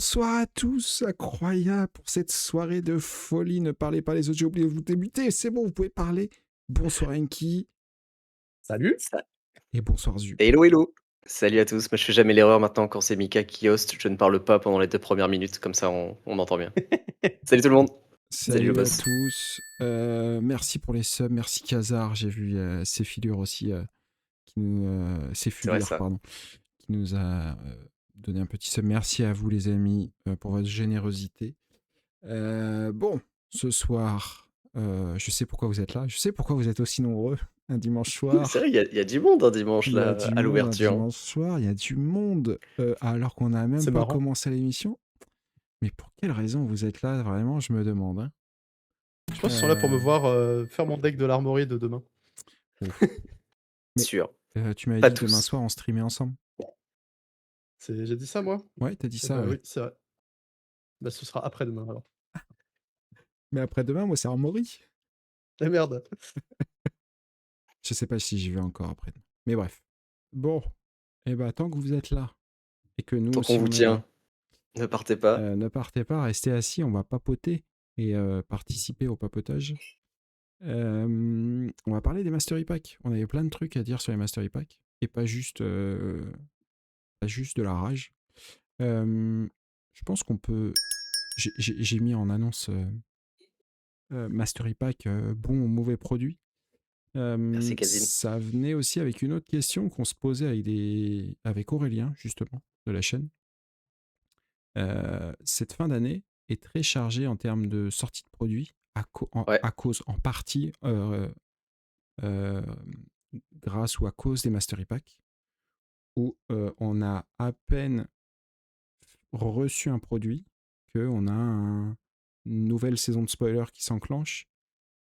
Bonsoir à tous, incroyable pour cette soirée de folie. Ne parlez pas les autres, j'ai oublié de vous débuter. C'est bon, vous pouvez parler. Bonsoir Enki Salut. Ça et bonsoir Zup. hello, hello! Salut à tous, moi je fais jamais l'erreur maintenant quand c'est Mika qui host, je ne parle pas pendant les 2 premières minutes, comme ça on entend bien. Salut tout le monde! Salut le Salut à boss. tous. Merci pour les subs, merci Kazar. J'ai vu Céphilure aussi, C'est vrai Céphulure, ça. pardon, qui nous a donné un petit sub. Merci à vous les amis pour votre générosité. Bon, ce soir, je sais pourquoi vous êtes là. Je sais pourquoi vous êtes aussi nombreux un dimanche C'est soir. vrai, il y a du monde un dimanche Il y a là, du à monde un l'ouverture. dimanche soir, il y a du monde alors qu'on n'a même C'est pas marrant. commencé l'émission. Mais pour quelle raison vous êtes là, vraiment, je me demande. Hein. Je pense qu'ils sont là pour me Euh, voir, faire mon deck de l'armory de demain. ouf. Mais Sûr. tu m'avais Pas dit demain tous. soir on streamait ensemble. J'ai dit ça moi? Ouais, t'as dit Eh ça, bah, ouais. oui, c'est vrai. Bah, ce sera après-demain alors. Mais après-demain, moi, c'est Armory. Eh merde! Je sais pas si j'y vais encore après. Mais bref. Bon, et bah tant que vous êtes là et que nous Tant qu'on aussi vous on est là, tient, ne partez pas. ne partez pas, restez assis, on va papoter et participer au papotage. On va parler des Mastery Packs. On avait plein de trucs à dire sur les Mastery Packs et pas juste de la rage. Je pense qu'on peut. J'ai mis en annonce Mastery Pack bon ou mauvais produit. Merci Kazim. Ça venait aussi avec une autre question qu'on se posait avec Aurélien, justement, de la chaîne. Cette fin d'année est très chargée en termes de sortie de produits Ouais, à cause, en partie, euh, grâce ou à cause des Mastery Packs, où on a à peine reçu un produit qu'on a une nouvelle saison de spoiler qui s'enclenche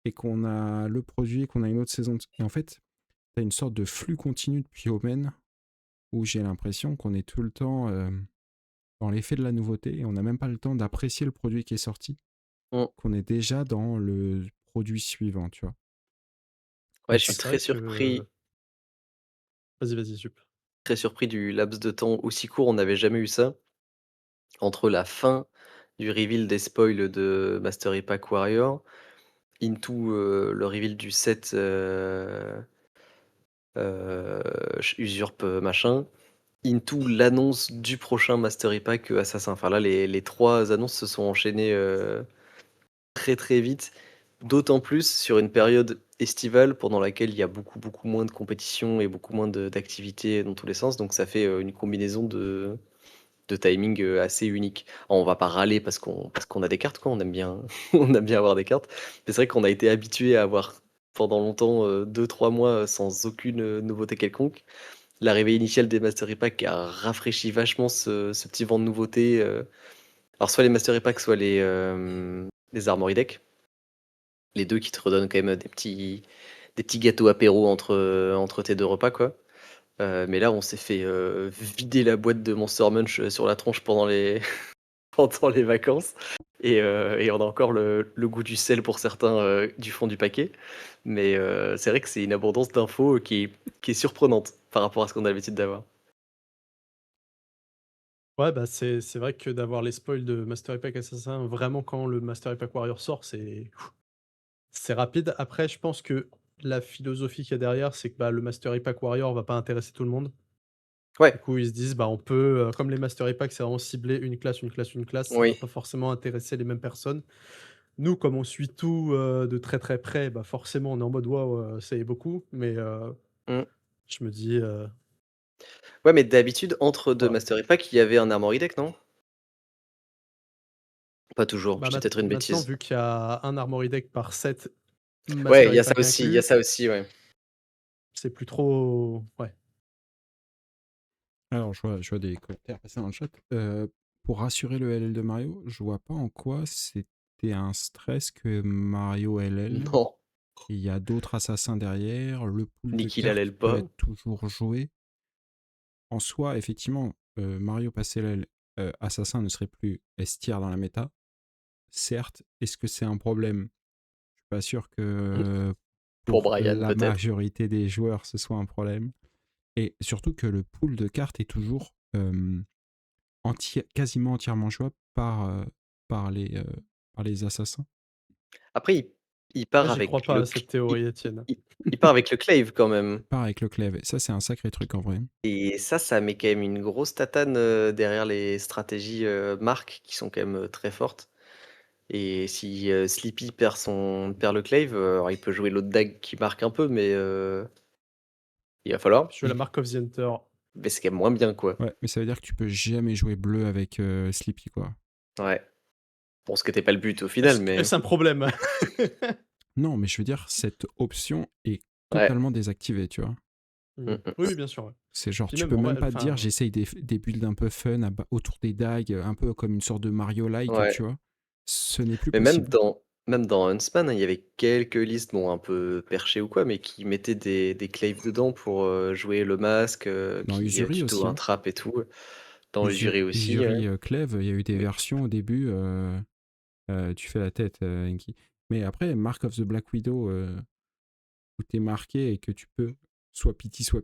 et qu'on a le produit et qu'on a une autre saison. Et en fait, tu as une sorte de flux continu depuis Omen où j'ai l'impression qu'on est tout le temps dans l'effet de la nouveauté et on n'a même pas le temps d'apprécier le produit qui est sorti, mmh. qu'on est déjà dans le produit suivant, tu vois. Ouais, Et je Ah, suis c'est c'est- vrai très que surpris vas-y, Sup. très surpris du laps de temps aussi court, on n'avait jamais eu ça. Entre la fin du reveal des spoils de Mastery Pack Warrior into, le reveal du set, Usurp, machin, into l'annonce du prochain Mastery Pack, Assassin. Enfin là, les 3 annonces se sont enchaînées, très, très vite. D'autant plus sur une période estivale pendant laquelle il y a beaucoup, beaucoup moins de compétition et beaucoup moins d'activités dans tous les sens. Donc ça fait, une combinaison de timing, assez unique. On va pas râler parce qu'on a des cartes quoi, on aime bien on aime bien avoir des cartes. Mais c'est vrai qu'on a été habitué à avoir pendant longtemps, 2-3 mois, sans aucune, nouveauté quelconque. L'arrivée initiale des Mastery Packs a rafraîchi vachement ce petit vent de nouveauté, alors soit les Mastery Packs, soit les Armory Decks. Les 2 qui te redonnent quand même des petits gâteaux apéro entre tes 2 repas quoi. Mais là on s'est fait, vider la boîte de Monster Munch, sur la tronche pendant les pendant les vacances et on a encore le goût du sel pour certains, du fond du paquet. Mais c'est vrai que c'est une abondance d'infos, qui est surprenante par rapport à ce qu'on a l'habitude d'avoir. Ouais, bah, c'est vrai que d'avoir les spoils de Mastery Pack Assassin, vraiment quand le Mastery Pack Warrior sort, c'est rapide. Après, je pense que la philosophie qu'il y a derrière, c'est que, bah, le Mastery Pack Warrior va pas intéresser tout le monde. Du Ouais, coup, ils se disent: «Bah, on peut, comme les Mastery Pack, c'est vraiment ciblé une classe, ça va oui. pas forcément intéresser les mêmes personnes». Nous, comme on suit tout, de très, très près, bah, forcément, on est en mode: «Waouh, ça y est beaucoup», mais Mmh. je me dis, Ouais, mais d'habitude entre 2 voilà. Mastery Pack, il y avait un Armory Deck, non? Pas toujours, Bah, je dis peut-être une maintenant, bêtise. vu qu'il y a un Armory Deck par 7 Ouais, il y Mastery a ça Pack aussi, il y a inclus, ça aussi, ouais. c'est plus trop ouais. Alors, je vois des commentaires passer dans le chat. Pour rassurer le LL de Mario, je vois pas en quoi c'était un stress que Mario LL. Non, Il y a d'autres assassins derrière, le pool de Nicky cartes l'allèle peut pas. être toujours joué. En soi, effectivement, Mario passé LL, assassin ne serait plus S tier dans la méta. Certes, est-ce que c'est un problème? Je suis pas sûr que Pour pour Brian la peut-être. majorité des joueurs, ce soit un problème. Et surtout que le pool de cartes est toujours quasiment entièrement jouable par les assassins. Après, il Ah, part j'y avec crois pas le à cette cl théorie, Étienne. il part avec le clave quand même Part avec le clave. Ça, c'est un sacré truc en vrai. et ça met quand même une grosse tatane, derrière les stratégies, Mark qui sont quand même, très fortes et si, Sleepy perd le clave, alors il peut jouer l'autre dague qui marque un peu mais, il va falloir. Je veux la Mark of the Hunter. Mais c'est quand même moins bien, quoi. Ouais, mais ça veut dire que tu peux jamais jouer bleu avec Sleepy, quoi. Ouais. Bon, ce qui était pas le but au final, mais Est-ce un problème? Non, mais je veux dire, cette option est ouais. totalement désactivée, tu vois. Mmh mh. Oui, oui, bien sûr, ouais. C'est genre, Puis tu même peux en même vrai, pas te dire, enfin, j'essaye des builds un peu fun autour des dagues, un peu comme une sorte de Mario-like, Ouais. tu vois. Ce n'est plus Mais possible. même dans Huntsman, hein, il y avait quelques listes, bon, un peu perchées ou quoi, mais qui mettaient des claves dedans pour, jouer le masque, Dans qui, Usuri tuto aussi, un hein. trap et tout. Dans Usuri aussi, ouais. Usuri Cleve, il y a eu des versions au début, tu fais la tête, Enki. Mais après, Mark of the Black Widow, où t'es marqué et que tu peux soit pity, c'est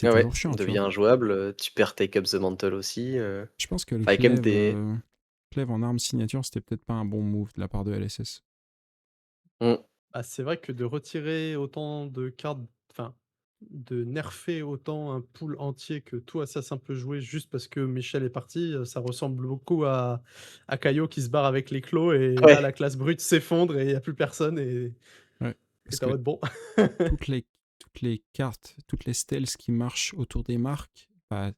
Ah ouais, toujours chiant, tu devient vois. injouable, tu perds Take Up the Mantle aussi, Je pense que le enfin, il y a quand même Cleve, des Cleve en arme signature, c'était peut-être pas un bon move de la part de LSS. mmh, bah, c'est vrai que de retirer autant de cartes, enfin, de nerfer autant un pool entier que tout assassin peut jouer juste parce que Michel est parti, ça ressemble beaucoup à Caillot qui se barre avec les clos et là ouais, la classe brute s'effondre et il y a plus personne Ouais, et parce tu en que mode bon. toutes les, toutes les cartes, toutes les stealths qui marchent autour des marques, bah,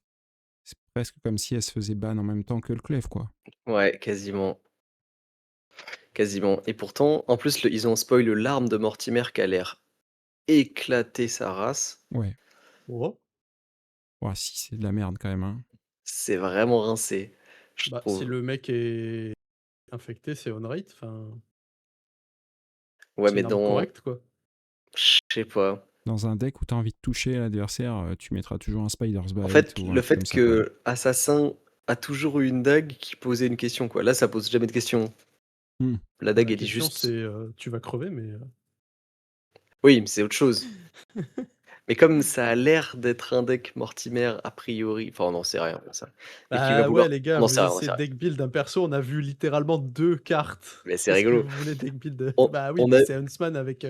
c'est presque comme si elles se faisaient ban en même temps que le Cleve, quoi. ouais, quasiment. Quasiment. Et pourtant, en plus, ils ont spoil l'arme de Mortimer qui a l'air éclater sa race. Ouais. Oh. Ouais, si, c'est de la merde quand même, hein. C'est vraiment rincé, je Bah, si trouve. le mec est infecté, c'est on rate, enfin, Ouais, c'est mais une arme dans. correcte, quoi. Je sais pas. Dans un deck où tu as envie de toucher l'adversaire, tu mettras toujours un Spider's En Bite fait, ou un le truc comme fait ça, quoi. que Assassin a toujours eu une dague qui posait une question, quoi. Là, ça pose jamais de question. Hmm. La Bah, dague, la elle dit question c'est, juste. tu vas crever mais Oui, mais c'est autre chose. Mais comme ça a l'air d'être un deck Mortimer, a priori. Enfin, on n'en sait rien, ça. Et qui va bah, ouais vouloir. les On gars, n'en vous sait rien, on n'en essayez sait de rien. deck build un perso, on a vu littéralement 2 cartes. Mais c'est Qu'est-ce que rigolo. vous voulez deck build? On, Bah, oui, on mais a. c'est Huntsman avec,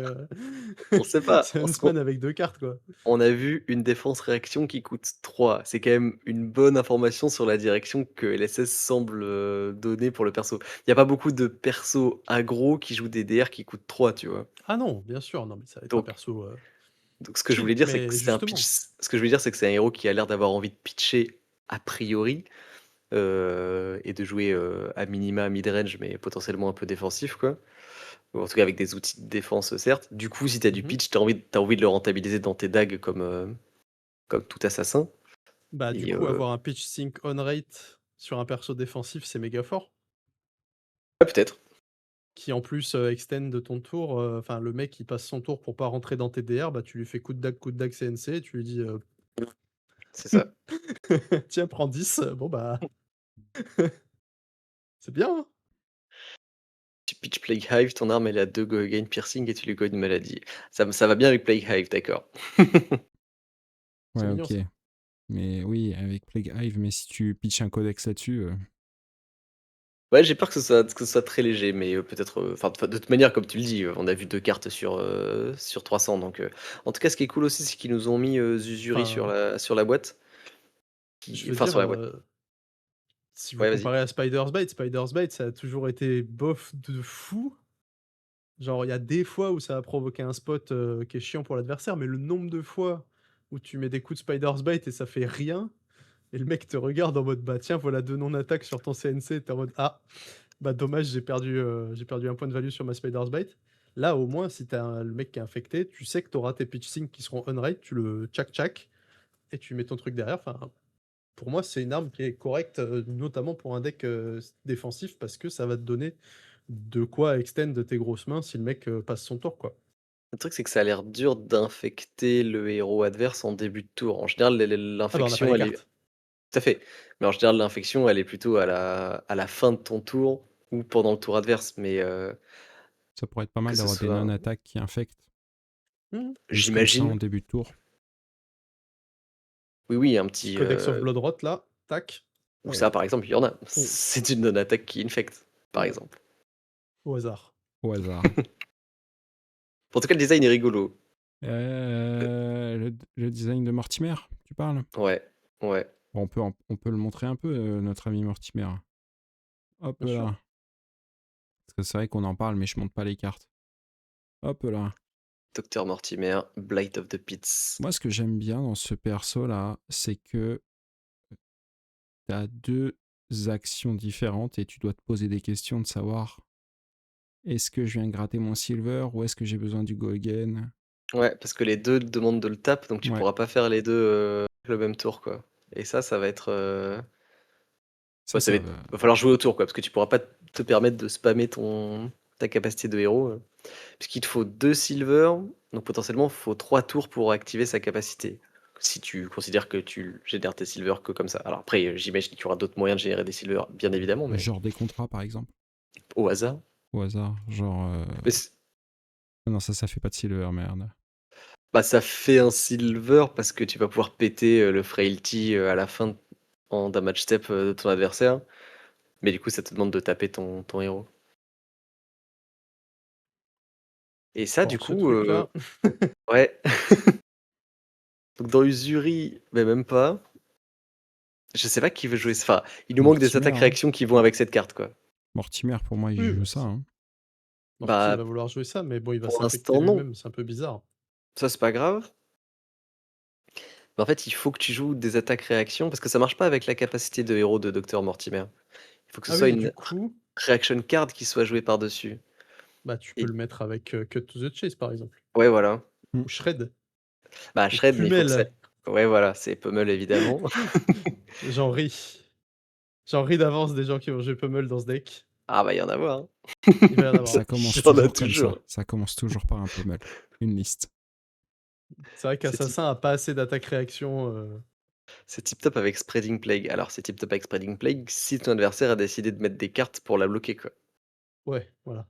On sait pas. c'est Huntsman avec 2 cartes, quoi. On a vu une défense réaction qui coûte 3. C'est quand même une bonne information sur la direction que LSS semble, donner pour le perso. Il y a pas beaucoup de persos aggro qui jouent des DR qui coûtent 3, tu vois? Ah non, bien sûr, non mais ça va être un Donc perso, ce que je voulais cheap, dire, c'est que mais c'est un pitch justement. ce que je voulais dire, c'est que c'est un héros qui a l'air d'avoir envie de pitcher a priori, et de jouer, à minima mid-range, mais potentiellement un peu défensif, quoi. Ou en tout cas avec des outils de défense, certes. Du coup, si tu as du Mmh. pitch, tu envie de le rentabiliser dans tes dagues comme tout assassin Bah, du et coup, avoir un pitch sync on rate sur un perso défensif, c'est méga fort. ouais, peut-être. Qui en plus, extend de ton tour, enfin le mec il passe son tour pour pas rentrer dans tes DR, bah, tu lui fais coup de dague CNC et tu lui dis, C'est ça. «Tiens prends 10, bon bah, c'est bien, hein?» Tu pitch Plague Hive, ton arme elle a 2 gain piercing et tu lui causes une maladie. Ça va bien avec Plague Hive, d'accord. C'est Ouais, mignon ok. ça. Mais oui, avec Plague Hive, mais si tu pitches un codex là-dessus, Ouais, j'ai peur que ce soit très léger, mais peut-être, enfin, de toute manière, comme tu le dis, on a vu 2 cartes sur 300 donc en tout cas, ce qui est cool aussi, c'est qu'ils nous ont mis, Zuzuri Enfin, sur la boîte, je qui veux enfin dire, sur la boîte. si vous Ouais, vas-y. comparez à Spider's Bite ça a toujours été bof de fou. Genre il y a des fois où ça a provoqué un spot, qui est chiant pour l'adversaire, mais le nombre de fois où tu mets des coups de Spider's Bite et ça fait rien et le mec te regarde en mode: «Bah tiens, voilà 2 non-attaques sur ton CNC», tu es en mode: «Ah, bah dommage, j'ai perdu un point de value sur ma Spider's Bite». Là, au moins, si tu as le mec qui est infecté, tu sais que tu auras tes pitch sync qui seront on-rate, tu le tchac et tu mets ton truc derrière. Enfin, pour moi, c'est une arme qui est correcte, notamment pour un deck, défensif parce que ça va te donner de quoi extend tes grosses mains si le mec, passe son tour, quoi. Le truc, c'est que ça a l'air dur d'infecter le héros adverse en début de tour. En général, Ah bah, on n'a pas l'infection, les elle est cartes. tout à fait, mais en général, l'infection, elle est plutôt à la fin de ton tour ou pendant le tour adverse, mais ça pourrait être pas que mal ce d'avoir des soit non-attaques qui infectent, Mmh. juste comme ça en j'imagine, début de tour. oui, oui, un Petit petit, Codex of Bloodrot là. tac, Ou ça, par exemple, il y en a. on- C'est une non-attaque qui infecte, par Ouais. exemple. au hasard. Au hasard. En tout cas, le design est rigolo. Le design de Mortimer, tu parles? Ouais, ouais. Bon, on peut le montrer un peu, notre ami Mortimer. Hop Bien sûr. là. Parce que c'est vrai qu'on en parle, mais je monte pas les cartes. Hop là. Dr Mortimer, Blight of the Pits. Moi, ce que j'aime bien dans ce perso-là, c'est que tu as deux actions différentes et tu dois te poser des questions de savoir est-ce que je viens gratter mon silver ou est-ce que j'ai besoin du go again? Ouais, parce que les deux demandent de le tap, donc tu Ouais, pourras pas faire les deux le même tour, quoi. Et ça va être. ça, ça va. Va falloir jouer au tour, quoi, parce que tu pourras pas te permettre de spammer ta capacité de héros. Puisqu'il te faut 2 silver, donc potentiellement, il faut 3 tours pour activer sa capacité. Si tu considères que tu génères tes silver que comme ça. Alors après, j'imagine qu'il y aura d'autres moyens de générer des silver, bien évidemment, mais Genre des contrats, par exemple, au hasard. au hasard. Genre. Mais Ah non, ça fait pas de silver, merde. bah, ça fait un silver parce que tu vas pouvoir péter le frailty à la fin en damage step de ton adversaire. Mais du coup, ça te demande de taper ton héros. Et ça, Bon, du ce coup, truc-là, ouais. Donc dans Usuri, mais même pas. Je sais pas qui veut jouer. Enfin, il nous manque des Mortimer, attaques hein. réactions qui vont avec cette carte, quoi. Mortimer, pour moi, il oui, joue bah, ça. Hein. Morty Bah, va vouloir jouer ça, mais bon, il va pour s'infecter l'instant, non. lui-même, c'est un peu bizarre. Ça, c'est pas grave. Mais en fait, il faut que tu joues des attaques réactions parce que ça marche pas avec la capacité de héros de Dr Mortimer. Il faut que ce Ah soit oui, du une coup, reaction card qui soit jouée par-dessus. bah tu peux Et le mettre avec Cut to the Chase, par exemple. ouais, voilà. Mm. Ou Shred. Bah, Ou Shred, mais il faut que ça. Pummel. Ouais, voilà, c'est Pummel évidemment. J'en ris. J'en ris d'avance des gens qui vont jouer Pummel dans ce deck. Ah, bah, il y en a voir. Hein. Il va y en avoir. Ça commence Il y en a toujours comme toujours. ça. Ça commence toujours par un pummel. Une liste. C'est vrai C'est qu'Assassin a pas assez d'attaque réaction. C'est tip top avec Spreading Plague. Alors, c'est tip top avec Spreading Plague si ton adversaire a décidé de mettre des cartes pour la bloquer, quoi. Ouais, voilà.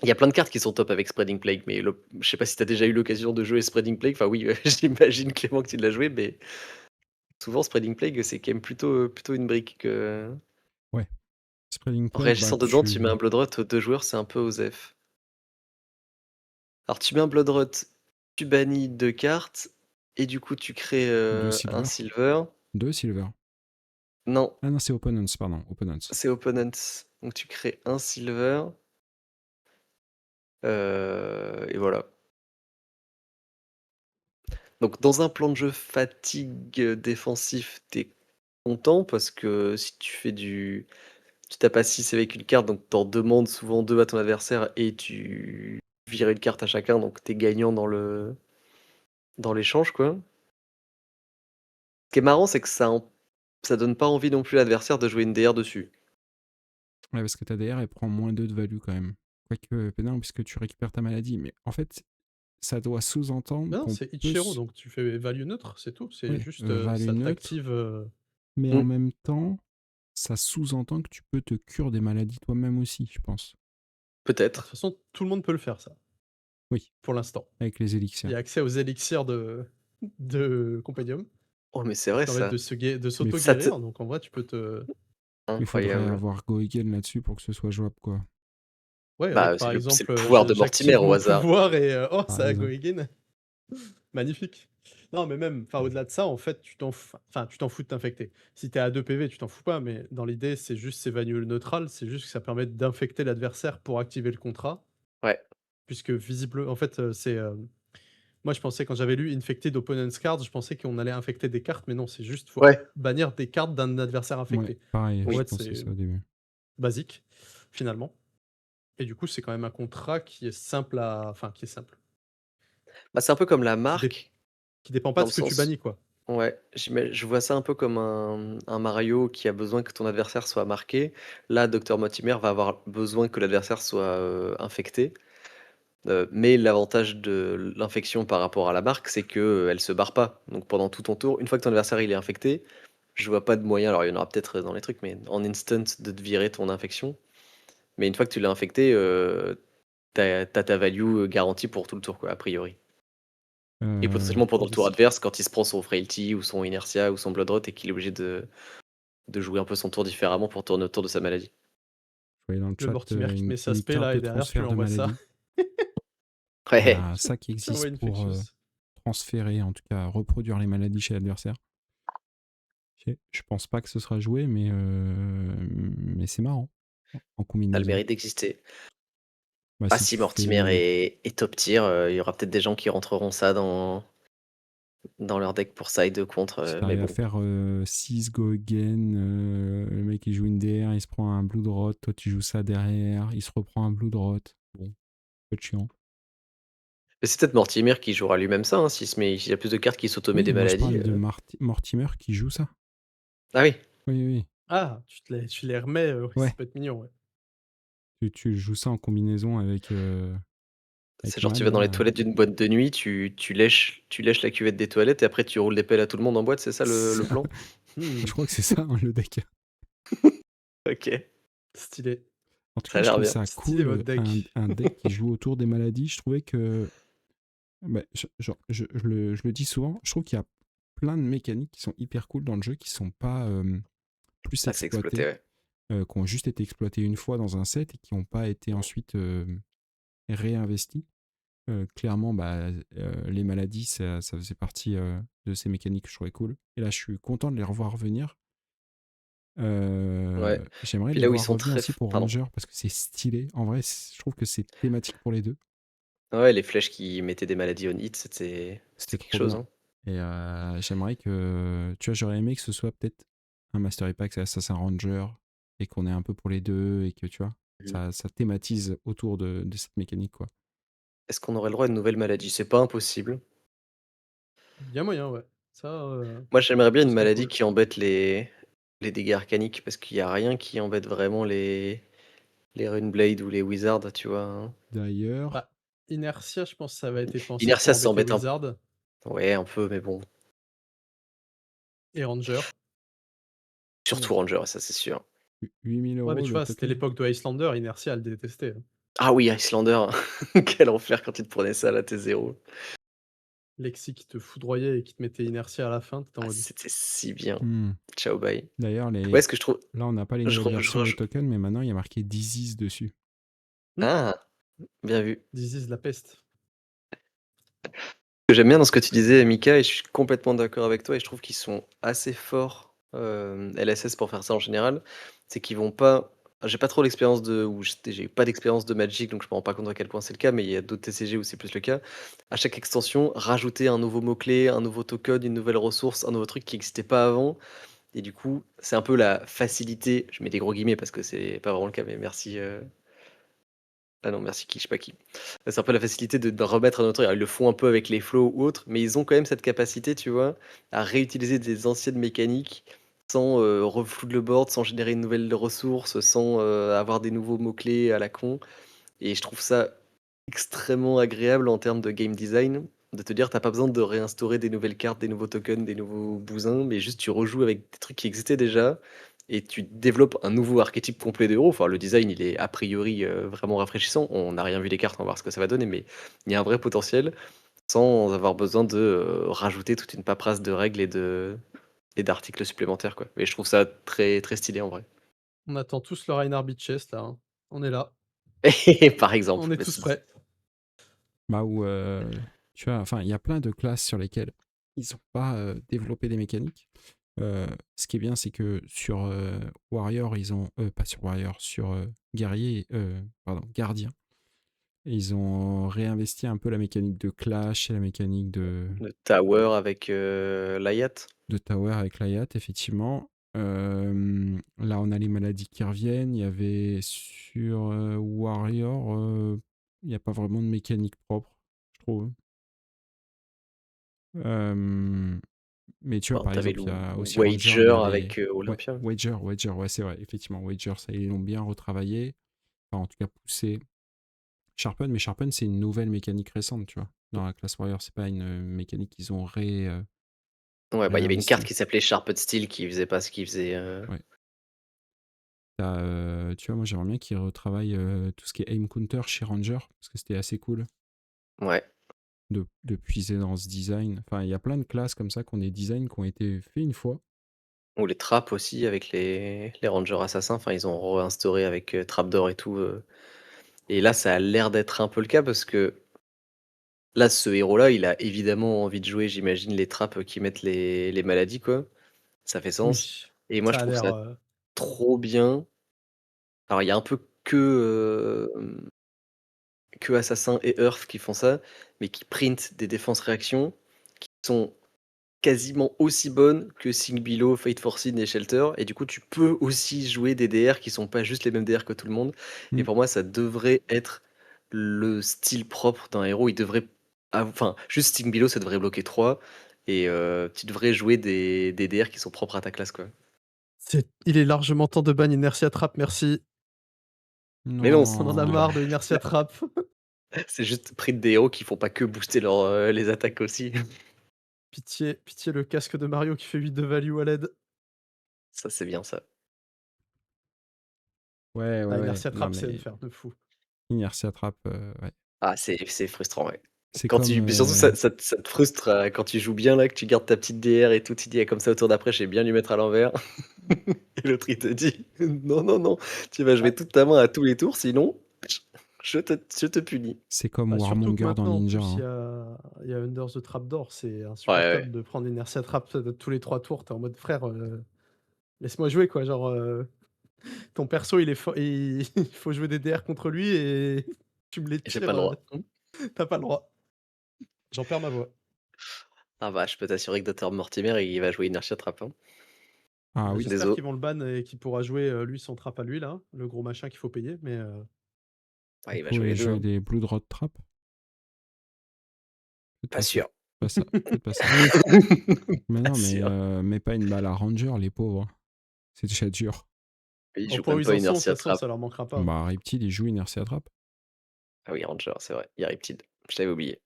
Il y a plein de cartes qui sont top avec Spreading Plague, mais je sais pas si t'as déjà eu l'occasion de jouer Spreading Plague. Enfin, oui, j'imagine Clément que tu l'as joué, mais souvent Spreading Plague, c'est quand même plutôt une brique que. Ouais. Spreading En Plague, bah réagissant dedans, tu mets un Bloodrot aux 2 joueurs, c'est un peu osef. Alors, tu mets un Bloodrot, tu bannis 2 cartes, et du coup, tu crées Deux un silver. silver. 2 silver. Non, Ah non, c'est opponents, pardon. Opponents. c'est opponents. Donc, tu crées un silver. Et voilà. Donc, dans un plan de jeu fatigue défensif, t'es content parce que si tu fais tu tapes à 6 avec une carte, donc t'en demandes souvent 2 à ton adversaire et tu vires une carte à chacun, donc t'es gagnant dans l'échange, quoi. Ce qui est marrant, c'est que ça donne pas envie non plus à l'adversaire de jouer une DR dessus. Ouais, parce que ta DR, elle prend moins 2 de value quand même. Quoique, pénal, puisque tu récupères ta maladie. Mais en fait, ça doit sous-entendre Non, qu'on c'est peut. Ichiro, donc tu fais value neutre, c'est tout. C'est Ouais, juste value ça neutre. t'active. Mais en Mm. même temps, ça sous-entend que tu peux te cure des maladies toi-même aussi, je pense. De toute Peut-être. façon, tout le monde peut le faire, ça. Oui. Pour l'instant. Avec les Il élixirs. y a accès aux élixirs de Compendium Oh, mais c'est qui vrai permettent ça. de Ça s'auto-guérir. Donc en vrai, tu peux te. Il faudrait Incroyable. avoir Go Again là-dessus pour que ce soit jouable, quoi. Ouais, Bah, avec par c'est le exemple, pouvoir de Mortimer j'active au mon hasard. pouvoir et oh, Par ça a go exemple. again. Magnifique. Non, mais même, enfin, au-delà de ça, en fait, tu t'en fous de t'infecter. Si t'es à 2 PV, tu t'en fous pas, mais dans l'idée, c'est juste c'est value neutral, c'est juste que ça permet d'infecter l'adversaire pour activer le contrat, Ouais. puisque visible, en fait, moi je pensais quand j'avais lu Infected Opponent's Cards, je pensais qu'on allait infecter des cartes, mais non, c'est juste faut Ouais. bannir des cartes d'un adversaire Ouais, infecté. pareil, En je fait, pensais c'est ça au début. basique, finalement. Et du coup, c'est quand même un contrat qui est simple à, enfin, qui est simple, Bah, c'est un peu comme la qui, dé- marque, qui dépend pas dans de le ce que tu sens. bannis, quoi. Ouais, je vois ça un peu comme un Mario qui a besoin que ton adversaire soit marqué. Là, Dr Mortimer va avoir besoin que l'adversaire soit infecté. Mais l'avantage de l'infection par rapport à la marque, c'est que elle se barre pas. Donc pendant tout ton tour, une fois que ton adversaire il est infecté, je vois pas de moyen, alors il y en aura peut-être dans les trucs, mais en instant de te virer ton infection. Mais une fois que tu l'as infecté, t'as ta value garantie pour tout le tour, quoi, a priori. Et potentiellement pendant le tour Yes. adverse, quand il se prend son frailty ou son inertia ou son bloodrot et qu'il est obligé de jouer un peu son tour différemment pour tourner autour de sa maladie. Je voyais dans le Le chat Mortimer qui te met sa une spé carte là de et derrière tu lui transfert de envoies ça. maladie. Il y Ouais. a ça qui Tu lui envoies existe une pour Infectious. transférer, en tout cas reproduire les maladies chez l'adversaire. Je pense pas que ce sera joué, mais c'est marrant en Ça a le combinaison. mérite d'exister. Bah, Ah, si si tu Mortimer fais. est top tier, il y aura peut-être des gens qui rentreront ça dans leur deck pour side contre, Si mais t'arrives à bon. faire 6 go again, le mec il joue une DR, il se prend un Blood Rot, toi tu joues ça derrière, il se reprend un Blood Rot. Bon, peu de chiant. Mais c'est peut-être Mortimer qui jouera lui-même ça, hein, s'il y a plus de cartes qui s'auto-met Oui, des moi je maladies. parle de Mortimer qui joue ça. Ah oui, Oui, oui. Ah, tu les remets, oui, ça Ouais, peut être mignon, ouais. tu joues ça en combinaison c'est avec genre tu Man vas dans les là. toilettes d'une boîte de nuit, tu lèches la cuvette des toilettes et après tu roules des pelles à tout le monde en boîte, c'est ça le Ça, plan? je Mmh, crois que c'est ça hein, le deck. OK, stylé. En tout ça a cas, je l'air trouve bien. ça Stylé cool, votre deck. un deck qui joue autour des maladies. Je trouvais que, bah, je le dis souvent, je trouve qu'il y a plein de mécaniques qui sont hyper cool dans le jeu, qui sont pas plus Ah, c'est exploité, exploitées, ouais. qui ont juste été exploitées une fois dans un set et qui n'ont pas été ensuite réinvesties. Clairement, bah, les maladies, ça faisait partie de ces mécaniques que je trouvais cool. Et là, je suis content de les revoir revenir. Ouais. J'aimerais Puis les là où ils voir sont revenir très aussi pour pardon. Ranger parce que c'est stylé. En vrai, je trouve que c'est thématique pour les deux. Ouais, les flèches qui mettaient des maladies on hit, C'était c'était quelque trop chose, bien. hein. Et j'aimerais que, tu vois, j'aurais aimé que ce soit peut-être un Mastery Pack Assassin Ranger et qu'on ait un peu pour les deux et que, tu vois, Mmh. ça thématise autour de cette mécanique, quoi. Est-ce qu'on aurait le droit à une nouvelle maladie? C'est pas impossible. Il y a moyen, ouais. Ça, Moi, j'aimerais bien ce une serait maladie cool. qui embête les dégâts arcaniques parce qu'il y a rien qui embête vraiment les Runeblade ou les Wizards, tu vois, hein? D'ailleurs, Bah, Inertia, je pense que ça va été pensé pour Inertia, ça embêter embête un Wizard ouais, un peu, mais bon. et Ranger. Surtout Mais Ranger, ça, c'est sûr. 8000 ouais, mais euros tu le vois, c'était token. l'époque de Icelander, Inertia, elle détestait, hein. Ah oui, Icelander, quel enfer quand tu te prenais ça là, T0. Lexi qui te foudroyait et qui te mettait Inertia à la fin, tu en Ah, mode: c'était si bien. Hmm. Ciao, bye. D'ailleurs, Ouais, ce que je trouve là, on n'a pas les je nouvelles re je versions des rej tokens, mais maintenant, il y a marqué Disease dessus. «Mmh, ah! Bien vu. this is la peste». Ce que j'aime bien dans ce que tu disais, Mika, et je suis complètement d'accord avec toi, et je trouve qu'ils sont assez forts, LSS pour faire ça en général, c'est qu'ils vont pas j'ai pas trop l'expérience de ou j'ai pas d'expérience de Magic, donc je me rends pas compte à quel point c'est le cas, mais il y a d'autres TCG où c'est plus le cas. À chaque extension, rajouter un nouveau mot-clé, un nouveau token, une nouvelle ressource, un nouveau truc qui n'existait pas avant, et du coup, c'est un peu la facilité, je mets des gros guillemets parce que c'est pas vraiment le cas, mais merci, ah non, merci qui, je sais pas qui. C'est un peu la facilité de remettre un autre truc. Alors, ils le font un peu avec les flows ou autres, mais ils ont quand même cette capacité, tu vois, à réutiliser des anciennes mécaniques sans reflood le board, sans générer une nouvelle ressource, sans avoir des nouveaux mots-clés à la con. Et je trouve ça extrêmement agréable en termes de game design, de te dire, t'as pas besoin de réinstaurer des nouvelles cartes, des nouveaux tokens, des nouveaux bousins, mais juste tu rejoues avec des trucs qui existaient déjà et tu développes un nouveau archétype complet de héros. Enfin, le design, il est a priori vraiment rafraîchissant. On n'a rien vu des cartes, on va voir ce que ça va donner, mais il y a un vrai potentiel sans avoir besoin de rajouter toute une paperasse de règles et d'articles supplémentaires, quoi. Et je trouve ça très, très stylé en vrai. On attend tous le Reinhard Chest là, hein. On est là, Et par exemple, on est mais tous prêts. Bah, où, tu vois, enfin, il y a plein de classes sur lesquelles ils n'ont pas développé des mécaniques. Ce qui est bien, c'est que sur Warrior, ils ont. Pas sur Warrior, sur Guerrier, pardon, Gardien. Ils ont réinvesti un peu la mécanique de Clash et la mécanique le tower avec l'Ayat. de Tower avec l'Ayat, effectivement. Là, on a les maladies qui reviennent. Il y avait sur Warrior, il n'y a pas vraiment de mécanique propre, je trouve. Mais tu vois, Enfin, par t'avais exemple, le il y a aussi Ranger, il y Wager a les. avec Ouais, Olympia. Wager, ouais, c'est vrai, effectivement. Wager, ça, ils l'ont bien retravaillé. Enfin, en tout cas, poussé. Sharpen, mais Sharpen, c'est une nouvelle mécanique récente, tu vois. Dans la classe Warrior, c'est pas une mécanique qu'ils ont Ouais, bah, il y avait une carte réinvestie. qui s'appelait Sharped Steel qui faisait pas ce qu'il faisait, Ouais. Tu vois, moi, j'aimerais bien qu'ils retravaillent tout ce qui est aim counter chez Ranger, parce que c'était assez cool ouais. de puiser dans ce design. Enfin, il y a plein de classes comme ça qui ont des designs qui ont été faits une fois Ou les trappes aussi avec les rangers assassins. Enfin, ils ont réinstauré avec trapdoor et tout. Et là, ça a l'air d'être un peu le cas parce que là, ce héros-là, il a évidemment envie de jouer, j'imagine, les trappes qui mettent les maladies, quoi. Ça fait sens. Oui, Et moi, je ça a trouve l'air. ça trop bien. Alors, il y a un peu que Assassin et Earth qui font ça, mais qui printent des défenses réactions qui sont quasiment aussi bonnes que Sing Below, Fate Forcing et Shelter. Et du coup, tu peux aussi jouer des DR qui sont pas juste les mêmes DR que tout le monde. Et Mm. pour moi, ça devrait être le style propre d'un héros. Il devrait. Enfin, juste Sting Below, ça devrait bloquer 3. Et tu devrais jouer des DR qui sont propres à ta classe, quoi. Il est largement temps de ban Inertia Trap, merci. Mais non, On en a marre de Inertia Trap. c'est juste print des héros qui font pas que booster les attaques aussi. Pitié, pitié, le casque de Mario qui fait 8 de value à l'aide. Ça, c'est bien ça. Ouais, ouais, Ah, ouais. Inertia Non, Trap, c'est une mais faire de fou. Inertia Trap, ouais. Ah, c'est frustrant, ouais. C'est Quand comme. mais surtout, ça te frustre quand tu joues bien, là, que tu gardes ta petite DR et tout, tu dis ah, comme ça au tour d'après, j'ai bien lui mettre à l'envers. Et l'autre, il te dit non, non, non, tu vas jouer Ouais. toute ta main à tous les tours, sinon, je te punis. C'est comme Bah, surtout que Warmonger dans maintenant, en Ninja. plus, il y Hein. a Under the Trapdoor. C'est Ouais, ouais. insupportable de prendre Inertia Trap tous les 3 tours. T'es en mode frère, laisse-moi jouer, quoi. Genre, ton perso, il il faut jouer des DR contre lui et tu me les J'ai pas tires, le droit. tu pas le droit. J'en perds ma voix. Ah bah, je peux t'assurer que Dr. Mortimer, il va jouer Inertia Trap. Hein. Ah oui. J'espère Désolé. qu'ils vont le ban et qu'il pourra jouer, lui, son trap à lui, là, le gros machin qu'il faut payer, mais Ouais, Il il va jouer pourrait les deux. jouer Hein. des Blood Rod Trap. Faites Pas pas ça. sûr. Pas ça. Faites pas ça. Mais Pas non, sûr. mais pas une balle à Ranger, les pauvres. C'est déjà dur. Il au joue point où même ils pas en sont, de toute Inertia façon, Trap. ça leur manquera pas. Bah, Reptile, il joue Inertia Trap. Ah oui, Ranger, c'est vrai. Il y a Riptide. Je l'avais oublié.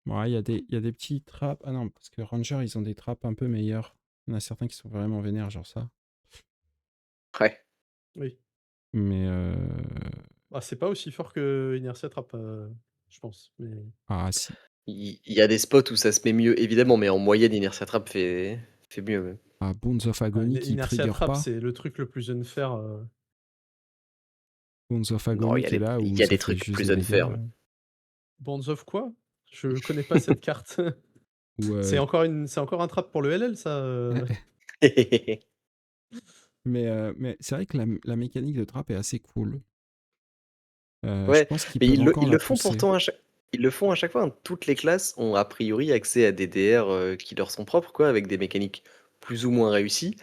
Ouais, il y a des petits traps. Ah non, parce que Ranger, ils ont des traps un peu meilleurs. Il y en a certains qui sont vraiment vénères, genre ça. Ouais. Oui. Mais. Bah, c'est pas aussi fort que Inertia Trap, je pense, mais Ah, si. Il y a des spots où ça se met mieux, évidemment, mais en moyenne, Inertia Trap fait mieux. Même. Ah, Bones of Agony qui Inertia trigger Trap, pas. c'est le truc le plus unfair, Bones of Non, Agony qui est là il où y a ça des fait trucs juste plus des dégâts. unfair. Bonds of quoi? Je connais pas cette carte. Ou, C'est encore un trap pour le LL, ça, mais c'est vrai que la mécanique de trap est assez cool. Je Ouais, pense qu'ils mais peuvent encore ils la le font pousser. pourtant ils le font à chaque fois. Hein. Toutes les classes ont a priori accès à des DR qui leur sont propres, quoi, avec des mécaniques plus ou moins réussies.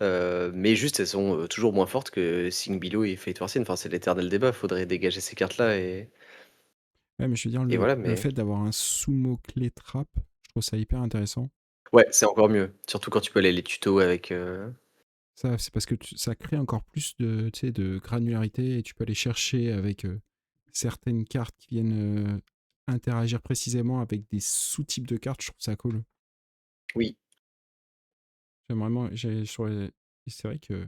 Mais juste, elles sont toujours moins fortes que Sing Below et Fate Forcing. Enfin, c'est l'éternel débat. Faudrait dégager ces cartes-là Ouais, mais je veux dire, et voilà. le Mais fait d'avoir un sumo-clé trap, je trouve ça hyper intéressant. ouais, c'est encore mieux. Surtout quand tu peux aller les tutos avec. Ça, c'est parce que ça crée encore plus de, tu sais, de granularité et tu peux aller chercher avec certaines cartes qui viennent interagir précisément avec des sous-types de cartes. Je trouve ça cool. Oui, J'aime vraiment. C'est vrai que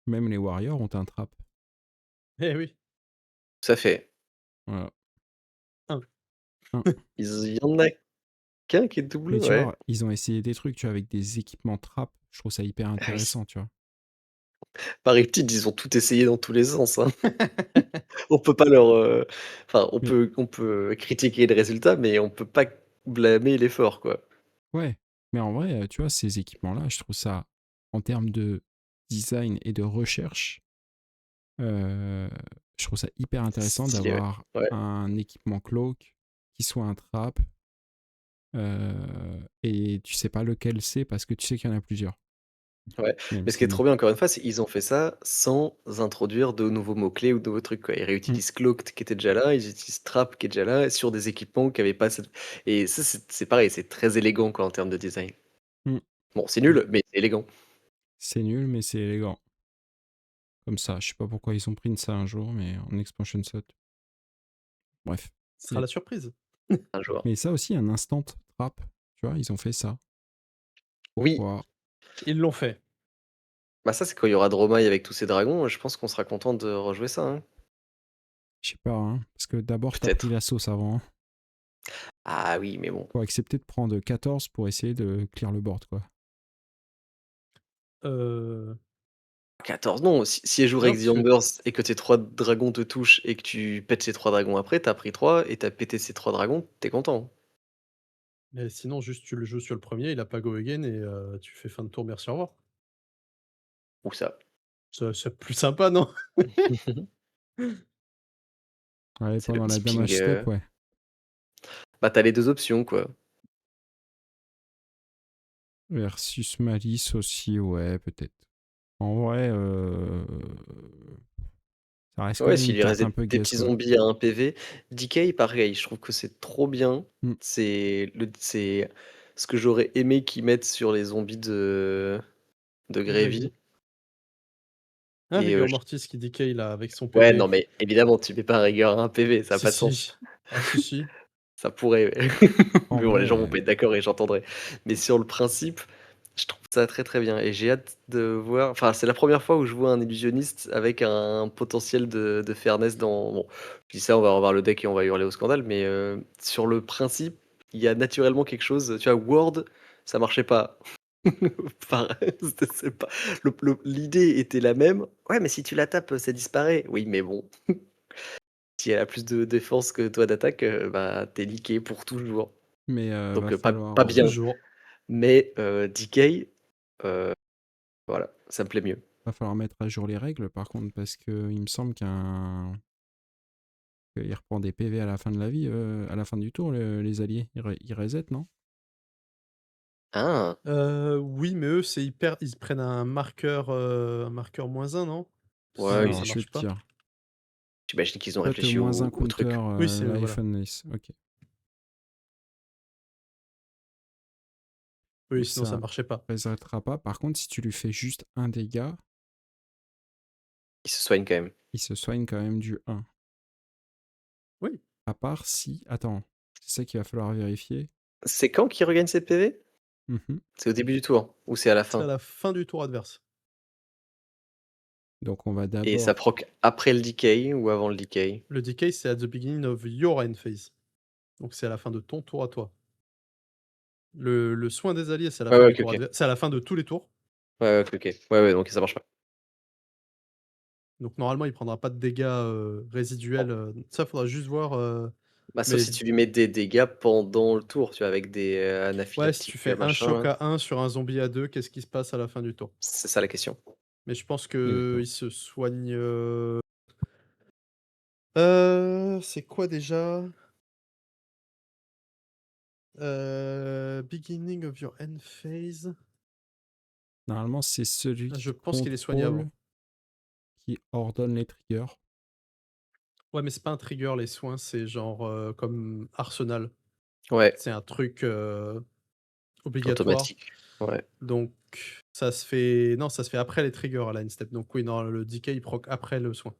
même les Warriors ont un trap. eh oui. ça fait. Voilà. Hein. Il y en a qu'un qui est double, Mais tu ouais. vois, ils ont essayé des trucs, tu vois, avec des équipements trap. Je trouve ça hyper Ah oui. intéressant, tu vois. Par Riptide, ils ont tout essayé dans tous les sens. Hein. On peut pas leur. Enfin, Mais on peut critiquer le résultat, mais on peut pas blâmer l'effort, quoi. ouais, mais en vrai, tu vois, ces équipements-là, je trouve ça, en termes de design et de recherche, euh, je trouve ça hyper C'est intéressant stylé, ouais. d'avoir Ouais. un équipement cloak qui soit un trap et tu sais pas lequel c'est parce que tu sais qu'il y en a plusieurs. Ouais. Même Mais ce qui est si. trop bien, encore une fois, c'est qu'ils ont fait ça sans introduire de nouveaux mots-clés ou de nouveaux trucs, quoi. Ils Mm, réutilisent Cloaked qui était déjà là, ils utilisent Trap qui est déjà là, sur des équipements qui avaient pas cette. Et ça, c'est pareil, c'est très élégant, quoi, en termes de design. mm. Bon, c'est nul, mais c'est élégant. C'est nul, mais c'est élégant. Comme ça, je sais pas pourquoi ils ont pris ça un jour, mais en expansion shot. Bref. Ce sera Mais, la surprise. Un jour. mais ça aussi, un instant trap, tu vois, ils ont fait ça. Oui, Pourquoi? Ils l'ont fait. bah ça, c'est quand il y aura Dromai avec tous ces dragons, je pense qu'on sera content de rejouer ça. Hein. Je sais pas, hein, parce que d'abord, t'as pris Peut-être. la sauce avant. Ah oui, mais bon. Faut accepter de prendre 14 pour essayer de clear le board, quoi. Heu, 14 non, si elle joue non, avec The parce que Ambers et que tes 3 dragons te touchent et que tu pètes ces 3 dragons après, t'as pris 3 et t'as pété ces 3 dragons, t'es content. mais sinon juste tu le joues sur le premier, il a pas go again et tu fais fin de tour, merci, au revoir. Ou ça. C'est plus sympa, non? Ouais, C'est le pendant la petit ping, damage step, ouais. bah, tu les 2 options, quoi. Versus Malice aussi, ouais, peut-être. En vrai, ça reste quand Ouais, même une s'il lui carte reste un peu des guess, petits quoi. zombies à 1 PV. Decay, pareil, je trouve que c'est trop bien. Mm. C'est ce que j'aurais aimé qu'ils mettent sur les zombies de Gravy. Gravy Ah, et Rigor Mortis qui decay là avec son ouais, PV. non, mais évidemment, tu mets pas rigueur à 1 PV, ça a Si, pas de sens. si. Ah si, si. Ça pourrait, ouais. En Mais bon, les gens vont vrai, pas être d'accord et j'entendrai. Mais sur le principe, je trouve ça très, très bien et j'ai hâte de voir enfin, c'est la première fois où je vois un illusionniste avec un potentiel de fairness dans bon, je dis ça, on va revoir le deck et on va hurler au scandale, mais sur le principe, il y a naturellement quelque chose, tu vois? Word, ça marchait pas. Enfin, c'est pas l'idée était la même. Ouais, mais si tu la tapes, ça disparaît. Oui, mais bon, si elle a plus de défense que toi d'attaque, bah, tu es niqué pour toujours. mais Donc va pas falloir, bien, Toujours. mais Decay, heu, voilà, ça me plaît mieux. va falloir mettre à jour les règles, par contre, parce que il me semble qu'il reprend des PV à la fin de la vie, à la fin du tour, les alliés. Ils reset, non? Ah! Oui, mais eux, c'est ils prennent un marqueur, -1, non? Sinon Ouais, ça Alors, je vais marche te pas. dire. j'imagine qu'ils ont Put réfléchi moins un au counter truc. Oui, c'est life voilà. and nice. Ok. Oui, Donc sinon ça ça marchait pas. resettera pas. Par contre, si tu lui fais juste un dégât, Ils se soignent quand même. il se soigne quand même du 1. Oui, À part si... Attends, c'est ça qu'il va falloir vérifier. C'est quand qu'ils regagnent ses PV? Mhm. C'est au début du tour ou c'est à la c'est à fin? la fin du tour adverse. Donc on va Et ça d'abord... proc après le decay ou avant le decay? Le decay, c'est at the beginning of your end phase. Donc c'est à la fin de ton tour à toi. Le soin des alliés, c'est à la Ouais, fin ouais, du OK, tour OK. adverse, c'est à la fin de tous les tours. Ouais, ouais, OK, OK. Ouais, ouais, donc ça marche pas. Donc normalement, il prendra pas de dégâts, résiduels, Bon, ça faudra juste voir, bah, sauf mais si tu lui mets des dégâts pendant le tour, tu vois? Avec des, ouais, si anaphylactiques, tu fais un choc machin, à 1 sur un zombie à 2, qu'est-ce qui se passe à la fin du tour? c'est ça la question. Mais je pense Exactement. qu'il se soigne, c'est quoi déjà? Beginning of your end phase. Normalement, c'est celui Je qui pense qu'il est soigné contrôle avant. qui ordonne les triggers. Ouais, mais c'est pas un trigger les soins, c'est genre, comme Arsenal. Ouais, C'est un truc, obligatoire. automatique. Ouais. Donc ça se fait non, ça se fait après les triggers à la end step. Donc oui, non, le decay il proc après le soin.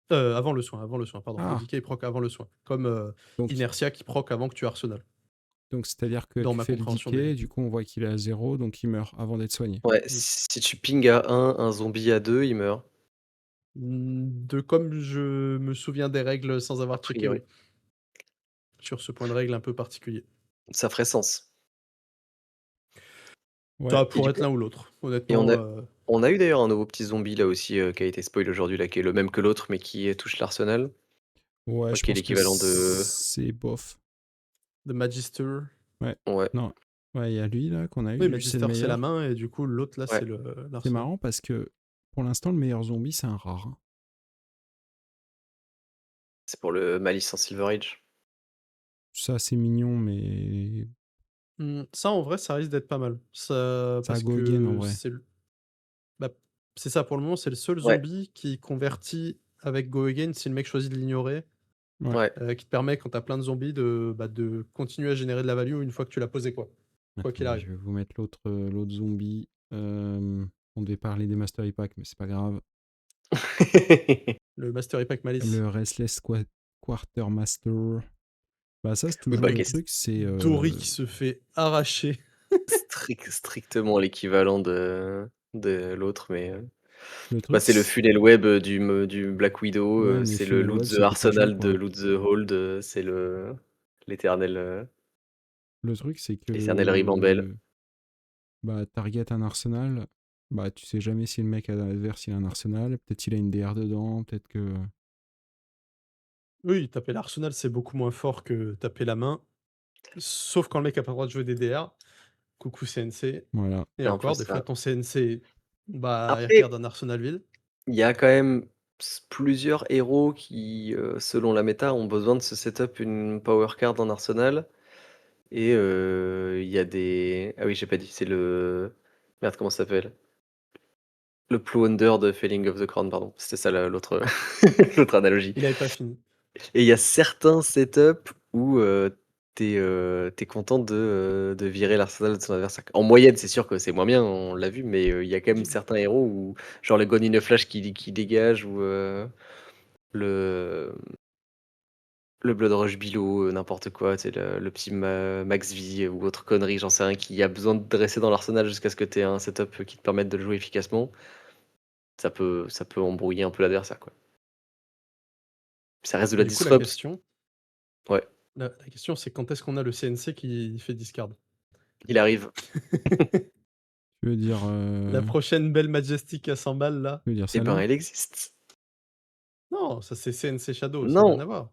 Avant le soin, pardon. Le Ah, decay il proc avant le soin. Comme, donc Inertia qui proc avant que tu Arsenal, c'est-à-dire que dans tu ma fais le compréhension des decay, règles. du coup on voit qu'il est à 0, donc il meurt avant d'être soigné. Ouais, Mmh. si tu ping à un zombie à 2 il meurt, De comme je me souviens des règles sans a avoir checké, priori. oui. Sur ce point de règle un peu particulier. Ça ferait sens. Ouais, Ça Et du pourrait être coup l'un ou l'autre. et Honnêtement, on a eu d'ailleurs un nouveau petit zombie là aussi, qui a été spoil aujourd'hui là, qui est le même que l'autre, mais qui, touche l'arsenal. Je ouais, crois je qu'il est pense que l'équivalent de c'est bof. The Magister. Ouais, ouais, non. Ouais, il y a lui là qu'on a eu, Oui, lui c'est le Magister c'est la meilleur. main et du coup l'autre là ouais. c'est C'est l'arsenal. marrant parce que pour l'instant, le meilleur zombie, c'est un rare, hein. C'est pour le Malice en Silver Age. Ça, c'est mignon, mais Ça en vrai ça risque d'être pas mal. Ça ça a parce go again en que vrai. bah, c'est ça pour le moment, c'est le seul Ouais, zombie qui convertit avec Go Again si le mec choisit de l'ignorer, Ouais. ouais. qui te permet quand t'as plein de zombies de continuer à générer de la value une fois que tu l'as posé quoi. Quoi qu'il Attendez, arrive. je vais vous mettre l'autre zombie. On devait parler des Mastery Pack, mais c'est pas grave. Le Master Pack Malice. Le Restless Quartermaster. Bah ça, c'est Oui, toujours bah, le qui est truc, c'est... Dory qui se fait arracher. strictement l'équivalent de l'autre, mais Le bah, truc, c'est le funnel web, du Black Widow, ouais, mais c'est le Funnel Loot Web, the c'était pas chaud, Arsenal de quoi. Loot the Hold, c'est l'éternel, Le truc, c'est l'éternel ribambelle. que bah, target un arsenal, bah, tu sais jamais si le mec adverse il a un arsenal, peut-être il a une DR dedans, peut-être que. Oui, taper l'arsenal, c'est beaucoup moins fort que taper la main, sauf quand le mec a pas le droit de jouer des DR. Coucou CNC. Voilà. Et C'est un peu encore, des fois, ça. ton CNC, bah, il Après, regarde un arsenal vide. il y a quand même plusieurs héros qui, selon la méta, ont besoin de se setup une power card en arsenal. Et il y a des. Ah oui, j'ai pas dit, c'est le. Merde, comment ça s'appelle? Le Plunder de Falling of the Crown, pardon. C'était ça l'autre l'autre analogie. Il avait pas fini. Et il y a certains setups où t'es content de virer l'arsenal de son adversaire. En moyenne, c'est sûr que c'est moins bien, on l'a vu, mais il y a quand même certains héros où, genre le Gone in a Flash qui dégage, ou le, le Blood Rush Below, n'importe quoi, c'est le petit Max V ou autre connerie, j'en sais rien, qui a besoin de dresser dans l'arsenal jusqu'à ce que tu aies un setup qui te permette de le jouer efficacement. Ça peut embrouiller un peu l'adversaire, quoi. Ça reste de la Du coup, la disrupt. question, Ouais, la question, c'est quand est-ce qu'on a le CNC qui fait discard? il arrive. Tu veux dire, La prochaine belle Majestic à 100 balles, là? tu veux dire Eh ben, celle-là? elle existe. Non, ça c'est CNC Shadow, ça n'a rien Non, à voir.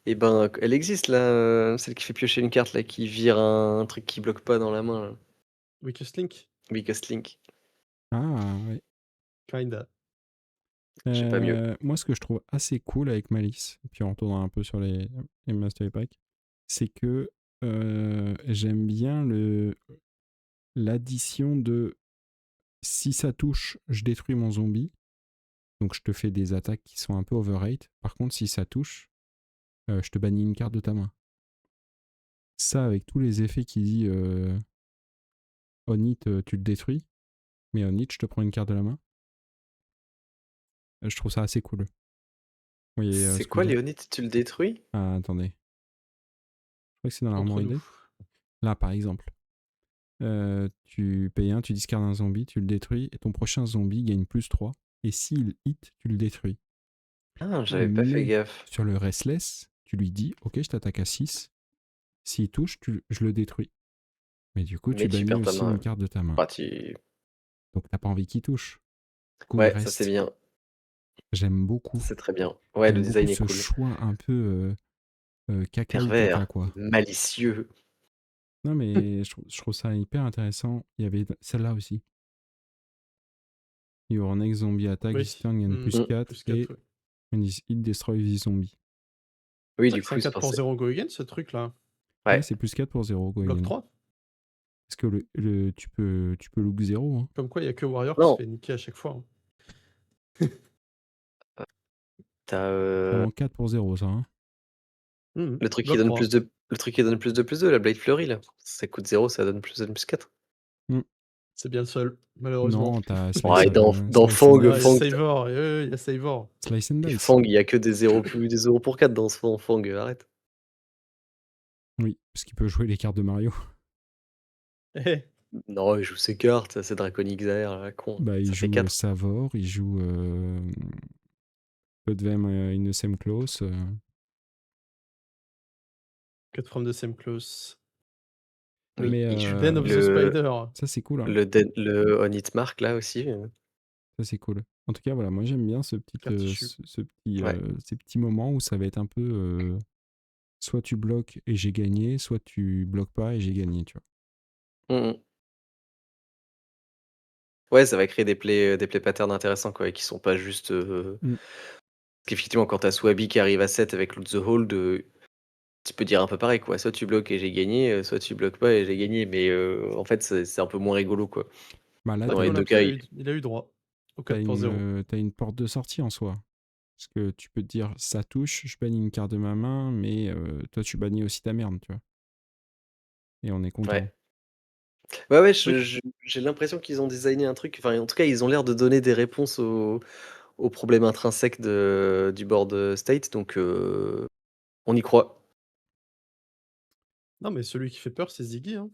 eh ben, elle existe là, celle qui fait piocher une carte là, qui vire un truc qui bloque pas dans la main là. Weakest Link? Weakest Link. Ah, ouais. Kinda. J'ai pas mieux. Moi, ce que je trouve assez cool avec Malice, et puis en retournant un peu sur les Master Pack, c'est que j'aime bien l'addition de si ça touche, je détruis mon zombie. Donc je te fais des attaques qui sont un peu overrate. Par contre, si ça touche, je te bannis une carte de ta main. Ça, avec tous les effets qui dit on hit, tu le détruis, mais on hit, je te prends une carte de la main. Je trouve ça assez cool. Vous voyez C'est ce que je quoi veux dire? Léonite, tu le détruis? Ah, attendez. Je crois que c'est dans Entre l'armoire nous. idée. Là, par exemple. Tu payes un, tu discardes un zombie, tu le détruis, et ton prochain zombie gagne +3. Et s'il hit, tu le détruis. Ah, j'avais pas fait Mais gaffe. sur le restless, tu lui dis ok, je t'attaque à 6. S'il touche, je le détruis. Mais du coup, tu Mais tu bannis perds ta aussi main. une carte de ta main. Ah, Donc t'as pas envie qu'il touche. Du coup, il Ouais, ça c'est reste. bien. J'aime beaucoup. C'est très bien. Ouais, le J'aime beaucoup design est ce cool. choix un peu caca ou caca, Pervers, quoi. malicieux. Non, mais je trouve ça hyper intéressant. Il y avait celle-là aussi. Your next zombie attack, Oui. this turn gagne Mm. +4 Plus 4, et ouais. when this hit destroy this zombie. Oui, C'est vrai du que c'est coup, un c'est 4 pour pensé. 0 go again, ce truc-là. Ouais, Ouais. c'est +4 pour 0, go Bloc again. 3. Parce que tu peux look 0. Hein. Comme quoi, il y a que Warrior qui se Non, fait niquer à chaque fois. Hein. t'as C'est vraiment 4 pour 0, ça. Hein. le truc qui Bloc donne 3. le truc qui donne +2/+2, la Blade Flurry là. Ça coûte 0, ça donne +4. Mm. C'est bien le seul, malheureusement. Non, t'as Ouais, Slice, dans Slice and Fang, Ah, il y a Dice. Savor, il y a Savor. Slice and Et Dice. Fang, il y a que des 0 pour 4 dans ce Fang, arrête. Oui, parce qu'il peut jouer les cartes de Mario. Eh, Non, il joue ses cartes, c'est Draconic Zaire, la con. Bah, il Ça fait joue 4. Savor, il joue Ludwem in the same close. 4 from the same close. Oui, Mais il joue Den of the Spider. ça, c'est cool. Hein. le On It Mark là aussi. Ça, c'est cool. En tout cas, voilà, moi, j'aime bien Carte issue. Ouais. ces petits moments où ça va être un peu soit tu bloques et j'ai gagné, soit tu bloques pas et j'ai gagné, tu vois. Mm, mm. Ouais, ça va créer des play patterns intéressants, quoi, et qui sont pas juste. Mm. Parce qu'effectivement, quand t'as Swabi qui arrive à 7 avec Loot the Hold, tu peux dire un peu pareil, quoi. Soit tu bloques et j'ai gagné, soit tu bloques pas et j'ai gagné. Mais en fait, c'est un peu moins rigolo, quoi. Bah là, C'est Dans vrai les qu'on deux a cas, il a eu droit au 4 pour 0. t'as une porte de sortie en soi. Parce que tu peux te dire, ça touche, je bannis une carte de ma main, mais toi, tu bannis aussi ta merde, tu vois. Et on est content. ouais. Ouais, ouais, Oui. j'ai l'impression qu'ils ont designé un truc. Enfin, en tout cas, ils ont l'air de donner des réponses aux problèmes intrinsèques du board state. Donc, on y croit. Non, mais celui qui fait peur, c'est Ziggy. Hein.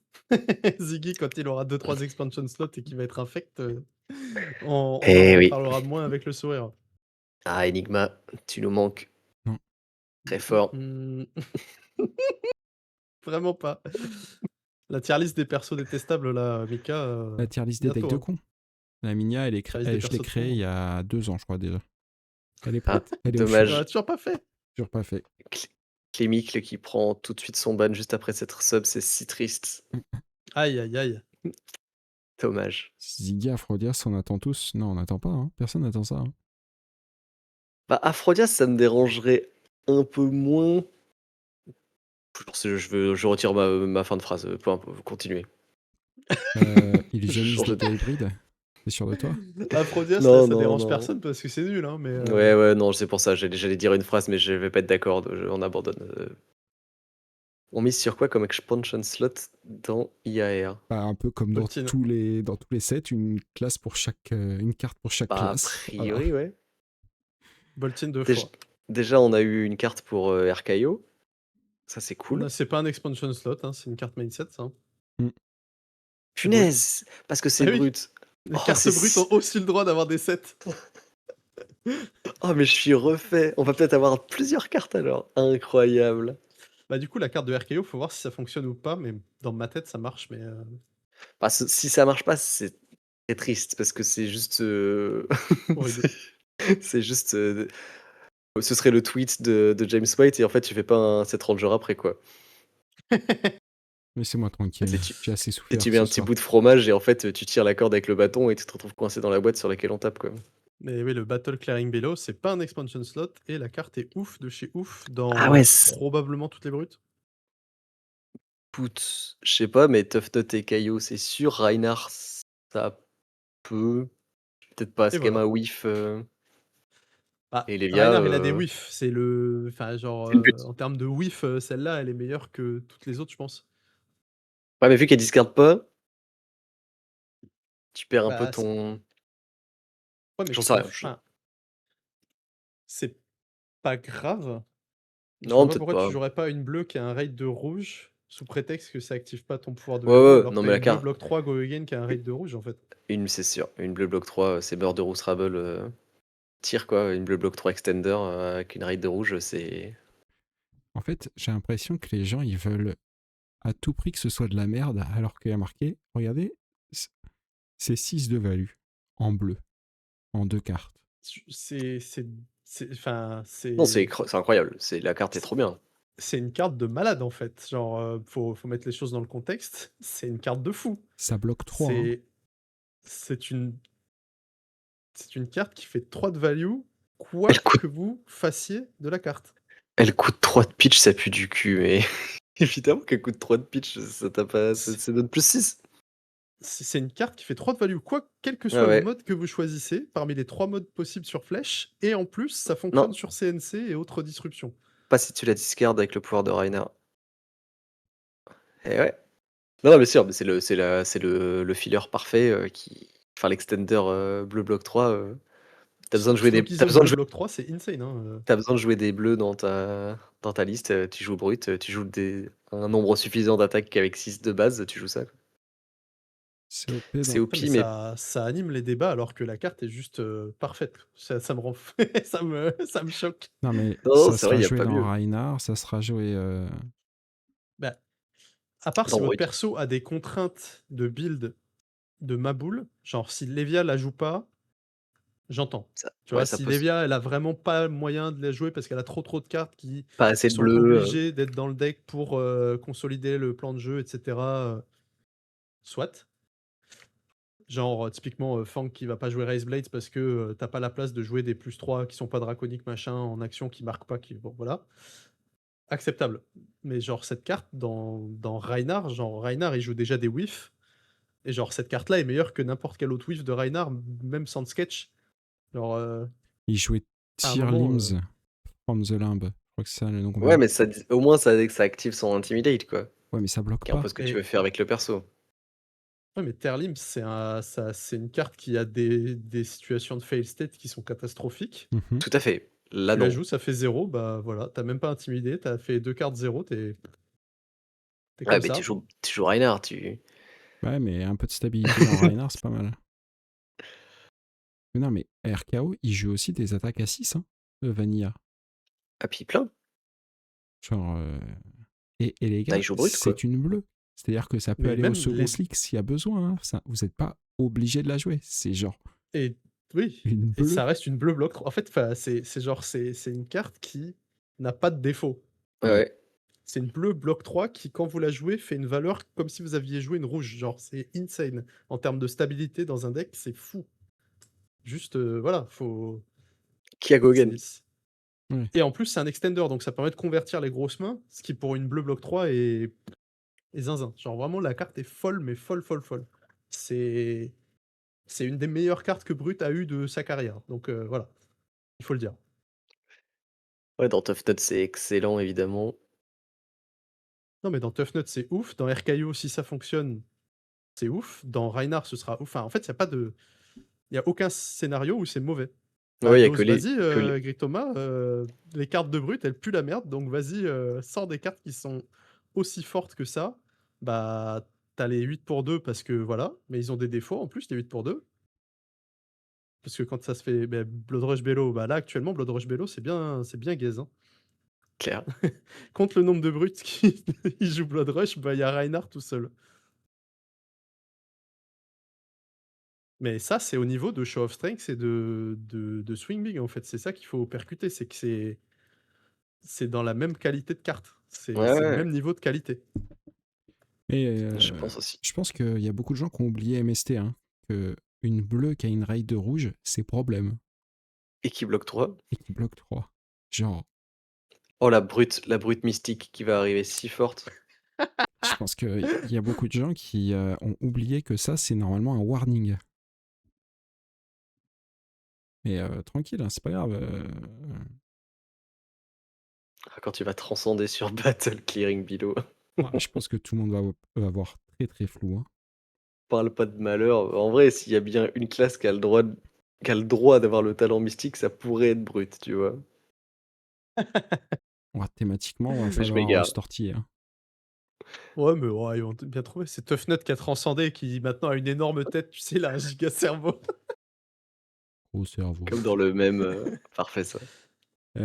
Ziggy, quand il aura 2-3 expansion slots et qu'il va être infect, on en Eh oui. reparlera moins avec le sourire. Ah, Enigma, tu nous manques Non. très fort. Mm. Vraiment pas. La tier list des persos détestables, là, Mika, La tier list des decks bientôt, de hein. cons. La Minia, Tier list des je l'ai persos de créée il cons. y a 2 ans, je crois déjà. Elle est Ah, prête, elle est au On chaud. l'a dommage. toujours pas fait. Toujours pas fait. Clémicle qui prend tout de suite son ban juste après s'être sub, c'est si triste. Aïe, aïe, aïe. Dommage. Ziggy, Aphrodisias, on attend tous. Non, on n'attend pas, hein. Personne n'attend ça. Hein. Bah, Aphrodisias, ça me dérangerait un peu moins. Je retire ma fin de phrase. Peu importe, continuez. Illusionniste Changer de- d'été hybride. T'es sûr de toi? Aphrodisias, là, Non, ça non, dérange non. personne parce que c'est nul, hein, mais Ouais, non, c'est pour ça. J'allais dire une phrase, mais je vais pas être d'accord. On abandonne. On mise sur quoi comme expansion slot dans IAR? Bah, un peu comme dans Boltine. dans tous les sets, une carte pour chaque Bah, a classe. Voilà. priori, ouais. Boltine 2 Déjà, fois. déjà, on a eu une carte pour RKO. Ça, c'est cool. C'est pas un expansion slot, hein, c'est une carte mindset, ça. Hein. Mm. C'est brut. Punaise! Parce que c'est Ah oui, brut. les Oh, cartes brutes ont aussi le droit d'avoir des sets. Oh, mais je suis refait. On va peut-être avoir plusieurs cartes alors. Incroyable. Bah du coup, la carte de RKO, faut voir si ça fonctionne ou pas, mais dans ma tête, ça marche, mais Bah, si ça marche pas, c'est très triste parce que c'est juste. horrible. c'est juste. Ce serait le tweet de James White et en fait, tu fais pas un set ranger après quoi. Laissez-moi tranquille. Tu, tu- J'ai assez tu souffert mets ce un petit soir. bout de fromage et en fait, tu tires la corde avec le bâton et tu te retrouves coincé dans la boîte sur laquelle on tape quoi. Mais oui, le Battle Clearing Below, c'est pas un expansion slot, et la carte est ouf de chez ouf Ah ouais, dans probablement toutes les brutes. Put, je sais pas, mais Tough Nut et Caillou, c'est sûr. Reinhardt, ça peut. Peut-être pas, Et c'est quand même voilà. un whiff. Bah, Et Lelia, Reinhardt, il a des whiffs. C'est le. Enfin, genre, c'est le but. en termes de whiff, celle-là, elle est meilleure que toutes les autres, je pense. Ouais, mais vu qu'elle discard pas, tu perds un peu Bah, ton. ouais, mais J'en je sais rien. préfère. Enfin, c'est pas grave. Je vois Non, pas peut-être pourquoi tu pas. jouerais pas une bleue qui a un raid de rouge sous prétexte que ça active pas ton pouvoir de Ouais, héros, ouais, alors que non, t'as mais la une bleue carte. bloc 3 Go Again qui a un raid de rouge en fait. C'est sûr. Une bleu bloc 3, c'est Murder Rousse Rabble. Tire quoi. Une bleu bloc 3 extender avec une raid de rouge, c'est. En fait, j'ai l'impression que les gens, ils veulent à tout prix que ce soit de la merde, alors qu'il y a marqué, regardez, c'est 6 de value en bleu, en 2 cartes. Enfin, Non, c'est incroyable. La carte est trop bien. c'est une carte de malade en fait. Genre, faut mettre les choses dans le contexte. C'est une carte de fou. Ça bloque 3. Hein. C'est c'est une c'est une carte qui fait 3 de value, quoi Elle coûte, que vous fassiez de la carte. elle coûte 3 de pitch, ça pue du cul, mais. Évidemment qu'elle coûte 3 de pitch, ça t'a pas. Ça donne plus 6. C'est une carte qui fait 3 de value, quel que Ah soit le ouais. mode que vous choisissez, parmi les 3 modes possibles sur Flèche, et en plus, ça fonctionne Non, sur CNC et autres disruptions. pas si tu la discardes avec le pouvoir de Reinhardt. Eh ouais. Non, mais sûr, mais c'est le filler parfait qui. Enfin, l'extender bleu bloc 3. T'as besoin de jouer des. Slowkizo bleu bloc 3, c'est insane. Hein. T'as besoin de jouer des bleus dans ta liste, tu joues brut, tu joues un nombre suffisant d'attaques qu'avec 6 de base, tu joues ça. Quoi. C'est OP C'est dans... OP, Mais mais ça anime les débats alors que la carte est juste parfaite. Ça me rend ça me choque. Non, mais non, ça c'est vrai, sera il n'y a joué pas dans mieux. Reinhardt, ça sera joué... Bah, à part Dans si votre brut. perso a des contraintes de build de Maboule, genre si Lévia la joue pas, j'entends. Tu Ouais, vois, ça si pose Lévia, elle a vraiment pas moyen de la jouer parce qu'elle a trop de cartes qui pas assez de sont bleu. obligées d'être dans le deck pour consolider le plan de jeu, etc. Soit. Genre, typiquement, Fang qui va pas jouer Raze Blades parce que t'as pas la place de jouer des +3 qui sont pas draconiques, machin, en action, qui marquent pas, qui. Bon, voilà. Acceptable. Mais genre, cette carte, dans Reinhardt, genre, Reinhardt, il joue déjà des whiffs. Et genre, cette carte-là est meilleure que n'importe quel autre whiff de Reinhardt, même sans sketch. Genre, il jouait à un Tear moment. Limbs from the Limb. Je crois que c'est ça le nom Ouais, complet. mais au moins ça active son Intimidate, quoi. Ouais, mais ça bloque Qui est un peu pas. ce que tu veux faire avec le perso. Ouais, mais Terlim, c'est une carte qui a des situations de fail state qui sont catastrophiques. Mhm. Tout à fait. Là, Tu la non. joues, ça fait 0, bah voilà, t'as même pas intimidé, t'as fait 2 cartes 0, t'es Ouais, comme mais tu ça. joues Reinhardt, tu. Ouais, mais un peu de stabilité dans Reinhardt, c'est pas mal. Mais non, mais RKO, il joue aussi des attaques à 6, hein, Vanilla. Ah, puis plein. Genre... Et les Bah, gars, il joue brut, quoi. c'est une bleue. C'est-à-dire que ça peut Mais aller au même second les. slick s'il y a besoin, hein. Vous n'êtes pas obligé de la jouer. C'est genre Et oui, une et bleue. ça reste une bleue bloc 3. En fait, c'est genre, c'est une carte qui n'a pas de défaut. Ouais, Ouais. ouais. C'est une bleue bloc 3 qui, quand vous la jouez, fait une valeur comme si vous aviez joué une rouge. Genre, c'est insane. En termes de stabilité dans un deck, c'est fou. Juste, voilà, faut. Qui a Gogen? c'est- Ouais. Et en plus, c'est un extender, donc ça permet de convertir les grosses mains, ce qui pour une bleue bloc 3 est zinzin. Genre, vraiment, la carte est folle, mais folle, folle, folle. C'est c'est une des meilleures cartes que Brut a eu de sa carrière. Donc voilà, il faut le dire. Ouais, dans Tough Note, c'est excellent, évidemment. Non, mais dans Tough Note, c'est ouf. Dans RKO, si ça fonctionne, c'est ouf. Dans Reinhardt, ce sera ouf. Enfin, en fait, il n'y a pas de. Il y a aucun scénario où c'est mauvais. Bah, Ouais, il y a que Dose, les vas-y, que les Greg Thomas, les cartes de Brut, elles puent la merde. Donc vas-y, sors des cartes qui sont aussi fortes que ça. Bah, t'as les 8 pour 2 parce que voilà. Mais ils ont des défauts en plus, les 8 pour 2. Parce que quand ça se fait bah, Blood Rush Bello, bah là actuellement, Blood Rush Bello, c'est bien gaze, hein. clair. Contre le nombre de brutes qui ils jouent Blood Rush, bah il y a Reinhardt tout seul. Mais ça, c'est au niveau de Show of Strength et de Swing Big, en fait. C'est ça qu'il faut percuter, c'est que c'est dans la même qualité de carte. Ouais, C'est le ouais, même niveau de qualité. Et je pense aussi. je pense qu'il y a beaucoup de gens qui ont oublié MST, hein, que une bleue qui a une raid de rouge, c'est problème. Et qui bloque 3. Et qui bloque 3. Genre, Oh, la brute mystique qui va arriver si forte. je pense qu'il y a beaucoup de gens qui ont oublié que ça, c'est normalement un warning. Mais tranquille, hein, c'est pas grave. Ah, quand tu vas transcender sur Battle Clearing Below. Je pense que tout le monde va avoir très très flou, hein. Parle pas de malheur. En vrai, s'il y a bien une classe qui a le droit d'avoir le talent mystique, ça pourrait être brute, tu vois. Thématiquement, va Mais je falloir m'égare. se tortiller, hein. Ouais, mais ouais, ils vont bien trouver. C'est Tough Nut qui a transcendé, qui maintenant a une énorme tête, tu sais, là, un giga cerveau. Au cerveau. Comme dans le même. Parfait, ça. Bah,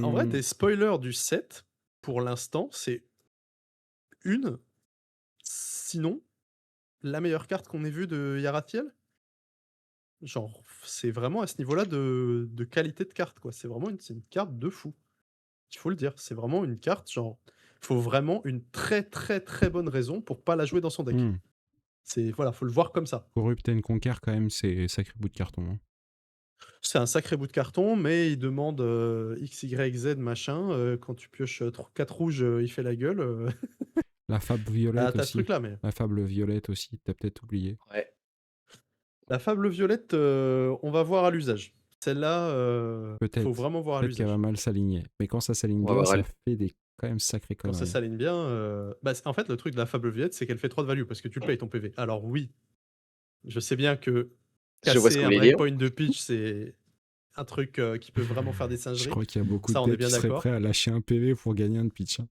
en vrai, Euh, des spoilers du set, pour l'instant, c'est une, sinon, la meilleure carte qu'on ait vue de Yarathiel. Genre, c'est vraiment à ce niveau-là de qualité de carte, quoi. C'est une carte de fou. Il faut le dire. C'est vraiment une carte, genre, il faut vraiment une très, très, très bonne raison pour pas la jouer dans son deck. Voilà, faut le voir comme ça. Corrupt and Conquer, quand même, c'est sacré bout de carton, hein. C'est un sacré bout de carton, mais il demande X, Y, Z, machin. Quand tu pioches 4 rouges, il fait la gueule. La fable T'as violette ce aussi. truc-là, mais. La fable violette aussi, t'as peut-être oublié. Ouais. La fable violette, on va voir à l'usage. Celle-là, faut Peut-être. vraiment voir à Peut-être qu'elle va l'usage. mal s'aligner. Mais quand ça s'aligne On va bien, voir. ça fait des quand même sacrées Quand ça conneries. s'aligne bien, bah, en fait, le truc de la fable violette, c'est qu'elle fait 3 de value parce que tu le payes ton PV. Alors oui, je sais bien que Je vois ce que casser vous un voulez dire. breakpoint de pitch, c'est un truc qui peut vraiment faire des Je singeries. crois qu'il y a beaucoup de Ça, on est decks bien qui seraient d'accord. prêts à lâcher un PV pour gagner un pitch, hein.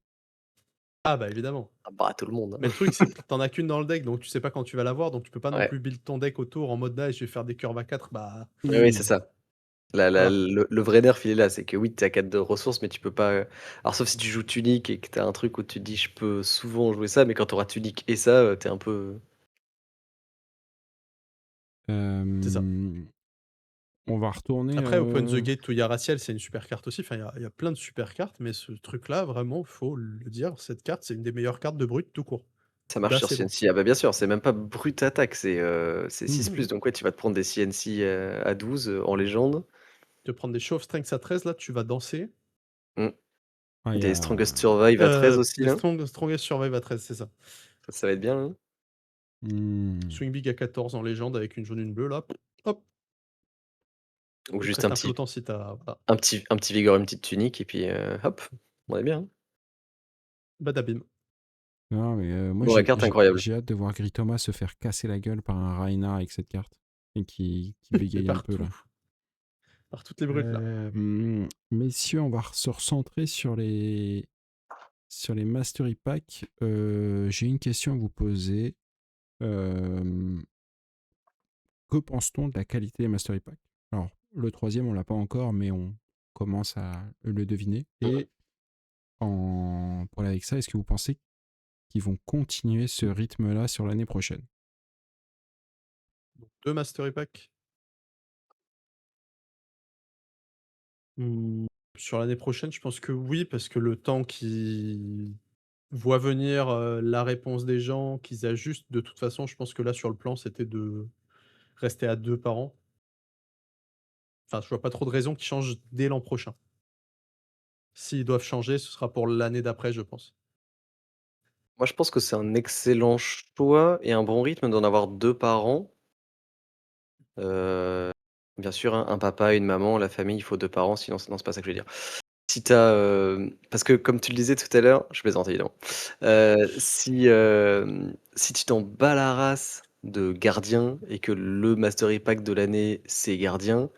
Ah bah évidemment. Ah bah, tout le monde. Mais le truc, c'est que t'en as qu'une dans le deck, donc tu sais pas quand tu vas l'avoir, donc tu peux pas non Ouais. plus build ton deck autour en mode je vais faire des curves à 4. Bah Oui, oui, c'est ça. voilà. Le vrai nerf, il est là. C'est que oui, tu as 4 de ressources, mais tu peux pas. Alors, sauf si tu joues Tunique et que tu as un truc où tu te dis, je peux souvent jouer ça, mais quand tu auras Tunique et ça, t'es un peu. C'est ça. On va retourner. Après, Open the Gate to Yaraciel, c'est une super carte aussi. Enfin, il y a plein de super cartes, mais ce truc-là, vraiment, faut le dire, cette carte, c'est une des meilleures cartes de brut tout court. Ça marche sur D'assez loin. CNC. Ah bah bien sûr, c'est même pas brute attaque, c'est 6 Mhm. donc ouais, tu vas te prendre des CNC à 12 en légende. Tu vas prendre des Show of Strength à 13, là, tu vas danser. Mm. Ah, Des Strongest Survive à 13 aussi, Des là. Strongest Survive à 13, c'est ça. Ça va être bien, hein. Swing Big à 14 en légende avec une jaune, une bleue, là. Hop. Ou Il juste prête un flottant si t'as. Voilà. un petit Vigor, une petite tunique, et puis hop, on est bien, hein. Badabim. Non, mais moi, Bon, la carte incroyable. j'ai hâte de voir Gris Thomas se faire casser la gueule par un Reinhardt avec cette carte. Et qui Et bégaye un peu, partout. là. Par toutes les brutes, là. Messieurs, on va se recentrer sur les Mastery Pack. J'ai une question à vous poser. Que pense-t-on de la qualité des Mastery Pack? Alors, le troisième, on l'a pas encore, mais on commence à le deviner. Et pour aller avec ça, est-ce que vous pensez qu'ils vont continuer ce rythme-là sur l'année prochaine. Donc 2 Mastery Pack. Sur l'année prochaine, je pense que oui, parce que le temps qu'ils voient venir, la réponse des gens, qu'ils ajustent, de toute façon, je pense que là, sur le plan, c'était de rester à 2 par an. Enfin, je vois pas trop de raison qu'ils changent dès l'an prochain. S'ils doivent changer, ce sera pour l'année d'après, je pense. Moi, je pense que c'est un excellent choix et un bon rythme d'en avoir 2 par an. Bien sûr, hein, un papa, une maman, la famille, il faut 2 par an, sinon c'est pas ça que je veux dire. Si tu as, parce que comme tu le disais tout à l'heure, je plaisante évidemment. Si tu t'en bats la race de gardien et que le Mastery Pack de l'année, c'est gardien,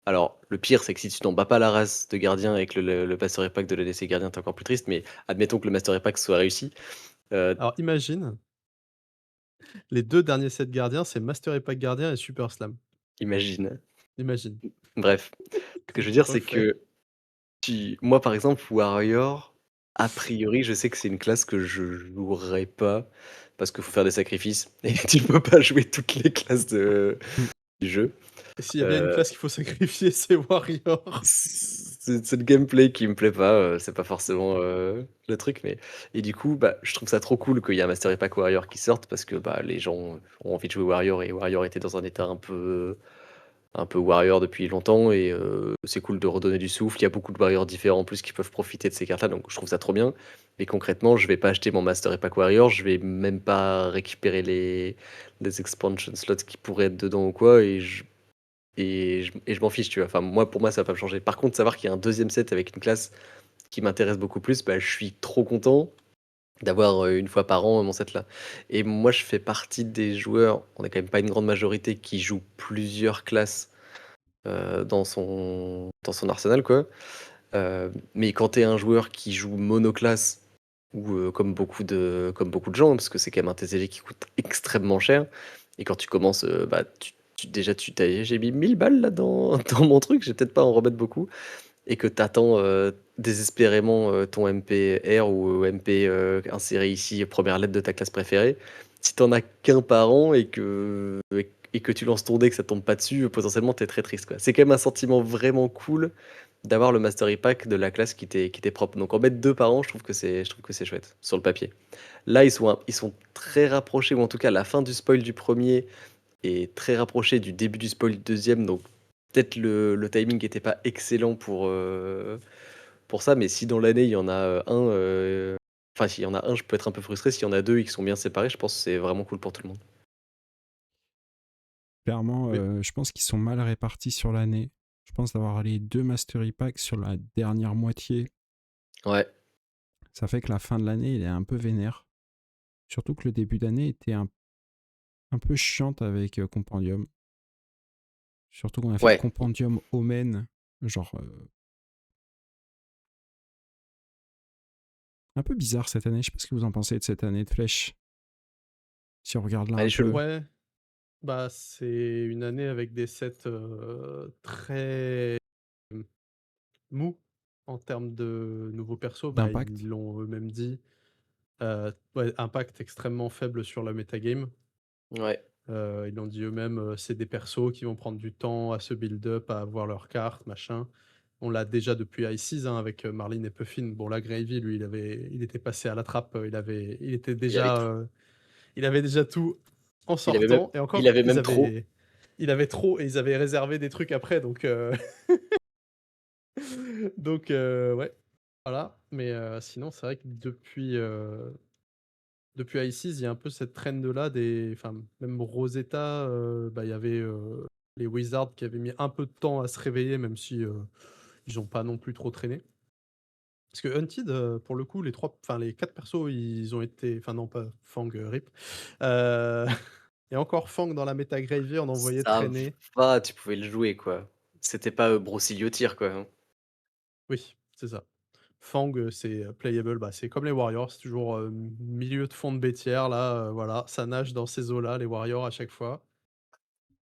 alors le pire, c'est que si tu t'en bats pas la race de gardien et que le Mastery Pack de l'année, c'est gardien, tu encore plus triste, mais admettons que le Mastery Pack soit réussi. Alors imagine, les 2 derniers sets gardiens, c'est Mastery Pack gardien et Super Slam. Imagine. Imagine. Bref, ce que Quand je veux tu dire, c'est refais. que moi, par exemple, Warrior, a priori, je sais que c'est une classe que je jouerai pas parce qu'il faut faire des sacrifices et tu peux pas jouer toutes les classes Mm. du jeu. Et s'il y a bien une Heu, classe qu'il faut sacrifier, c'est Warrior. c'est le gameplay qui me plaît pas, c'est pas forcément, le truc, mais et du coup, bah, je trouve ça trop cool qu'il y ait un Mastery Pack Warrior qui sorte parce que, bah, les gens ont envie de jouer Warrior et Warrior était dans un état un peu warrior depuis longtemps et c'est cool de redonner du souffle. Il y a beaucoup de warriors différents en plus qui peuvent profiter de ces cartes-là, donc je trouve ça trop bien. Mais concrètement, je vais pas acheter mon Master et Pack Warrior, je vais même pas récupérer les expansion slots qui pourraient être dedans ou quoi, et je m'en fiche, tu vois. Enfin, moi, pour moi, ça va pas me changer. Par contre, savoir qu'il y a un deuxième set avec une classe qui m'intéresse beaucoup plus, bah, je suis trop content d'avoir une fois par an mon set là. Et moi, je fais partie des joueurs, on est quand même pas une grande majorité, qui jouent plusieurs classes dans son arsenal, quoi. Mais quand tu es un joueur qui joue monoclasse, ou comme beaucoup de gens, parce que c'est quand même un TCG qui coûte extrêmement cher, et quand tu commences, bah, déjà, j'ai mis 1000 balles là dans, dans mon truc, je vais peut-être pas en remettre beaucoup, et que tu attends désespérément ton MP-R ou MP inséré ici, première lettre de ta classe préférée. Si t'en as qu'un par an et que tu lances ton deck, que ça tombe pas dessus, potentiellement t'es très triste, quoi. C'est quand même un sentiment vraiment cool d'avoir le Mastery Pack de la classe qui t'est propre. Donc en mettre 2 par an, je trouve que c'est chouette sur le papier. Là, ils sont très rapprochés, ou en tout cas la fin du spoil du premier est très rapprochée du début du spoil du deuxième, donc peut-être le timing n'était pas excellent pour ça, mais si dans l'année il y en a enfin s'il y en a un, je peux être un peu frustré. S'il y en a deux et qui sont bien séparés, je pense que c'est vraiment cool pour tout le monde. Clairement, Oui. je pense qu'ils sont mal répartis sur l'année. Je pense d'avoir les 2 Mastery Packs sur la dernière moitié, Ouais, ça fait que la fin de l'année, il est un peu vénère. Surtout que le début d'année était un peu chiante avec Compendium. Surtout qu'on a fait ouais. Compendium Omen, genre un peu bizarre cette année. Je sais pas ce que vous en pensez de cette année de flèche. Si on regarde là Elle un est chelou. peu. Ouais, bah, c'est une année avec des sets, très, mmh, mous en termes de nouveaux persos. Bah, D'impact. ils l'ont eux-mêmes dit. Ouais, impact extrêmement faible sur la metagame. Ouais. Ils l'ont dit eux-mêmes, c'est des persos qui vont prendre du temps à se build up, à avoir leurs cartes, machin. On l'a déjà depuis Ice, hein, avec, Marlin et Puffin. Bon là, Gravy, lui, il était passé à la trappe, il avait déjà tout en Il avait même, sortant et il encore, avait même trop. il avait trop et ils avaient réservé des trucs après donc donc ouais, voilà. Mais sinon, c'est vrai que depuis High Seas, il y a un peu cette trend-là des enfin, même Rosetta, bah, il y avait, les Wizards qui avaient mis un peu de temps à se réveiller, même si, ils ont pas non plus trop traîné. Parce que Hunted, pour le coup, les 4 persos, ils ont été enfin non, pas Fang, RIP. Heu, et encore Fang dans la méta Gravy, on en voyait Ça traîner. va, tu pouvais le jouer, quoi. C'était pas Brossilliotir, quoi, hein. Oui, c'est ça. Fang, c'est, playable, bah, c'est comme les Warriors, c'est toujours, milieu de fond de bêtière là, voilà, ça nage dans ces eaux-là, les Warriors à chaque fois.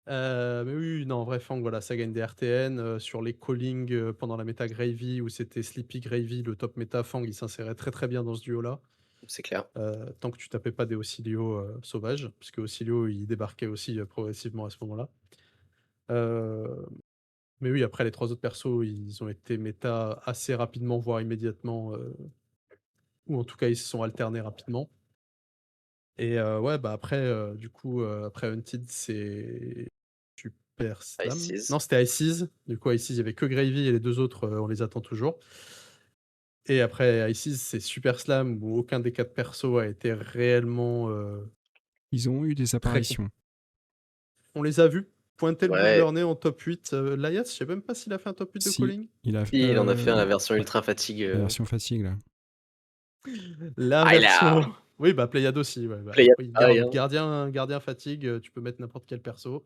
Mais oui, oui, non, en vrai, Fang, voilà, ça gagne des RTN, sur les callings, pendant la méta Gravy où c'était Sleepy Gravy, le top méta, Fang, il s'insérait très, très bien dans ce duo-là. c'est clair. tant que tu tapais pas des Ocilio sauvages, parce que Ocilio, il débarquait aussi progressivement à ce moment-là. Euh, mais oui, après, les 3 autres persos, ils ont été méta assez rapidement, voire immédiatement, ou en tout cas, ils se sont alternés rapidement. Et ouais, bah, après, du coup, après Hunted, c'est Super Slam? Ices. Non, c'était Ices. Du coup, Ices, il y avait que Gravy et les 2 autres, on les attend toujours. Et après Ices, c'est Super Slam où aucun des 4 persos a été réellement, Ils ont eu des très com apparitions. on les a vus pointer le bout de Ouais, leur nez en top 8. Layas, je sais même pas s'il a fait un top 8 de Si, calling? il a si, il en a fait la version ouais, ultra fatigue. la version fatigue là. La Ah, il a version oui, bah, Pléiade aussi, ouais, bah, Pléiade, oui, pareil, hein. gardien fatigue, tu peux mettre n'importe quel perso.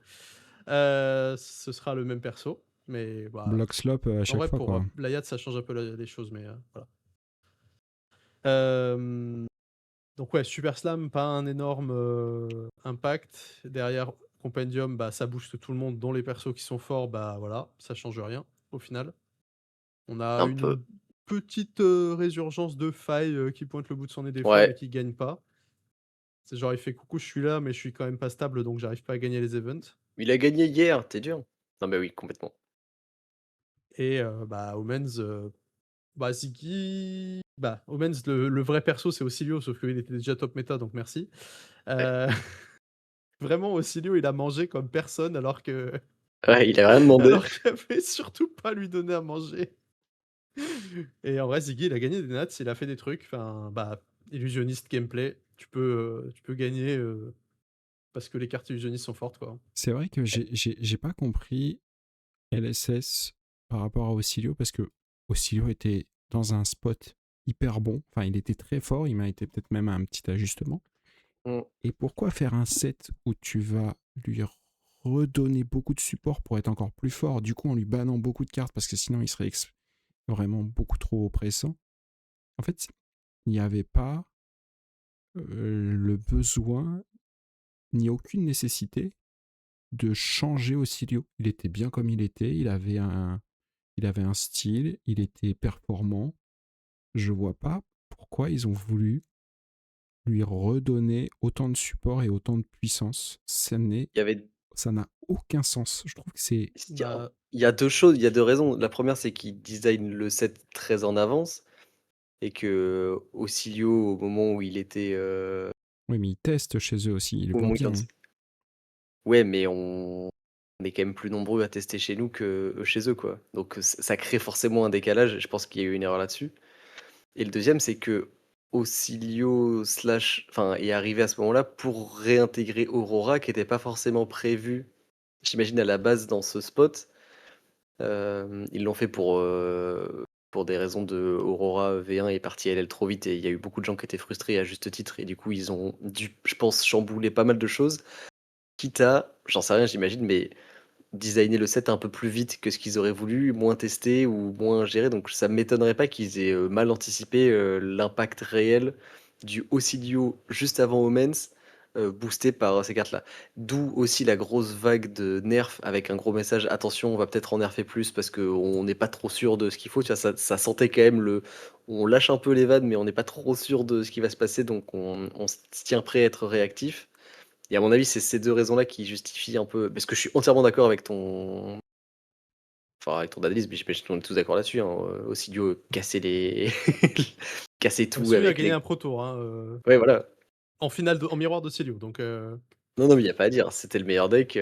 Ce sera le même perso, mais bah, Block slop à en chaque vrai, fois pour quoi. Pléiade, ça change un peu les choses, mais voilà. Hem, donc ouais, Super Slam, pas un énorme, impact. Derrière Compendium, bah, ça booste tout le monde, dont les persos qui sont forts, bah, voilà, ça change rien, au final. On a Un peu. une petite, résurgence de Faille, qui pointe le bout de son nez des fois, mais Ouais, qui gagne pas. C'est genre, il fait: «Coucou, je suis là, mais je suis quand même pas stable, donc j'arrive pas à gagner les events». il a gagné hier, t'es dur. Non, mais oui, complètement. Et bah, Omens, bah, Ziggy, bah, Omens, le vrai perso, c'est Ocilio, sauf qu'il était déjà top méta, donc merci. Ouais. Heu, vraiment, Ocilio, il a mangé comme personne, alors que Ouais, il a rien demandé. alors qu'il y avait surtout pas à lui donner à manger. Et en vrai, Ziggy, il a gagné des nats, il a fait des trucs, enfin, bah, illusionniste gameplay, tu peux gagner, parce que les cartes illusionnistes sont fortes, quoi. C'est vrai que j'ai pas compris LSS par rapport à Ocilio parce que Ocilio était dans un spot hyper bon. Enfin, il était très fort. Il méritait peut-être même un petit ajustement. Mmh. Et pourquoi faire un set où tu vas lui redonner beaucoup de support pour être encore plus fort, du coup en lui bannant beaucoup de cartes parce que sinon il serait vraiment beaucoup trop oppressant. En fait, il n'y avait pas le besoin ni aucune nécessité de changer Ocilio. Il était bien comme il était, il avait un style, il était performant. Je vois pas pourquoi ils ont voulu lui redonner autant de support et autant de puissance. Il y avait Ça n'a aucun sens. Je trouve que c'est Bah, il y a 2 choses, il y a 2 raisons. La première, c'est qu'il design le set très en avance et que Ocilio, au moment où il était, oui, mais ils testent chez eux aussi, ils le au voient moment où il bien, lance hein. ouais, mais on est quand même plus nombreux à tester chez nous que chez eux, quoi. Donc ça crée forcément un décalage et je pense qu'il y a eu une erreur là-dessus. Et le deuxième, c'est que Ocilio slash enfin, est arrivé à ce moment-là pour réintégrer Aurora qui était pas forcément prévu, j'imagine à la base dans ce spot. Ils l'ont fait pour des raisons de Aurora V1 est partie LL trop vite et il y a eu beaucoup de gens qui étaient frustrés à juste titre et du coup ils ont dû, je pense, chambouler pas mal de choses. Quitte à, j'en sais rien, j'imagine, mais designer le set un peu plus vite que ce qu'ils auraient voulu, moins testé ou moins géré. Donc ça m'étonnerait pas qu'ils aient mal anticipé l'impact réel du Ocilio juste avant Omens, boosté par ces cartes-là. D'où aussi la grosse vague de nerfs avec un gros message attention, on va peut-être en nerfer plus parce qu'on n'est pas trop sûr de ce qu'il faut. Tu vois, ça sentait quand même le. On lâche un peu les vannes, mais on n'est pas trop sûr de ce qui va se passer, donc on se tient prêt à être réactif. Et à mon avis, c'est ces deux raisons-là qui justifient un peu. Parce que je suis entièrement d'accord avec ton. Enfin, avec ton analyse, mais j'imagine qu'on est tous d'accord là-dessus. Hein. Ocilio casser les. casser tout Ocilio a avec gagné les. un Pro Tour, hein, Ouais, voilà. en finale en miroir d'Ocilio, donc Non, non, mais il n'y a pas à dire. C'était le meilleur deck.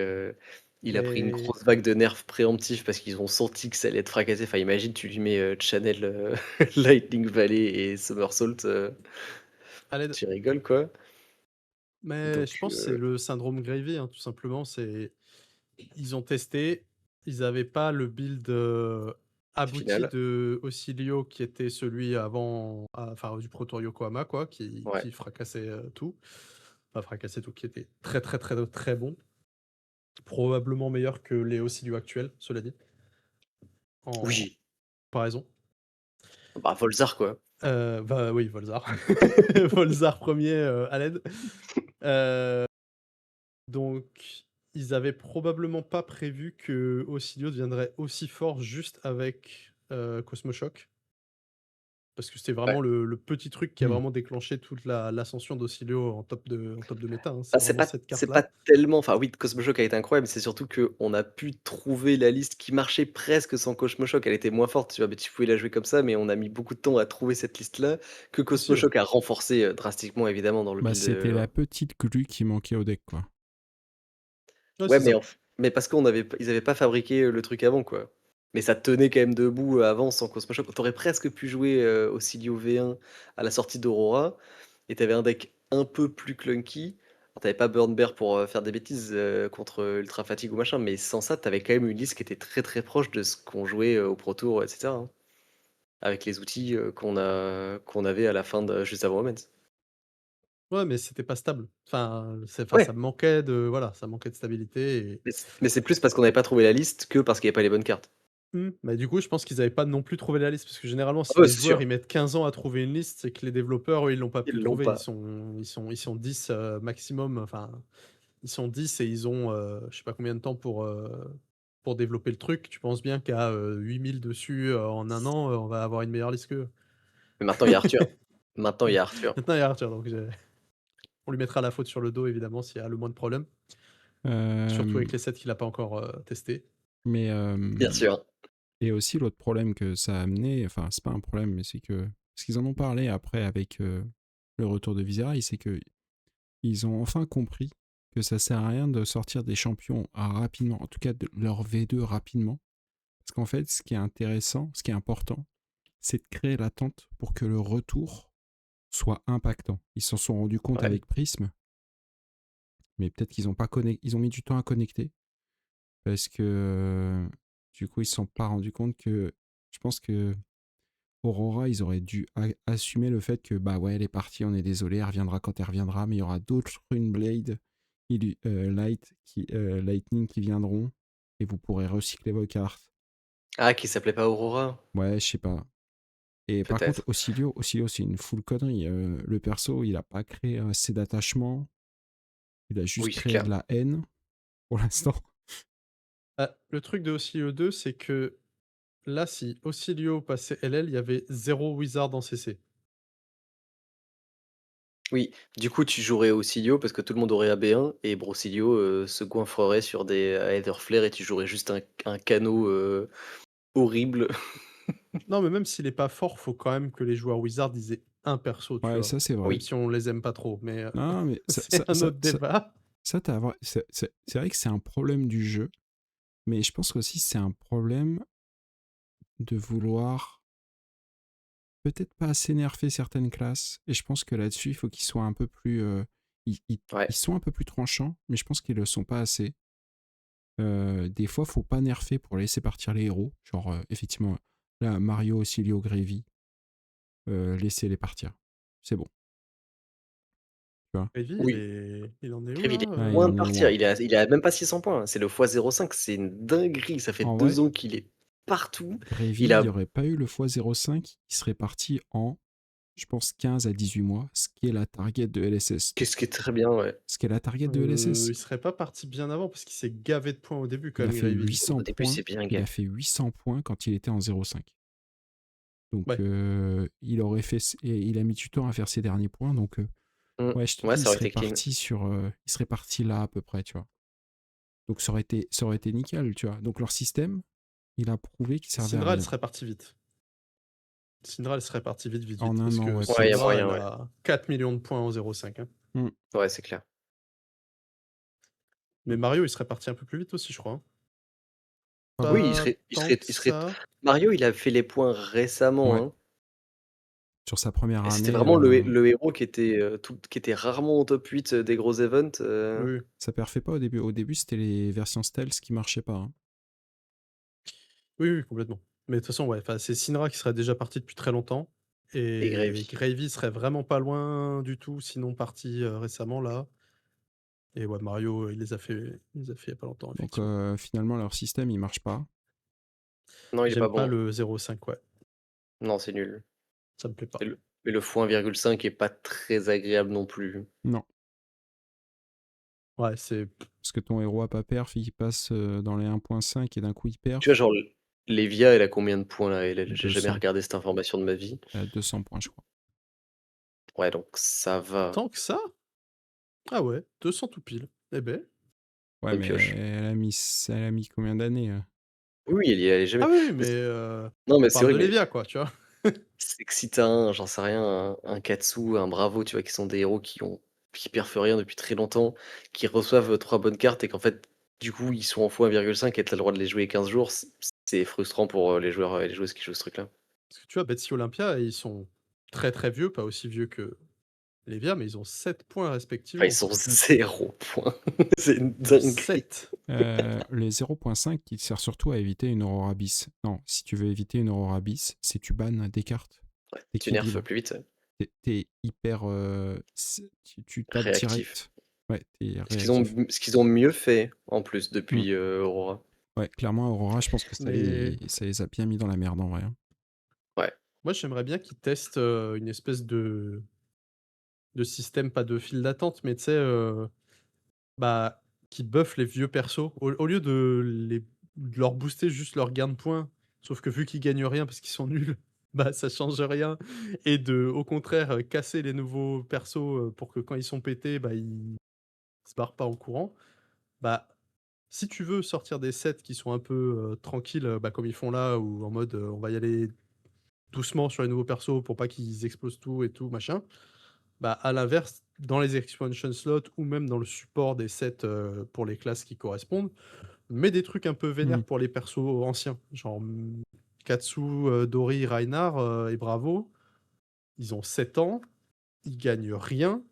Il a pris une mais grosse vague de nerfs préemptifs parce qu'ils ont senti que ça allait être fracassé. Enfin, imagine, tu lui mets Channel, Lightning Valley et Somersault. à l'aide. Tu rigoles, quoi. Mais je Donc, pense que c'est le syndrome Gravy, hein, tout simplement. C'est ils ont testé, ils avaient pas le build, abouti final. de Ocilio qui était celui avant, enfin du Proto Yokohama quoi, Ouais. qui fracassait, tout. Enfin fracassait tout, qui était très, très, très, très bon. Probablement meilleur que les Ocilio actuels, cela dit, en Oui. comparaison. Bah, Volzar, quoi. Bah oui, Volzar. Volzar 1er, à l'aide. Heu, donc ils avaient probablement pas prévu que Ocilio deviendrait aussi fort juste avec, Cosmoshock. Parce que c'était Ouais. vraiment le petit truc qui a Hmm. vraiment déclenché toute l'ascension d'Ocilio en top de méta, hein. Ah, C'est vraiment cette c'est pas carte-là. tellement enfin oui, Cosmo Shock a été incroyable, mais c'est surtout qu'on a pu trouver la liste qui marchait presque sans Cosmo Shock. Elle était moins forte, tu vois? Mais tu pouvais la jouer comme ça, mais on a mis beaucoup de temps à trouver cette liste-là, que Aussi, Cosmo ouais. Shock a renforcé, drastiquement évidemment dans le Bah, build, c'était la petite glue qui manquait au deck, quoi. Ouais, ouais, c'est mais ça. mais parce ils avaient pas fabriqué, le truc avant, quoi. Mais ça tenait quand même debout, avant sans Cosmo Shock. Tu aurais presque pu jouer, Ocilio V1 à la sortie d'Aurora et tu avais un deck un peu plus clunky. Alors tu pas Burn Bear pour, faire des bêtises, contre, Ultra Fatigue ou machin, mais sans ça, tu avais quand même une liste qui était très, très proche de ce qu'on jouait, au Pro Tour et cetera, hein. Avec les outils, qu'on avait à la fin de juste avant Omens. Ouais, mais c'était pas stable. Enfin, ça Ouais, manquait de voilà, ça manquait de stabilité et mais c'est plus parce qu'on n'avait pas trouvé la liste que parce qu'il y avait pas les bonnes cartes. bah, du coup, je pense qu'ils avaient pas non plus trouvé la liste parce que généralement, Ah si ouais, les c'est joueurs, sûr. ils mettent 15 ans à trouver une liste, c'est que les développeurs, eux, ils l'ont pas pu Ils l'ont trouver. pas. Ils sont 10, maximum, enfin, ils sont 10 et ils ont, je sais pas combien de temps pour développer le truc. Tu penses bien qu'à, 8 000 dessus, en un an, on va avoir une meilleure liste qu'eux. Mais maintenant, il y a Arthur. Maintenant, il y a Arthur. Maintenant, il y a Arthur, donc on lui mettra la faute sur le dos évidemment s'il y a le moins de problèmes. Surtout Euh, avec les sets qu'il a pas encore, testés. mais Bien sûr. et aussi l'autre problème que ça a amené, enfin c'est pas un problème, mais c'est que parce qu'ils en ont parlé après avec le retour de Viserai, c'est que ils ont enfin compris que ça sert à rien de sortir des champions rapidement, en tout cas de leur V2 rapidement, parce qu'en fait ce qui est intéressant, ce qui est important, c'est de créer l'attente pour que le retour soit impactant. Ils s'en sont rendus compte Ouais. avec Prism, mais peut-être qu'ils ont pas ils ont mis du temps à connecter parce que du coup ils se sont pas rendus compte que je pense que Aurora, ils auraient dû assumer le fait que bah ouais, elle est partie, on est désolé, elle reviendra quand elle reviendra, mais il y aura d'autres Runeblade, Lightning qui viendront et vous pourrez recycler vos cartes. Ah, qui s'appelait pas Aurora? Ouais, je sais pas. Et par contre, Peut-être. Ocilio, c'est une full connerie. Le perso, il a pas créé assez d'attachement, il a juste Oui, c'est créé clair. de la haine pour l'instant. Bah, le truc de Ocilio 2, c'est que là, si Ocilio passait LL, il y avait 0 Wizard en CC. Oui, du coup, tu jouerais Ocilio parce que tout le monde aurait AB1 et Brocilio, se goinfrerait sur des Aetherflare et tu jouerais juste un canot, horrible. Non, mais même s'il est pas fort, faut quand même que les joueurs Wizard ils aient un perso, tu Ouais, vois? ça c'est Même vrai. Oui. si on les aime pas trop, mais Non, mais c'est un autre débat. c'est vrai que c'est un problème du jeu, mais je pense aussi c'est un problème de vouloir peut-être pas assez nerfer certaines classes. Et je pense que là-dessus, il faut qu'ils soient un peu plus. Ouais. Ils sont un peu plus tranchants, mais je pense qu'ils le sont pas assez. Des fois, faut pas nerfer pour laisser partir les héros. Genre, effectivement, là, Mario, Silio, Gravy, laissez-les partir. C'est bon, tu vois. Heavy, Oui. il en est où Crève, il là? est Ah, il loin de en est partir. loin. Il a même pas 600 points, hein. C'est le x05, c'est une dinguerie. Ça fait En vrai, 2 ans qu'il est partout. Gravy, Il il a n'y aurait pas eu le x05, il serait parti en, je pense, 15 à 18 mois, ce qui est la target de LSS. qu'est-ce qui est très bien, ouais. Ce qui est la target de LSS. Il serait pas parti bien avant parce qu'il s'est gavé de points au début quand Il a même, fait Gravy. 800 Au début, points. c'est bien Il a gavé. fait 800 points quand il était en 0,5. Donc, Ouais. il aurait fait, et il a mis du temps à faire ses derniers points. Donc, Mmh. ouais, je te Ouais, dis, ça aurait été clean. il serait parti là à peu près, tu vois. Donc, ça aurait été nickel, tu vois. Donc, leur système, il a prouvé qu'il servait à Syndra, elle rien. serait partie vite. Syndra, elle serait partie vite, vite, En vite. un Parce an, que ouais, Ouais, il y a peut-être. Syndra, moyen, elle ouais. a 4 millions de points en 0,5, hein. Hmm. Ouais, c'est clair. Mais Mario, il serait parti un peu plus vite aussi, je crois, hein. Pas Oui, beaucoup. Pas tant que il serait ça. Mario, il a fait les points récemment, Ouais. hein. Sur sa première Et c'était année, vraiment le héros qui était rarement au top 8, des gros events, Oui, oui. ça perfait pas au début. Au début, c'était les versions stealth qui marchaient pas, hein. Oui, oui, complètement. Mais de toute façon, ouais, c'est Syndra qui serait déjà parti depuis très longtemps et et Gravy. Gravy serait vraiment pas loin du tout, sinon parti, récemment là et ouais, Mario, il les a fait il y a pas longtemps, Donc, effectivement. finalement, leur système, il marche pas. Non, il est pas J'aime pas bon. le 0,5, ouais, Non, c'est nul. ça me plaît Et pas. le x1,5 est pas très agréable non plus. Non. Ouais, c'est Parce que ton héros a pas perf, il passe dans les 1.5 et d'un coup il Tu vois, perf. genre, Lévia, elle a combien de points là? J'ai jamais 200, regardé cette information de ma vie. 200 points, je crois. Ouais, donc ça va. Tant que ça? Ah ouais, 200 tout pile. Eh ben. Ouais, Bonne mais pioche. elle a mis combien d'années Oui, elle y allait Ah jamais. oui, mais Non, on mais c'est parle vrai, de mais Lévia, quoi, tu vois? c'est que si tu j'en sais rien, un Katsu, un Bravo, tu vois, qui sont des héros qui perfent rien depuis très longtemps, qui reçoivent 3 bonnes cartes et qu'en fait, du coup, ils sont en x1,5 et tu as le droit de les jouer 15 jours, c'est frustrant pour, les joueurs et les joueuses qui jouent ce truc-là. Parce que tu vois, Betsy Olympia, ils sont très, très vieux, pas aussi vieux que Lévia, mais ils ont 7 points Enfin, ils respectivement. sont 0 points. C'est une Ils ont dinguerie. 7. Les 0.5, il sert surtout à éviter une Aurora Bis. Non, si tu veux éviter une Aurora Bis, c'est tu bannes des cartes Ouais, tu nerfs d'équilibre. plus vite, T'es hyper... tu tapes réactif. direct. Ouais, t'es Ce qu'ils ont réactif. ce qu'ils ont mieux fait, en plus, Mm. depuis, Aurora. Ouais, clairement, Aurora, je pense que Mais ça les a bien mis dans la merde en vrai. Ouais. moi, j'aimerais bien qu'ils testent une espèce de système, pas de file d'attente, mais tu sais, bah, qui buffent les vieux persos. Au lieu de leur booster juste leur gain de points, sauf que vu qu'ils gagnent rien parce qu'ils sont nuls, bah, ça change rien. Et au contraire, casser les nouveaux persos pour que quand ils sont pétés, bah, ils se barrent pas en courant. Bah, si tu veux sortir des sets qui sont un peu tranquilles, bah, comme ils font là, ou en mode on va y aller doucement sur les nouveaux persos pour pas qu'ils explosent tout et tout, machin. Bah, à l'inverse, dans les expansion slots ou même dans le support des sets pour les classes qui correspondent, mets des trucs un peu Mm. vénères pour les persos anciens. Genre Katsu, Dori, Reinhardt et Bravo. Ils ont 7 ans, ils gagnent rien.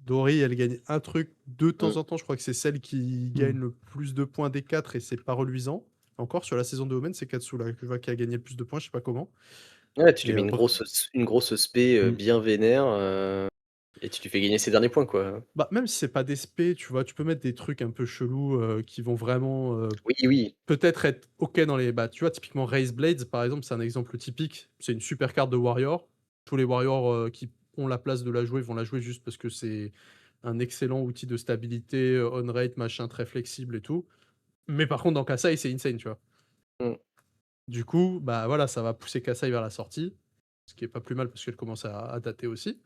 Dori, elle gagne un truc de temps Mmh. en temps. Je crois que c'est celle qui Mm. gagne le plus de points des 4 et c'est pas reluisant. Encore sur la saison de Omen, c'est Katsu là que je vois qui a gagné le plus de points, je sais pas comment. Ouais, tu lui Mais mets une grosse spé, Mm. bien vénère, et tu lui fais gagner ses derniers points, quoi. bah, même si c'est pas des spé, tu vois, tu peux mettre des trucs un peu chelous qui vont vraiment Oui, oui. peut-être être OK dans les bah, tu vois, typiquement Raze Blades, par exemple, c'est un exemple typique. C'est une super carte de warrior. Tous les warriors qui ont la place de la jouer vont la jouer juste parce que c'est un excellent outil de stabilité, on rate, machin, très flexible et tout. Mais par contre, dans Kassai, c'est insane, tu vois. Mmh. Du coup, bah voilà, ça va pousser Kassai vers la sortie, ce qui est pas plus mal parce qu'elle commence à dater aussi.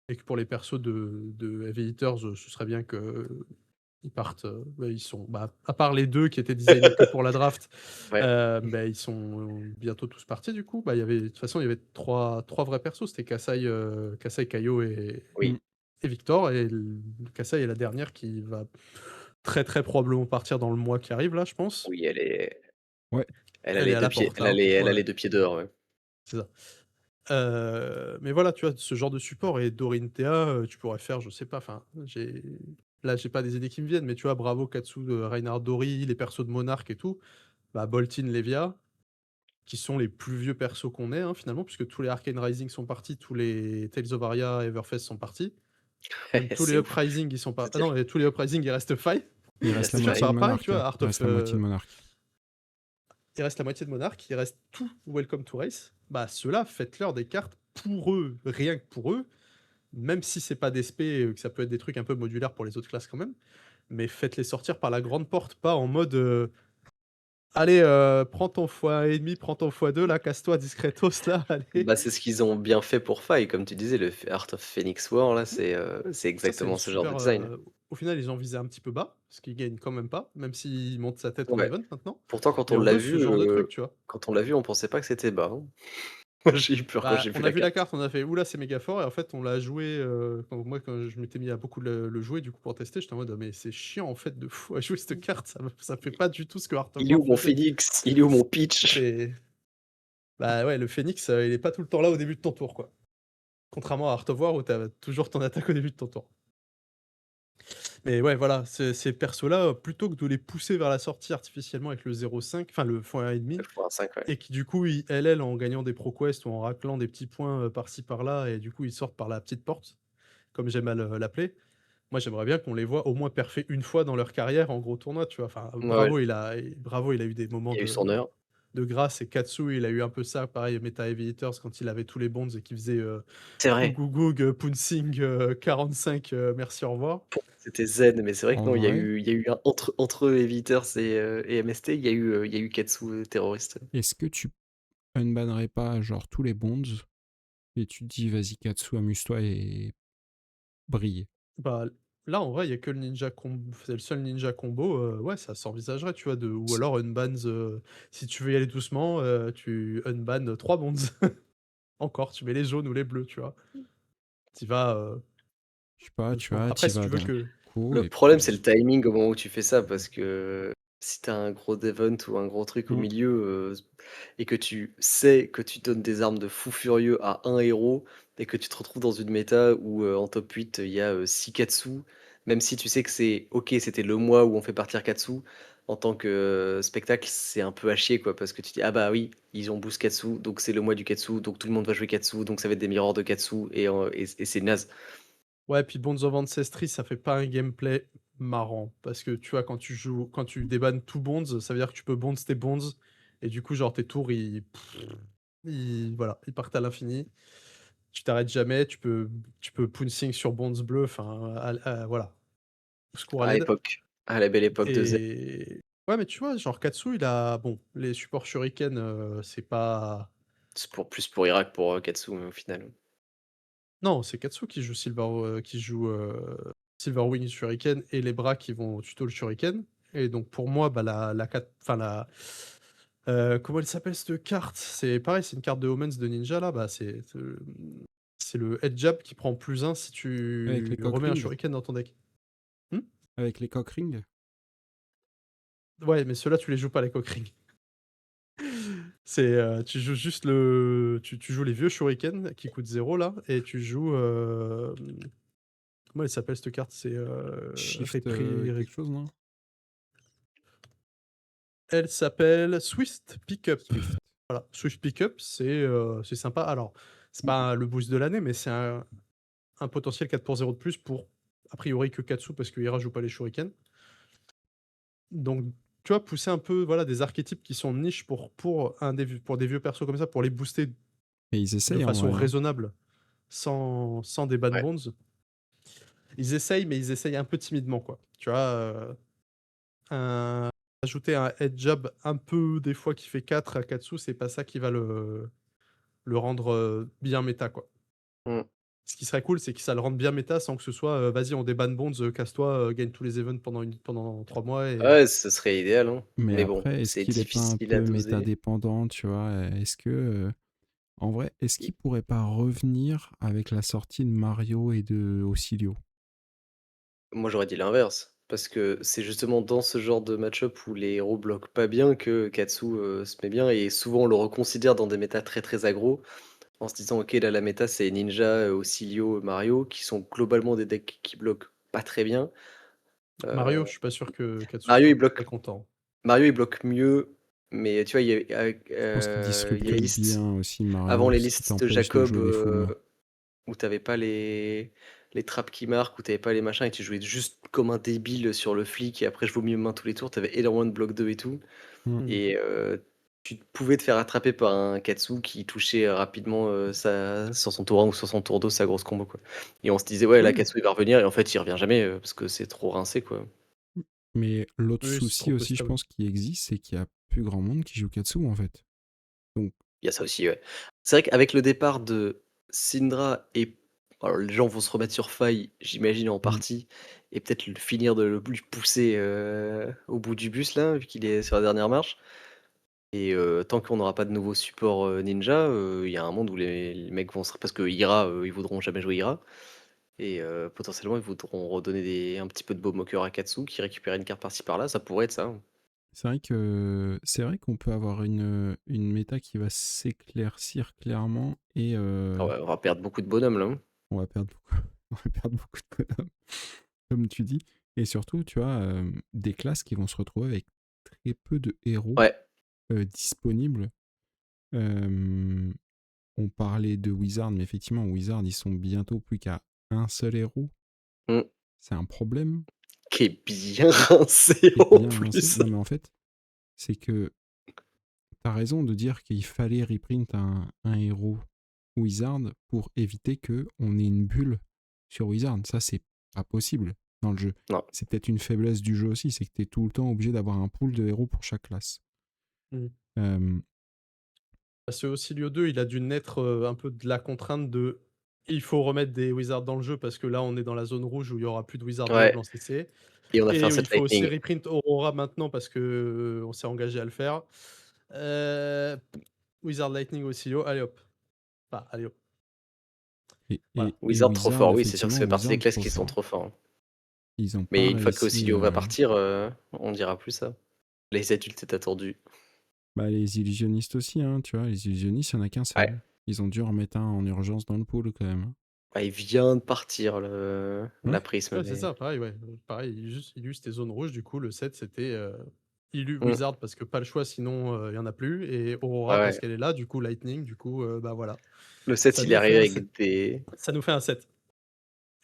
Et que pour les persos de Heavy Hitters, ce serait bien que ils partent, bah, ils sont bah, à part les 2 qui étaient designés que pour la draft, Ouais. bah, ils sont bientôt tous partis du coup. Bah, il y avait de toute façon, il y avait trois vrais persos, c'était Kassai, Kaio Mm. Oui. et Victor et Kassai est la dernière qui va très, très probablement partir dans le mois qui arrive là, je pense. Oui, Ouais. elle a Elle est les à 2 la pieds porte là, hein, elle a ouais, les 2 pieds dehors, ouais. c'est ça. Mais voilà, tu vois, ce genre de support et Dorinthea, tu pourrais faire, je sais pas, enfin, j'ai pas des idées qui me viennent, mais tu vois, Bravo, Katsu, Reinhard, Dori, les persos de Monarch et tout, bah, Boltyn, Levia, qui sont les plus vieux persos qu'on ait, hein, finalement, puisque tous les Arcane Rising sont partis, tous les Tales of Aria, Everfest sont partis. Même tous les C'est ouf. Uprising, ils sont pas. C'est Ah non, terrible. et tous les Uprising, il reste Five. Il Il reste la reste C'est moitié de toujours Faye. pas pareil, tu Monarque. vois, Art Il of. reste la moitié de Monarque. Il reste la moitié de Monarch, il reste tout Welcome to Race. Bah, ceux-là, faites-leur des cartes pour eux, rien que pour eux, même si c'est pas des spé, que ça peut être des trucs un peu modulaires pour les autres classes quand même, mais faites-les sortir par la grande porte, pas en mode allez, prends ton x1,5, prends ton x2, là, casse-toi discretos, là, allez. Bah, c'est ce qu'ils ont bien fait pour Faye, comme tu disais, le Art of Phoenix War, là, Oui, c'est ça, c'est une exactement ce genre de super. design. Au final, ils ont visé un petit peu bas, parce qu'ils gagnent quand même pas, même s'ils montent sa tête en Ouais. event maintenant. Pourtant, quand Mais on on l'a veut ce vu, genre de truc, tu vois. on pensait pas que c'était bas, hein. Moi, j'ai eu peur quand Bah, j'ai vu on a la vu la carte. carte, on a fait: «Ouh là, c'est méga fort» et en fait, on l'a joué, quand je m'étais mis à beaucoup le jouer, du coup, pour tester, j'étais en mode: «Mais c'est chiant, en fait, de fou à jouer cette carte, ça fait pas du tout ce que Heart of Il est où War mon faisait». Phoenix? Il est où mon Peach? C'est bah, ouais, le Phénix, il est pas tout le temps là au début de ton tour, quoi. Contrairement à Heart of War où tu as toujours ton attaque au début de ton tour. Mais ouais, voilà, ces persos-là, plutôt que de les pousser vers la sortie artificiellement avec le 0,5, enfin le x1,5 X5, ouais. et qui du coup, ils en gagnant des ProQuest ou en raclant des petits points, par-ci par-là et du coup, ils sortent par la petite porte, comme j'aime à l'appeler. Moi, j'aimerais bien qu'on les voit au moins parfaits une fois dans leur carrière en gros tournoi, tu vois? Enfin, Ouais, Bravo, il a eu des moments il a eu son heure. de grâce et Katsu, il a eu un peu ça, pareil, Meta Heavy Hitters quand il avait tous les bonds et qu'il faisait, C'est vrai. Ougugug, Punsing, 45, merci, au revoir. c'était zen, mais c'est vrai que En non, vrai, il y a eu un entre Eviters et MST, il y a eu Katsu, terroriste. est-ce que tu unbannerais pas genre tous les bonds et tu te dis vas-y Katsu, amuse-toi et brille. Bah, là, en vrai, il y a que le ninja c'est le seul ninja combo, ouais, ça s'envisagerait, tu vois? Ou C'est- alors unbans, si tu veux y aller doucement, tu unban 3 bonds. Encore, tu mets les jaunes ou les bleus, tu vois? Tu vas, Je sais pas, tu doucement. vois, Après, tu si tu vas veux d'un que coup Le et problème, c'est le puis. timing au moment où tu fais ça, parce que si tu as un gros event ou un gros truc au Hmm. milieu, et que tu sais que tu donnes des armes de fou furieux à un héros et que tu te retrouves dans une méta où, en top 8, il y a, 6 Katsu, même si tu sais que c'est OK, c'était le mois où on fait partir Katsu, en tant que, spectacle, c'est un peu à chier, quoi, parce que tu dis: «Ah bah oui, ils ont boost Katsu, donc c'est le mois du Katsu, donc tout le monde va jouer Katsu, donc ça va être des mirrors de Katsu» et c'est naze. ouais, puis Bonds of Ancestry, ça fait pas un gameplay marrant parce que, tu vois, quand tu débannes tout Bonds, ça veut dire que tu peux bonds tes Bonds et du coup, genre, tes tours, voilà, ils partent à l'infini. Tu t'arrêtes jamais, tu peux pouncing sur Bonds bleu, enfin, voilà, au secours à À l'aide. l'époque, à la belle époque de Z. Et ouais, mais tu vois, genre Katsu, il a bon, les supports shuriken, c'est pas C'est pour plus pour Irak, pour, Katsu, au final. non, c'est Katsu qui joue, Silver Wing Shuriken et les bras qui vont tuto le shuriken et donc pour moi, bah, la cat enfin comment elle s'appelle cette carte? C'est pareil, c'est une carte de Omens de ninja là, bah, c'est le head jab qui prend +1 si Avec les tu cock remets un rings. shuriken dans ton deck. Mmh? Avec les cock rings. Ouais, mais ceux-là, tu les joues pas les coq rings. C'est, tu joues juste tu joues les vieux shurikens qui coûtent 0 là et tu joues, comment elle s'appelle cette carte? C'est, Shift Répri quelque chose, non? elle s'appelle Swift Pickup. Swift. Voilà, Swift Pickup, c'est sympa. Alors, c'est pas le boost de l'année, mais c'est un potentiel 4 pour 0 de plus pour, a priori, que Katsu parce qu'il joue pas les shurikens. Donc, tu vois, pousser un peu, voilà, des archétypes qui sont niches pour des vieux persos comme ça, pour les booster Et ils de essayent en façon vrai, hein. raisonnable, sans des ban Ouais. bonds. Ils essayent, mais ils essayent un peu timidement, quoi. Tu vois, un ajouter un head jab un peu, des fois, qui fait 4 à Katsu, c'est pas ça qui va le rendre, bien méta, quoi. Mmh. Ce qui serait cool, c'est que ça le rende bien méta sans que ce soit, «Vas-y, on débanne bonds, casse-toi, gagne tous les events pendant 3 mois» et Ouais, ce serait idéal, hein. Mais Mais bon, après, est-ce c'est qu'il est pas un difficile à peu doser. métadépendant, tu vois? Est-ce que, en vrai, est-ce I qu'il pourrait pas revenir avec la sortie de Mario et de Ocilio? Moi, j'aurais dit l'inverse, parce que c'est justement dans ce genre de match-up où les héros bloquent pas bien que Katsu, se met bien et souvent on le reconsidère dans des méta très, très aggro, en se disant: «OK, là, la méta, c'est Ninja, Ocilio, Mario», qui sont globalement des decks qui bloquent pas très bien. Mario, Heu, je suis pas sûr que Katsu Mario, soit il très bloque content. Mario, il bloque mieux, mais tu vois, Je pense qu'il il disrupte y a les bien listes aussi avant Mario, les parce qu'il listes de t'empêche de Jacob, jouer les full mains. où t'avais pas les trappes qui marquent, où t'avais pas les machins et tu jouais juste comme un débile sur le flic et après je vomis mes mains tous les tours, t'avais énormément de bloc 2 et tout Mmh. Mmh. et tu pouvais te faire attraper par un Katsu qui touchait, rapidement, sur son tour 1 ou sur son tour 2 sa grosse combo, quoi et on se disait: «Ouais, là, Oui, Katsu, il va revenir» et en fait, il revient jamais, parce que c'est trop rincé, quoi. mais l'autre Oui, c'est trop souci aussi, je boostable. pense, qui existe, c'est qu'il y a plus grand monde qui joue Katsu, en fait. Donc, Il y a ça aussi, ouais. C'est vrai qu'avec le départ de Syndra et alors les gens vont se remettre sur Faille, j'imagine en mmh, partie et peut-être finir de le lui pousser, au bout du bus là, vu qu'il est sur la dernière marche et tant qu'on n'aura pas de nouveaux supports, ninja, il y a un monde où les mecs vont se parce que Ira, ils voudront jamais jouer Ira et potentiellement ils voudront redonner un petit peu de Bowmoker à Katsu qui récupère une carte par-ci par-là, ça pourrait être ça, hein. c'est vrai qu'on peut avoir une méta qui va s'éclaircir clairement et Ah ouais, on va perdre beaucoup de bonhommes là, hein. on va perdre beaucoup, on va perdre beaucoup de bonhommes, comme tu dis. Et surtout, tu vois, des classes qui vont se retrouver avec très peu de héros Ouais. disponibles. Euh, on parlait de Wizard, mais effectivement, Wizard, ils sont bientôt plus qu'à un seul héros. Mmh. C'est un problème Qui est bien rincé qui est en bien lancé. plus. Non, mais en fait, c'est que t'as raison de dire qu'il fallait reprint un héros Wizard pour éviter que on ait une bulle sur Wizard. Ça, c'est pas possible. dans le jeu. Non. C'est peut-être une faiblesse du jeu aussi, c'est que tu es tout le temps obligé d'avoir un pool de héros pour chaque classe. Mmh. Euh, Parce que Ocilio 2, il a dû naître, un peu de la contrainte de il faut remettre des wizards dans le jeu parce que là, on est dans la zone rouge où il y aura plus de wizards Ouais. viables en CC Et on a fait et un set il faut aussi Lightning. reprint Aurora maintenant parce que, on s'est engagé à le faire. Wizard Lightning Ocilio, allez hop. Enfin, allez hop. et, Voilà. et, et Wizard trop Wizard, fort, oui, c'est sûr que ça effectivement, fait partie des Wizard classes trop qui sont fort. trop forts. Ils ont Mais pas une fois que réussi. Ocilio va partir, on dira plus ça. Les adultes est attendu. Bah, les illusionnistes aussi, hein, tu vois. Les illusionnistes, il n'y en a qu'un seul. Ouais. Ils ont dû en remettre un en urgence dans le pool quand même. Ah, il vient de partir, la Ouais. prisme. Ouais, c'est Mais... ça, pareil, ouais. Pareil, il use tes zones rouges, du coup, le set, c'était Illu Mm. Wizard parce que pas le choix, sinon il y en a plus, et Aurora Ah parce ouais. qu'elle est là, du coup, Lightning, du coup, bah voilà. Le set, Ça il est nous fait arrivé un set. avec des, Ça nous fait un set.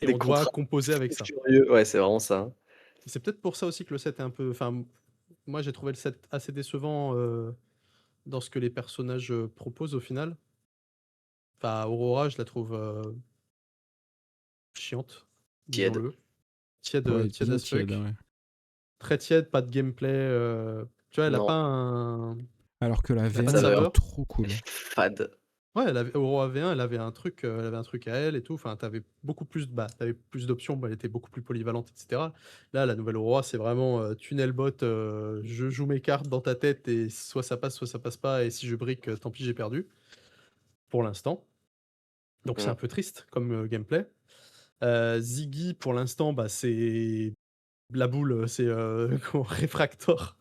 Et des on doit contrats composer avec ça. furieux. Ouais, c'est vraiment ça. C'est peut-être pour ça aussi que le set est un peu. Enfin, moi, j'ai trouvé le set assez décevant dans ce que les personnages proposent au final. Enfin, Aurora, je la trouve chiante, Tiède. disons-le. Tiède, Ouais, tiède bien as fuck. tiède, ouais. Très tiède, pas de gameplay. Tu vois, elle a Non, pas un. Alors que la Elle a pas pas de de V1, elle saveur. est saveur. trop cool. Fade. Ouais, Aurora V1, elle avait un truc à elle et tout. Enfin, t'avais beaucoup plus, t'avais plus d'options. Elle était beaucoup plus polyvalente, etc. Là, la nouvelle Aurora, c'est vraiment tunnel bot. Je joue mes cartes dans ta tête et soit ça passe pas. Et si je brique, tant pis, j'ai perdu. Pour l'instant. Donc c'est Mm. un peu triste comme gameplay. Ziggy, pour l'instant, c'est la boule, c'est Refractor.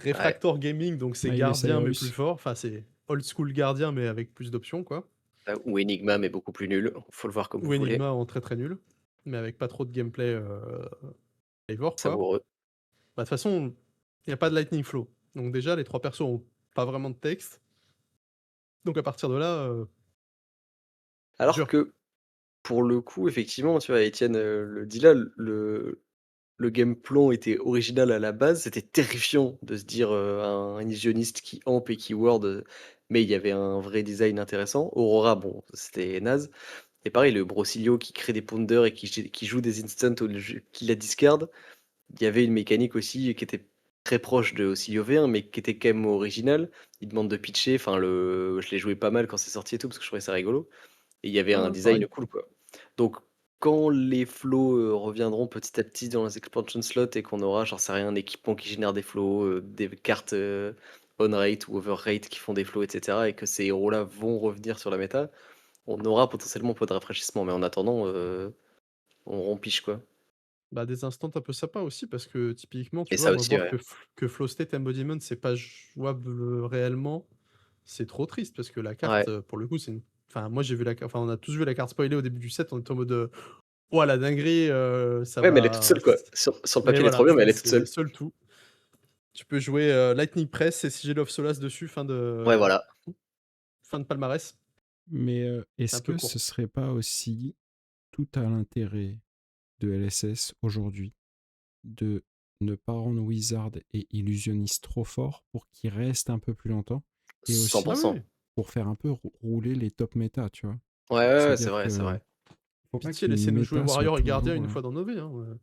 Ouais. Refractor Gaming, donc c'est Ah, il est gardien mais plus Cyrus. fort. Enfin, c'est old school gardien mais avec plus d'options, quoi. Ou Enigma, mais beaucoup plus nul. Faut le voir comme vous Ou voulez. Enigma en très très nul, mais avec pas trop de gameplay flavor, quoi. Savoureux. Bah, de toute façon, il n'y a pas de Lightning Flow. Donc déjà, les trois persos ont pas vraiment de texte. Donc à partir de là, Alors dur. que, pour le coup, effectivement, tu vois, Étienne le dit là, le game plan était original à la base. C'était terrifiant de se dire un illusionniste qui amp et qui ward, mais il y avait un vrai design intéressant. Aurora, bon, c'était naze. Et pareil, le Brocilio qui crée des ponders et qui joue des instants qui la discard. Il y avait une mécanique aussi qui était très proche de Ocilio V1, mais qui était quand même originale. Il demande de pitcher. Enfin, je l'ai joué pas mal quand c'est sorti et tout, parce que je trouvais ça rigolo. Et il y avait un Ouais, design pareil. cool, quoi. Donc, quand les flows reviendront petit à petit dans les expansion slots et qu'on aura, j'en sais rien, un équipement qui génère des flows, des cartes on-rate ou over-rate qui font des flows, etc., et que ces héros-là vont revenir sur la méta, on aura potentiellement pas de rafraîchissement. Mais en attendant, on rompiche, quoi. Bah, des instants un peu sympas aussi, parce que typiquement, Et tu vois, ça moi, aussi, voir ouais. que Flow State Embodiment, c'est pas jouable réellement, c'est trop triste, parce que la carte, Ouais. pour le coup, c'est une. Enfin, moi, j'ai vu la carte. Enfin, on a tous vu la carte spoilée au début du set, on était en mode. Ouah, la dinguerie, ça Ouais, mais elle est toute va. seule, quoi. Sur le Mais papier, elle est trop voilà, bien, mais elle est toute c'est le seule. seul tout. Tu peux jouer Lightning Press et Sigil of Solace dessus, Ouais, voilà. fin de palmarès. Mais C'est est-ce un peu que court. ce serait pas aussi tout à l'intérêt de LSS aujourd'hui de ne pas rendre Wizard et Illusionniste trop fort pour qu'ils restent un peu plus longtemps et Ah aussi 100%. oui, pour faire un peu rouler les top méta, tu vois. Ouais, ouais, ouais, c'est C'est-à-dire vrai, c'est que vrai. faut pas pitié, qu'une laissez-nous jouer méta soit Warrior et Gardien toujours une fois dans nos vies. Hein.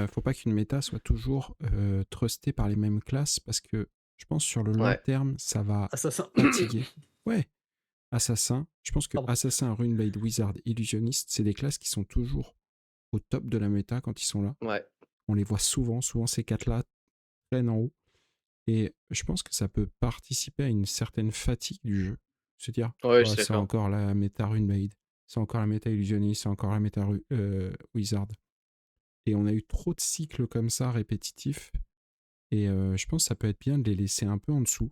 faut pas qu'une méta soit toujours trustée par les mêmes classes parce que je pense sur le long Ouais. terme ça va Assassin. fatiguer. Ouais, Assassin, je pense que Pardon. Assassin, Runeblade, Wizard, Illusionniste, c'est des classes qui sont toujours au top de la méta quand ils sont là. Ouais. On les voit souvent ces quatre-là traînent en haut. Et je pense que ça peut participer à une certaine fatigue du jeu. Se dire, Ouais, je oh, suis c'est d'accord. encore la méta Runeblade, c'est encore la méta Illusionniste, c'est encore la méta Wizard. Et on a eu trop de cycles comme ça répétitifs. Et je pense que ça peut être bien de les laisser un peu en dessous,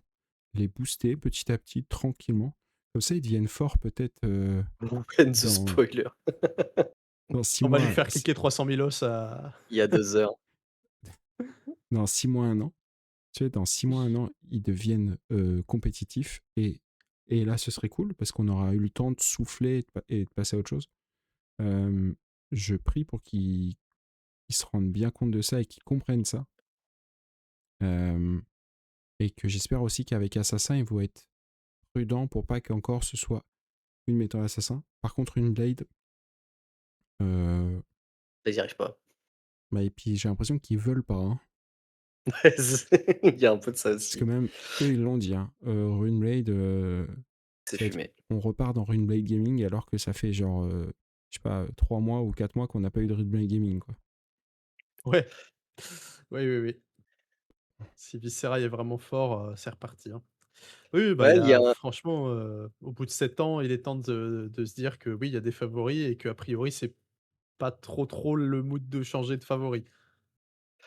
les booster petit à petit, tranquillement. Comme ça, ils deviennent forts peut-être And the dans, spoiler. dans 6 On va lui mois. faire cliquer 300 000 os à. Il y a 2 heures. Dans 6 mois, 1 an. Tu sais, dans 6 mois, 1 an, ils deviennent compétitifs. Et là, ce serait cool parce qu'on aura eu le temps de souffler et de passer à autre chose. Je prie pour qu'ils se rendent bien compte de ça et qu'ils comprennent ça. Et que j'espère aussi qu'avec Assassin, ils vont être prudents pour pas qu'encore ce soit une méthode assassin. Par contre, une Blade, Ils y arrivent pas. Bah, et puis j'ai l'impression qu'ils veulent pas, hein. Il y a un peu de ça Parce que aussi. même eux, ils l'ont dit, hein. Runeblade, C'est ça va être... fumé. on repart dans Runeblade Gaming alors que ça fait genre, je sais pas, 3 mois ou 4 mois qu'on n'a pas eu de Runeblade Gaming, quoi. Ouais. Oui, oui, oui. Si Viscera est vraiment fort, c'est reparti, hein. Oui, oui, bah, il Ouais, y il y a a franchement, au bout de 7 ans, il est temps de se dire que oui, il y a des favoris et qu'a priori, c'est pas trop le mood de changer de favori.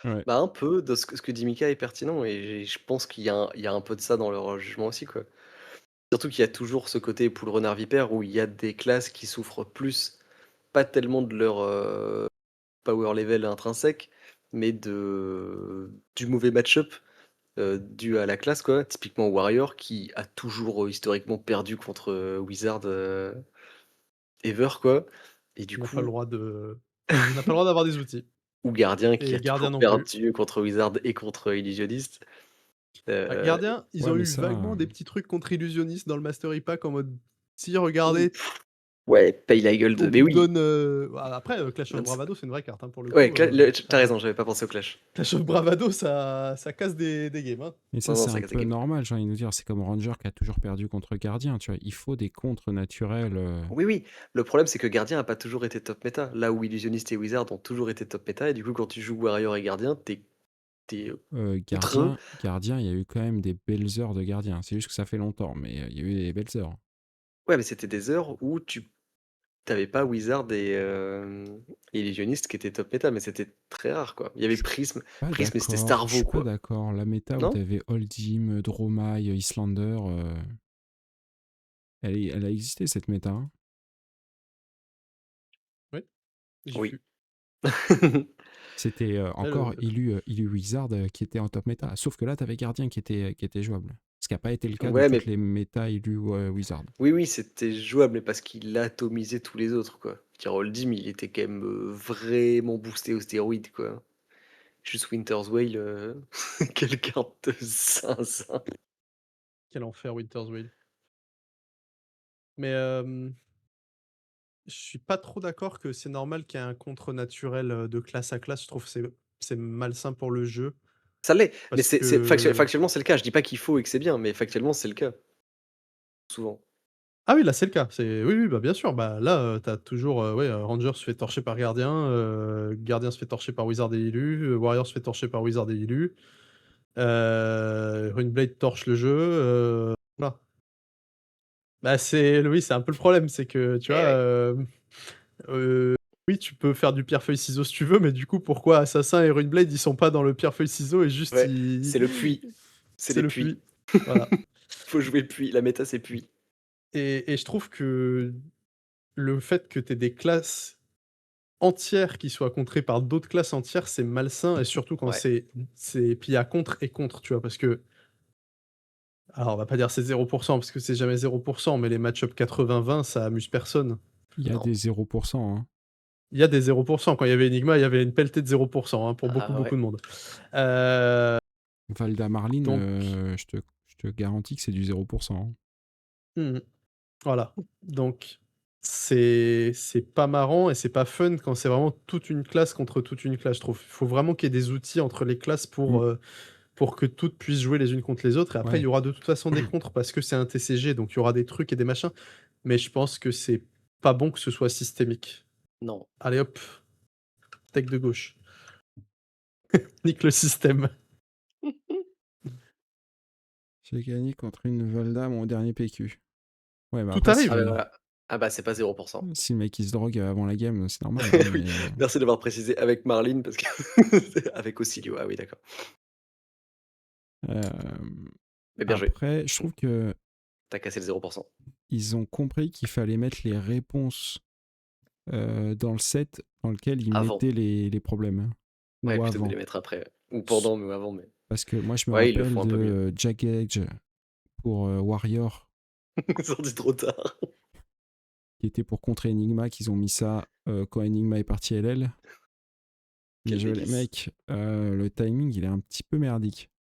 Ouais. bah, un peu de ce que dit Mika est pertinent et je pense qu'il y a un peu de ça dans leur jugement aussi, quoi. Surtout qu'il y a toujours ce côté poule renard vipère où il y a des classes qui souffrent plus, pas tellement de leur, power level intrinsèque, mais du mauvais match-up, dû à la classe, quoi. Typiquement Warrior qui a toujours, historiquement perdu contre, Wizard, ever, quoi et du Il n'a pas le coup droit de il n'a pas le droit d'avoir des outils ou Gardien qui et a Gardien toujours non plus. perdu contre Wizard et contre Illusionniste. Bah, Heu, Gardien, ils Ouais, ont mais eu ça, vaguement des petits trucs contre Illusionniste dans le Mastery Pack en mode: «Si ouh, regardez, ouais, paye la gueule de on mais vous oui, donne», bah, après, Clash of même s Bravado, c'est une vraie carte, hein, pour le ouais, coup, tu ça raison, j'avais pas pensé au clash. Clash of Bravado, ça casse des games, hein. mais ça, Non, non, c'est ça un casse la peu game. normal, j'ai envie de nous dire. C'est comme Ranger qui a toujours perdu contre Gardien, tu vois. Il faut des contres naturels. Oui, oui, le problème c'est que Gardien a pas toujours été top méta, là où Illusionniste et Wizard ont toujours été top méta et du coup quand tu joues Warrior et Gardien, tu es contraint. Gardien, il y a eu quand même des belles heures de Gardien. C'est juste que ça fait longtemps, mais il y a eu des belles heures. Ouais, mais c'était des heures où tu avais pas Wizard et Illusionniste qui étaient top méta, mais c'était très rare, quoi. Il y avait Prism, Pas Prism et c'était d'accord, je Starvo, suis pas quoi. d'accord. La méta où Non? t'avais Oldhim, Dromai, Islander, elle a existé cette méta, hein. Oui, j'y Oui. fus. C'était Ouais, encore Illu Wizard qui était en top méta. Sauf que là, t'avais Gardien qui était jouable. Ce qui n'a pas été le cas de Ouais, toutes mais les méta Illu Wizard. oui, oui, c'était jouable, mais parce qu'il atomisait tous les autres, quoi. Tirol Dim, il était quand même vraiment boosté aux stéroïdes, quoi. Juste Winter's Whale, quelle carte de zinzin. Quel enfer Winter's Wheel. Mais, je suis pas trop d'accord que c'est normal qu'il y ait un contre naturel, de classe à classe. Je trouve que c'est malsain pour le jeu Ça l'est, mais parce que factuellement c'est le cas. Je dis pas qu'il faut et que c'est bien, mais factuellement c'est le cas, souvent. ah oui, là, c'est le cas. Oui, oui, bah, bien sûr. Bah, là, tu toujours, ouais, Ranger se fait torcher par Gardien, Gardien se fait torcher par Wizard et Illu, Warrior se fait torcher par Wizard et Illu, Runeblade torche le jeu, voilà. Bah, oui, c'est un peu le problème, c'est que, tu vois, Eh ouais, oui, tu peux faire du pierre-feuille-ciseaux si tu veux, mais du coup, pourquoi Assassin et Runeblade, ils sont pas dans le pierre-feuille-ciseaux et juste ouais, ils c'est le puits, c'est c'est les le puits. puits. Voilà Faut jouer puits, la méta c'est puits. et je trouve que le fait que tu aies des classes entières qui soient contrées par d'autres classes entières, c'est malsain et surtout quand Ouais, c'est puis il y a contre et contre, tu vois? Parce que alors on va pas dire c'est 0 parce que c'est jamais 0 mais les match-up 80-20, ça amuse personne. Il y a non. des 0%, hein. Il y a des 0 quand il y avait Enigma, il y avait une pelletée de 0 hein, pour beaucoup, Ah beaucoup ouais. de monde. Heu, Valda Marlin, donc je te garantis que c'est du 0%, hein. mmh voilà. Donc c'est pas marrant et c'est pas fun quand c'est vraiment toute une classe contre toute une classe, je trouve. Il faut vraiment qu'il y ait des outils entre les classes Mm, pour que toutes puissent jouer les unes contre les autres et après il y ouais. aura de toute façon des contres parce que c'est un TCG, donc il y aura des trucs et des machins, mais je pense que c'est pas bon que ce soit systémique. Non. Allez hop, tech de gauche. Nique le système. J'ai gagné contre une Valda mon dernier PQ. Ouais, bah Tout après, Ah bah arrive. voilà. Ah bah c'est pas 0. si le mec il se drogue avant la game, c'est normal, hein, Oui, mais merci d'avoir précisé avec Marlene parce que avec Ocilio, ah oui d'accord. euh, Mais bien joué, après, je trouve que tu cassé le 0. ils ont compris qu'il fallait mettre les réponses dans le set dans lequel ils Avant. mettaient les problèmes, hein, Ouais, ou plutôt que de avant. les mettre après. Ou pendant, mais avant, mais Parce que moi, je me ouais, ils le rappelle font un de peu mieux. Jack Edge pour Warrior, Sorti trop tard. qui était pour contrer Enigma, qu'ils ont mis ça quand Enigma est parti LL. Mais Quel je les délice. mecs, le timing, il est un petit peu merdique.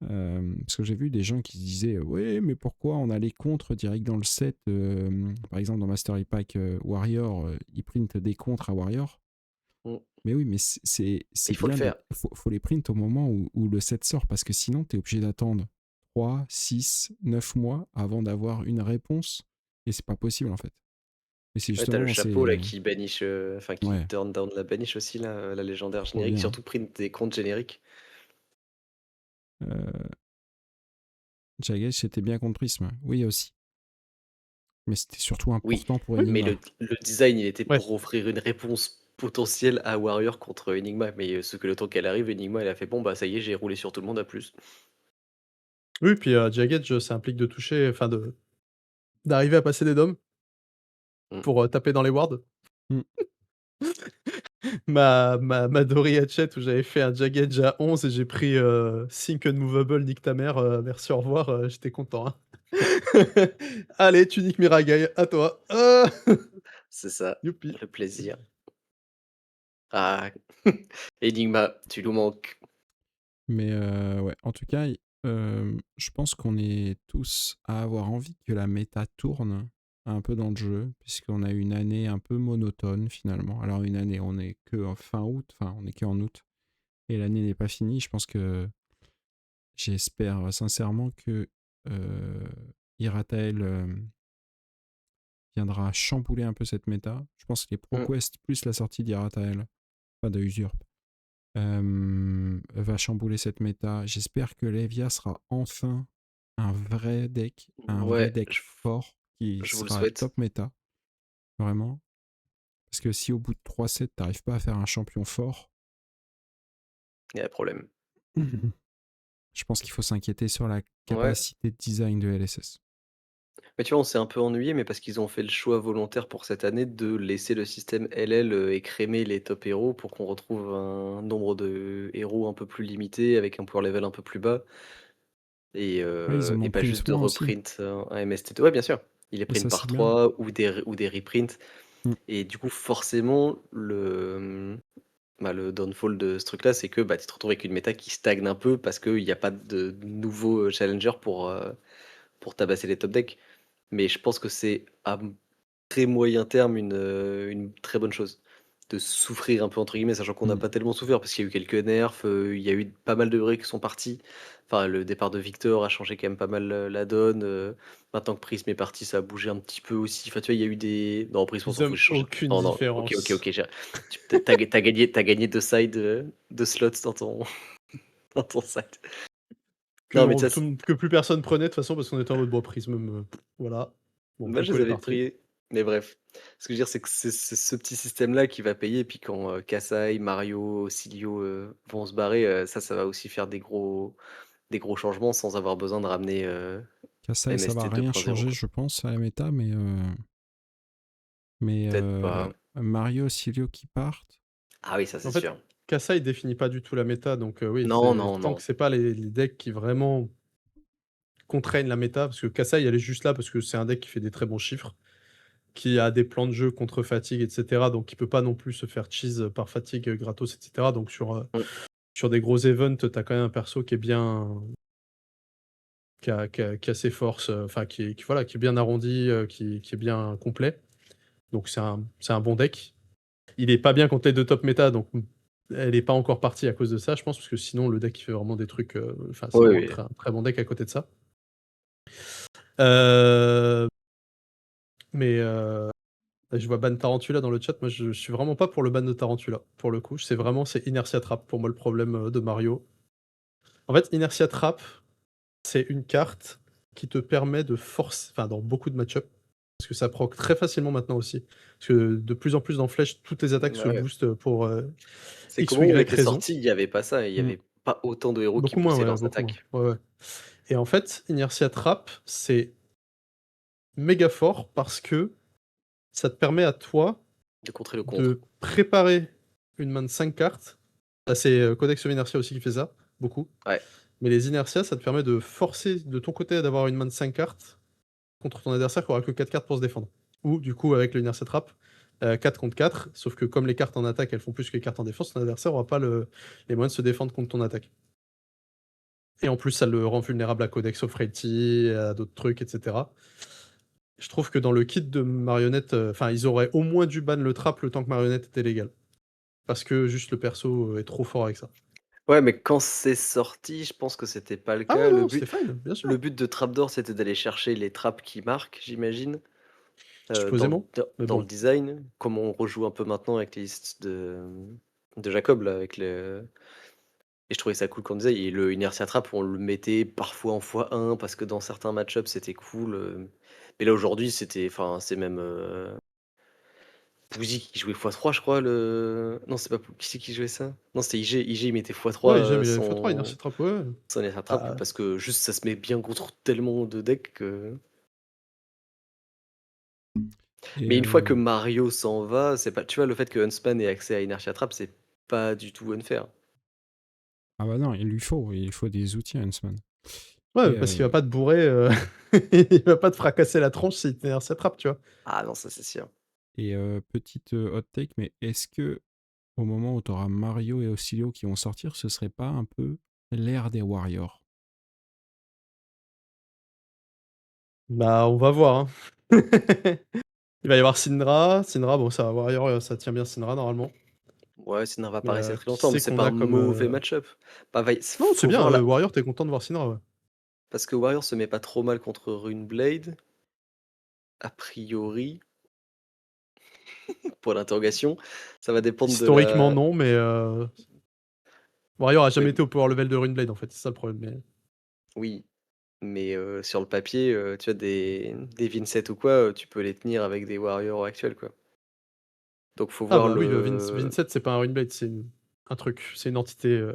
Parce que j'ai vu des gens qui se disaient ouais, mais pourquoi on a les contres direct dans le set, par exemple dans Mastery Pack Warrior, ils printent des contres à Warrior. Mm. Mais oui, mais c'est Il faut le bien, faire. faut les print au moment où le set sort, parce que sinon, tu es obligé d'attendre 3, 6, 9 mois avant d'avoir une réponse, et c'est pas possible en fait. Et c'est Ouais, t'as le justement, chapeau là c'est... qui banish, enfin qui Ouais, turn down la banish aussi là, la légendaire trop générique, bien. surtout print des comptes génériques. Euh, Jagesh, c'était bien contre Prism, oui aussi. Mais c'était surtout Oui, important pour Oui. mais Enigma. le design il était Ouais. pour offrir une réponse potentielle à Warrior contre Enigma, mais ce que le temps qu'elle arrive, Enigma elle a fait bon bah ça y est, j'ai roulé sur tout le monde à plus. Oui, puis Jagged, ça implique de toucher, enfin d'arriver à passer des DOM Mm. pour taper dans les wards. Mm. Ma Dory Hatchet où j'avais fait un Jagged à 11 et j'ai pris Sync Unmovable, nique ta mère, merci, au revoir, j'étais content, hein. Allez, tu niques Miragaï, à toi. Ah C'est ça, Youpi. le plaisir. Ah, Enigma, tu nous manques. Mais ouais, en tout cas, je pense qu'on est tous à avoir envie que la méta tourne un peu dans le jeu, puisqu'on a eu une année un peu monotone finalement. Alors une année, on est que en fin août, enfin on est que en août, et l'année n'est pas finie. Je pense que j'espère sincèrement que Iratael viendra chambouler un peu cette méta. Je pense que les Mm. ProQuest plus la sortie d'Iratael, pas de Usurp, va chambouler cette méta. J'espère que Levia sera enfin un vrai Ouais, deck fort qui je vous le sera souhaite. top méta, vraiment. Parce que si au bout de 3 sets, t'arrives pas à faire un champion fort, Il y a un problème. je pense qu'il faut s'inquiéter sur la Ouais. capacité de design de LSS. Mais tu vois, on s'est un peu ennuyé, mais parce qu'ils ont fait le choix volontaire pour cette année de laisser le système LL écrémer les top héros pour qu'on retrouve un nombre de héros un peu plus limité, avec un power level un peu plus bas, Ouais, ils en et ont pas juste print de moins aussi. reprint un MST2. Ouais, bien sûr. Il est Et print ça, c'est par bien. 3 ou des reprints. Mm. Et du coup, forcément, le downfall de ce truc-là, c'est que bah, tu te retrouves avec une méta qui stagne un peu parce qu'il n'y a pas de nouveaux challengers pour tabasser les top decks. Mais je pense que c'est à très moyen terme une très bonne chose. De souffrir un peu entre guillemets, sachant qu'on n'a Mm. pas tellement souffert parce qu'il y a eu quelques nerfs, il y a eu pas mal de breaks qui sont partis. Enfin, le départ de Victor a changé quand même pas mal la donne. Maintenant que Prism est parti, ça a bougé un petit peu aussi. Enfin, tu vois, il y a eu des. Non, Prism, on s'en Ils fout, ont j'ai changé. aucune Non, non, ok, ok, différence. ok. T'as gagné deux slots dans ton, dans ton side. Que, Non, mais ça, que plus personne prenait de toute façon parce qu'on était en mode bon, Prism, voilà. Bon, moi, du je coup, les elle est avais partie. pris. Mais bref, ce que je veux dire, c'est que c'est ce petit système-là qui va payer. Et puis quand Kasai, Mario, Silio vont se barrer, ça va aussi faire des gros changements sans avoir besoin de ramener Kassai, ça va MST rien 2.0, changer, quoi. je pense, à la méta, mais Peut-être pas. Mario, Silio qui partent. Ah oui, ça En c'est fait, sûr. Kassa, il définit pas du tout la méta, donc oui, Non, c'est non, tant non. que c'est pas les decks qui vraiment contraignent la méta, parce que Kassai, elle est juste là parce que c'est un deck qui fait des très bons chiffres, qui a des plans de jeu contre fatigue, etc. Donc qui peut pas non plus se faire cheese par fatigue gratos, etc. Donc Mm. sur des gros events, t'as quand même un perso qui est bien, qui a ses forces, enfin voilà, qui est bien arrondi, qui est bien complet. Donc c'est un bon deck. Il est pas bien contre les deux top méta, donc elle est pas encore partie à cause de ça, je pense, parce que sinon le deck il fait vraiment des trucs. Enfin, c'est Oui, vraiment oui. un très bon deck à côté de ça. Euh, mais je vois ban Tarantula dans le chat. Moi, je suis vraiment pas pour le ban de Tarantula. Pour le coup, c'est Inertia Trap pour moi le problème de Mario. En fait, Inertia Trap, c'est une carte qui te permet de forcer, enfin dans beaucoup de match-up, parce que ça proc très facilement maintenant aussi. Parce que de plus en plus dans Flèche, toutes les attaques Ouais, se ouais. boostent pour C'est qu'au X ou moment où elle Y était raison. sortie, il n'y avait pas ça. Il n'y Mm. avait pas autant de héros qui Beaucoup moins, poussaient ouais, leurs beaucoup moins. attaques. Ouais, ouais. Et en fait, Inertia Trap, c'est méga fort parce que ça te permet à toi De contrer le contre. de préparer une main de 5 cartes. Ah, c'est Codex of Inertia aussi qui fait ça, beaucoup. Ouais. Mais les Inertia, ça te permet de forcer de ton côté d'avoir une main de 5 cartes contre ton adversaire qui aura que 4 cartes pour se défendre. Ou du coup, avec l'Inertia Trap, 4 contre 4, sauf que comme les cartes en attaque, elles font plus que les cartes en défense, ton adversaire aura pas les moyens de se défendre contre ton attaque. Et en plus, ça le rend vulnérable à Codex of Reti, à d'autres trucs, etc. Je trouve que dans le kit de Marionnette, enfin, ils auraient au moins dû ban le trap le temps que Marionnette était légal. parce que juste le perso est trop fort avec ça. Ouais, mais quand c'est sorti, je pense que c'était pas le Ah cas. ouais, non, c'était fine, bien sûr. Le but de Trapdoor, c'était d'aller chercher les trappes qui marquent, j'imagine, Supposément, mais dans le bon. design, comme on rejoue un peu maintenant avec les listes de Jacob, là, avec et je trouvais ça cool qu'on disait, et le Inertia Trap, on le mettait parfois en x1 parce que dans certains match-ups, c'était cool. Mais là, aujourd'hui, enfin, c'est même Pouzy qui jouait x3, je crois. Non, c'est pas qui c'est qui jouait ça? Non, c'était IG. IG, il mettait x3 Ouais, j'aime, il avait x3, Inertia Trap, ouais. son Inertia Trap Bah, parce que juste ça se met bien contre tellement de decks que. Et, Mais une fois que Mario s'en va, c'est pas. Tu vois, le fait que Huntsman ait accès à Inertia Trap, c'est pas du tout unfair. ah bah non, il faut des outils à Huntsman. ouais, Et, parce qu'il va pas te bourrer, il va pas te fracasser la tronche si Inertia Trap, tu vois. Ah non, ça c'est sûr. et petite hot take, mais est-ce que au moment où tu auras Mario et Ocilio qui vont sortir, ce serait pas un peu l'ère des Warriors? Bah, on va voir, hein. Il va y avoir Syndra. Syndra, bon, ça, Warrior, ça tient bien Syndra, normalement. Ouais, Syndra va Mais pas rester très qui longtemps, mais c'est c'est qu'on pas a un comme, mauvais match-up. Bah, non, c'est faut bien, voir là. Warrior, tu content de voir Syndra, ouais. Parce que Warrior se met pas trop mal contre Runeblade, a priori, pour l'interrogation. Ça va dépendre de Historiquement, la. non, mais Warrior a jamais Oui, été au power level de Runeblade, en fait, c'est ça le problème, mais oui. Mais sur le papier, tu as des Vincent ou quoi, tu peux les tenir avec des Warriors actuels, quoi. Donc ah bah oui, Vincent, c'est pas un Runeblade, c'est un truc, c'est une entité,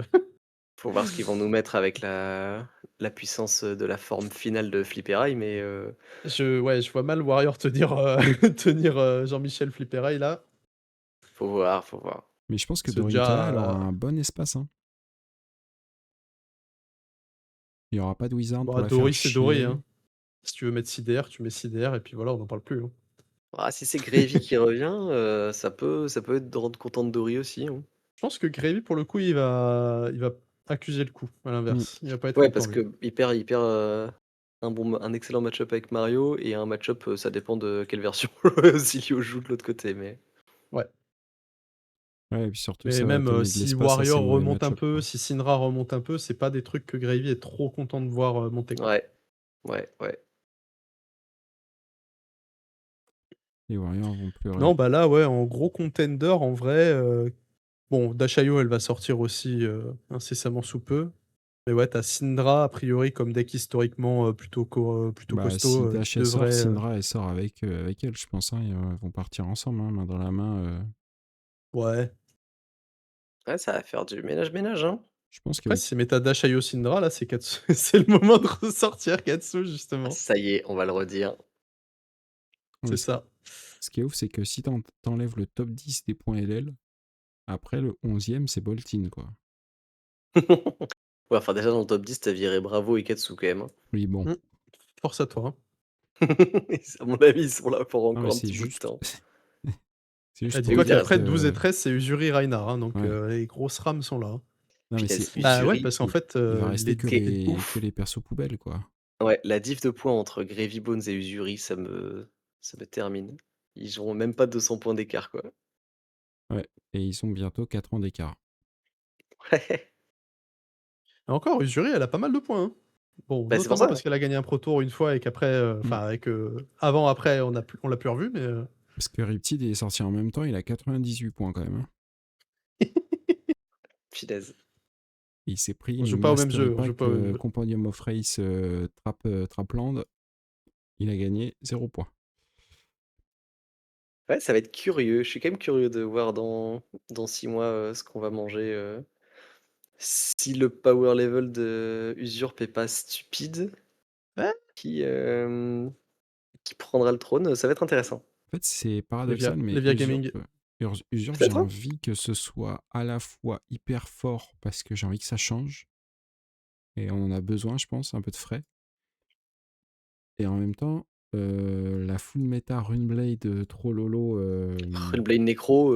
faut voir ce qu'ils vont nous mettre avec la puissance de la forme finale de Flipperay, mais ouais, je vois mal Warrior tenir, tenir, Jean-Michel Flipperay, là. faut voir, faut voir. Mais je pense que C'est Dorinthea, déjà, elle aura un bon espace, hein. Il n'y aura pas de Wizard pour bah, la faire Dory, c'est Dory, chier. hein. Si tu veux mettre CDR, tu mets CDR et puis voilà, on n'en parle plus, hein. Ah, si c'est Gravy qui revient, ça peut être de rendre content de Dory aussi, hein. Je pense que Gravy, pour le coup, il va accuser le coup, à Mm. l'inverse. Il va pas être Ouais, content, parce lui. que il perd un excellent match-up avec Mario et un match-up, ça dépend de quelle version Silio joue de l'autre côté, mais Ouais. Ouais, et puis surtout, Mais ça va même donner de si l'espace à ces Warrior mauvais remonte un match-ups, peu, quoi. si Syndra remonte un peu, c'est pas des trucs que Gravy est trop content de voir monter, quoi. ouais, ouais. Les Warriors vont Non, pleurer. bah là, ouais, en gros contender, en vrai, bon, Dashayo, elle va sortir aussi incessamment sous peu. Mais ouais, t'as Syndra, a priori, comme deck historiquement plutôt Bah, si costaud, qui Dash elle sort, devrait. Syndra elle sort avec elle, je pense, hein. Ils vont partir ensemble, hein, main dans la main. Ouais. Ouais, ça va faire du ménage, hein. Je pense que Après, si c'est méta Dashayo Syndra, là, c'est Katsu. C'est le moment de ressortir Katsu, Ah, justement. ça y est, on va le redire. C'est ça. ce qui est ouf, c'est que si t'enlèves le top 10 des points LL, après le 11e, c'est Boltyn, quoi. Ouais, enfin déjà dans le top 10, t'as viré Bravo et Katsu quand même, hein. Oui, bon. Mmh. Force à toi, hein. À mon avis, ils sont là pour Non, mais encore un c'est petit bout de juste. temps. C'est juste Eh, pour Mais oui, dis-toi t'as dire raison. qu'après 12 et que. 13, c'est Usuri Reinhardt, hein, donc Ouais. les grosses rames sont là, hein. Non, mais Punaise, Bah ouais, Usuri, parce qu'en fait, il va rester les que ce qui est les les, que ouf. les persos poubelles, quoi. Ouais, la diff de points entre Gravy Bones et Usuri, ça me termine. Ils auront même pas 200 points d'écart, quoi. Ouais. Et ils ont bientôt 4 ans d'écart. Ouais. et encore, Usuri, elle a pas mal de points, hein. Bon, Bah, c'est pour notamment ça. parce qu'elle a gagné un Pro Tour une fois et qu'après, Mm. enfin avec, avant, après, on l'a plus revu, mais Parce que Riptide est sorti en même temps, il a 98 points quand même, hein. Punaise. Il s'est pris on joue une pas au même Mastery jeu, on joue Pack pas au même jeu. Compendium of Race Trapland. Il a gagné 0 points. Ouais, ça va être curieux. Je suis quand même curieux de voir dans 6 mois ce qu'on va manger. Si le power level de Usurp est pas stupide, Ouais, qui, euh, qui prendra le trône, ça va être intéressant. En fait, c'est Lévia, paradoxal, mais Lévia Gaming. Usurp, j'ai Peut-être, hein. envie que ce soit à la fois hyper fort parce que j'ai envie que ça change. Et on en a besoin, je pense, un peu de frais. Et en même temps, la full méta Runeblade trop lolo. Blade Necro,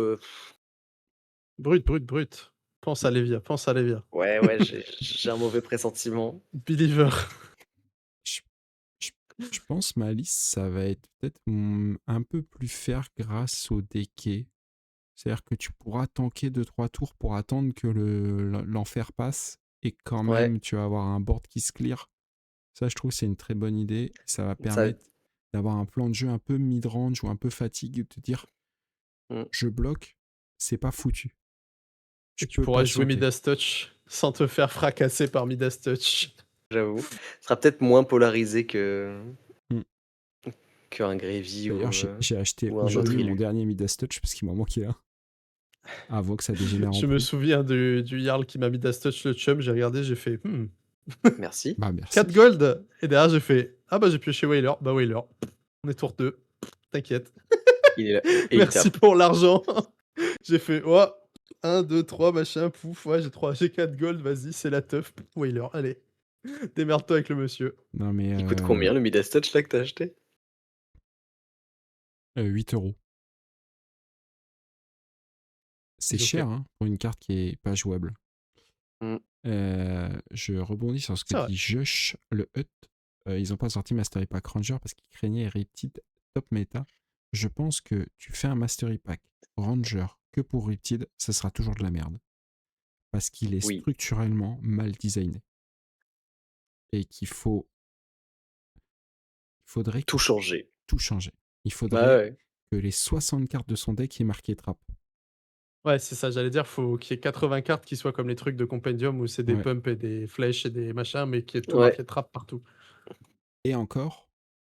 Brut. Pense à Lévia, pense à Lévia. ouais, j'ai un mauvais pressentiment. Believer. je, je- je pense ma liste, ça va être peut-être un peu plus fair grâce au DK. C'est-à-dire que tu pourras tanker 2-3 tours pour attendre que l'enfer passe et quand Ouais, même tu vas avoir un board qui se clear. Ça, je trouve, c'est une très bonne idée. Ça va ça. permettre d'avoir un plan de jeu un peu mid-range ou un peu fatigue et de te dire Mm, je bloque, c'est pas foutu. Je Et tu peux pourras jouer patienter. Midas Touch sans te faire fracasser par Midas Touch. J'avoue. Ce sera peut-être moins polarisé Mm. qu'un Grévy D'ailleurs, j'ai acheté ou un autre aujourd'hui mon élu. dernier Midas Touch parce qu'il m'en manquait un avant que ça dégénère en Je me prix. souviens du Jarl qui m'a Midas Touch le chum, j'ai regardé, j'ai fait Merci. Bah, merci. 4 gold. Et derrière, j'ai fait ah bah j'ai pioché Whaler. Bah Whaler, on est tour 2. T'inquiète. Il est là. Et il Merci tape. pour l'argent. J'ai fait oh, 1, 2, 3, machin, pouf, ouais, j'ai 4 gold, vas-y, c'est la teuf. Whaler, allez. Démerde-toi avec le monsieur. Non, mais Il coûte combien le Midas Touch là que t'as acheté? 8 €. C'est Ok. cher hein, pour une carte qui est pas jouable. Mm. Je rebondis sur ce que C'est vrai. dit Josh, le Hut. Ils n'ont pas sorti Mastery Pack Ranger parce qu'ils craignaient Riptide top méta. Je pense que tu fais un Mastery Pack Ranger que pour Riptide, ça sera toujours de la merde. Parce qu'il est Oui. structurellement mal designé. Et qu'il faudrait Tout changer. tout changer. Il Bah faudrait ouais. que les 60 cartes de son deck aient marqué trap. Ouais, c'est ça, j'allais dire, faut qu'il y ait 80 cartes qui soient comme les trucs de Compendium où c'est des Ouais. pumps et des flèches et des machins, mais qui est tout Ouais. marqué trap partout. Et encore,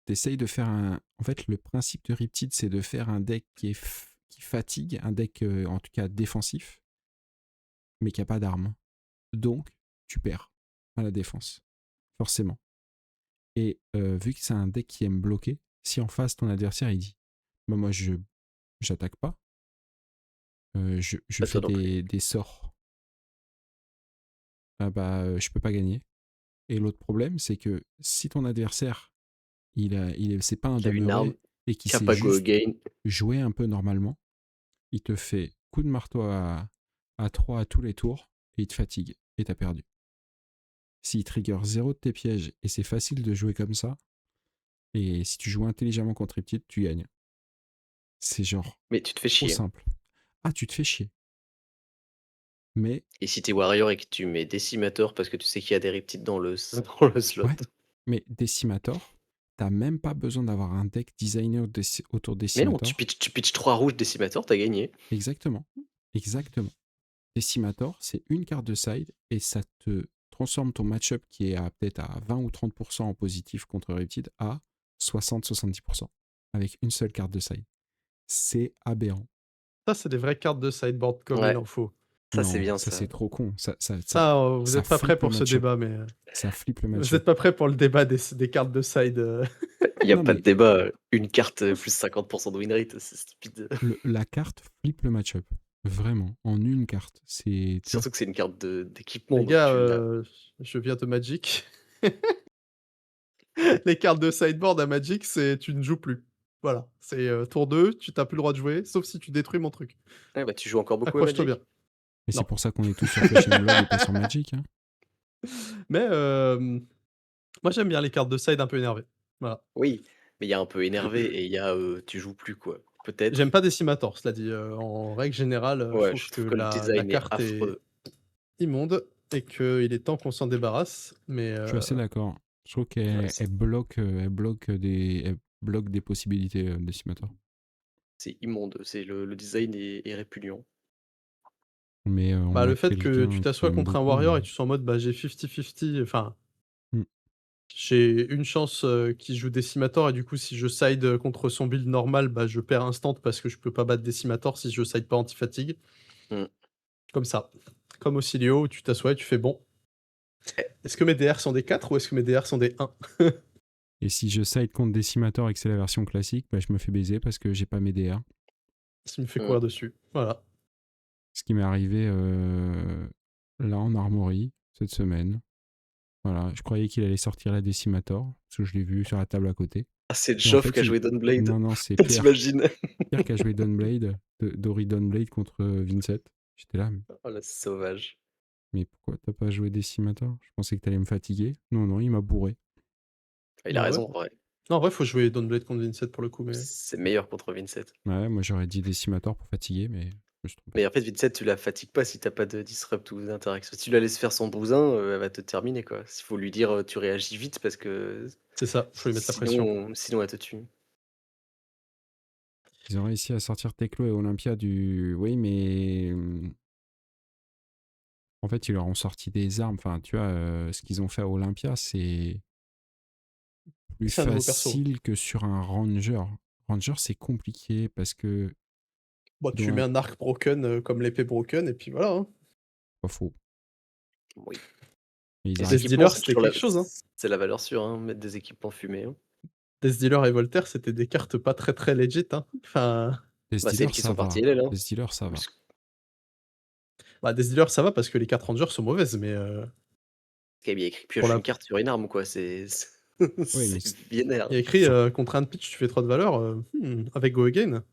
t'essayes de faire un... En fait, le principe de Riptide, c'est de faire un deck qui fatigue, un deck en tout cas défensif, mais qui n'a pas d'armes. Donc, tu perds à la défense, forcément. Et vu que c'est un deck qui aime bloquer, si en face ton adversaire il dit bah, moi j'attaque pas, je Pas fais toi non plus. des sorts, ah bah je peux pas gagner. Et l'autre problème, c'est que si ton adversaire c'est pas un Qui a une arme, demeuré et qui qui a sait pas go juste again. jouer un peu normalement, il te fait coup de marteau à 3 à tous les tours et il te fatigue et t'as perdu. S'il trigger 0 de tes pièges et c'est facile de jouer comme ça, et si tu joues intelligemment contre Riptide, tu gagnes. C'est genre Mais tu te fais trop chier. simple. Ah, tu te fais chier. Mais Et si t'es Warrior et que tu mets Decimator parce que tu sais qu'il y a des Riptides dans le slot. ouais, mais Decimator, t'as même pas besoin d'avoir un deck designé autour de Mais non, tu Decimator. pitches 3 rouges Decimator, t'as gagné. Exactement. Exactement. Decimator, c'est une carte de side et ça te transforme ton match-up qui est peut-être à 20 ou 30% en positif contre Riptide à 60-70% avec une seule carte de side. C'est aberrant. Ça, c'est des vraies cartes de sideboard comme il Ouais, en faut. ça c'est Non, bien ça ça. c'est trop con. Ça, vous Ça êtes pas prêts flippe le pour ce match-up. débat, mais Ça flippe le vous match-up. êtes pas prêts pour le débat des cartes de side. Il n'y a Non, pas de mais débat. Une carte plus 50% de win rate, c'est stupide. la carte flippe le match-up. Vraiment, en une carte. C'est, tu vois, Surtout que c'est une carte d'équipement, Les donc gars, tu l'as. je viens de Magic. Les cartes de sideboard à Magic, c'est tu ne joues plus. Voilà, c'est, tour 2, tu n'as plus le droit de jouer, sauf si tu détruis mon truc. Ouais, bah tu joues encore beaucoup à Accroche-toi bien. Magic? mais c'est Non. pour ça qu'on est tous sur Flesh and Blood et pas sur Magic. Hein. Mais, moi j'aime bien les cartes de side un peu énervées. Voilà. Oui, mais il y a un peu énervé et il y a tu joues plus quoi. J'aime Peut-être. pas Decimator, cela dit, en règle générale, je Ouais, trouve je que trouve que le la design est carte est affreux. immonde et qu'il est temps qu'on s'en débarrasse, mais, Je suis assez d'accord. Je trouve Ouais, qu'elle elle bloque des possibilités Decimator. c'est immonde. Le design est répugnant. Mais on bah, a le fait que tu quelqu'un qui t'assoies aime contre un beaucoup. warrior et tu sois en mode: «Bah, j'ai 50-50», enfin Hmm. j'ai une chance, qu'il joue Decimator et du coup, si je side, contre son build normal, bah, je perds instant parce que je peux pas battre Decimator si je side pas anti-fatigue. Mmh. Comme ça. Comme au Cilio où tu t'assois et tu fais: «Bon, Eh, est-ce que mes DR sont des 4 ou est-ce que mes DR sont des 1?» Et si je side contre Decimator et que c'est la version classique, bah, je me fais baiser parce que j'ai pas mes DR. Ce qui me fait mmh. courir dessus. Voilà. Ce qui m'est arrivé là en Armory cette semaine. Voilà, je croyais qu'il allait sortir la Decimator, parce que je l'ai vu sur la table à côté. Ah, c'est Et en Geoff qui fait, a joué Dawnblade. non, c'est Pierre. T'imagines? Pierre qui a joué Dawnblade, Dory Dawnblade contre Vincent. J'étais là, Oh la sauvage. mais pourquoi t'as pas joué Decimator? Je pensais que t'allais me fatiguer. Non, il m'a bourré. Ah, il a Bah, ouais. raison, en vrai. Non, en vrai, faut jouer Dawnblade contre Vincent pour le coup, mais C'est meilleur contre Vincent. Ouais, moi j'aurais dit Decimator pour fatiguer, mais me suis trompé. Mais en fait, Vincent, tu la fatigues pas si t'as pas de disrupt ou d'interaction. Si tu la laisses faire son bousin, elle va te terminer, quoi. Il faut lui dire, tu réagis vite parce que C'est ça, faut lui mettre la pression. sinon elle te tue. Ils ont réussi à sortir Teclo et Olympia du. Oui, mais. En fait, ils leur ont sorti des armes. Enfin, tu vois, ce qu'ils ont fait à Olympia, c'est plus C'est un nouveau perso. facile que sur un Ranger. Ranger, c'est compliqué parce que. Bon, Tu tu mets dois. un arc broken comme l'épée broken, et puis voilà. Hein. Pas faux. Oui. Et ils Les arrivent. Death équipements, Dealer, c'est c'était toujours quelque chose. Hein. c'est la valeur sûre, hein, mettre des équipements fumés. Hein. Death Dealer et Voltaire, c'était des cartes pas très très legit. Hein. Enfin, Les Bah, c'est elles dealers, qui ça sont parties va. LL, hein. Les dealers, ça va. bah, Death Dealer, ça va parce que les cartes Rangers sont mauvaises, mais Il y a écrit pour pioche la... une carte sur une arme, quoi. Oui, mais C'est vénère. il y a écrit contre un pitch, tu fais 3 de valeur avec Go Again.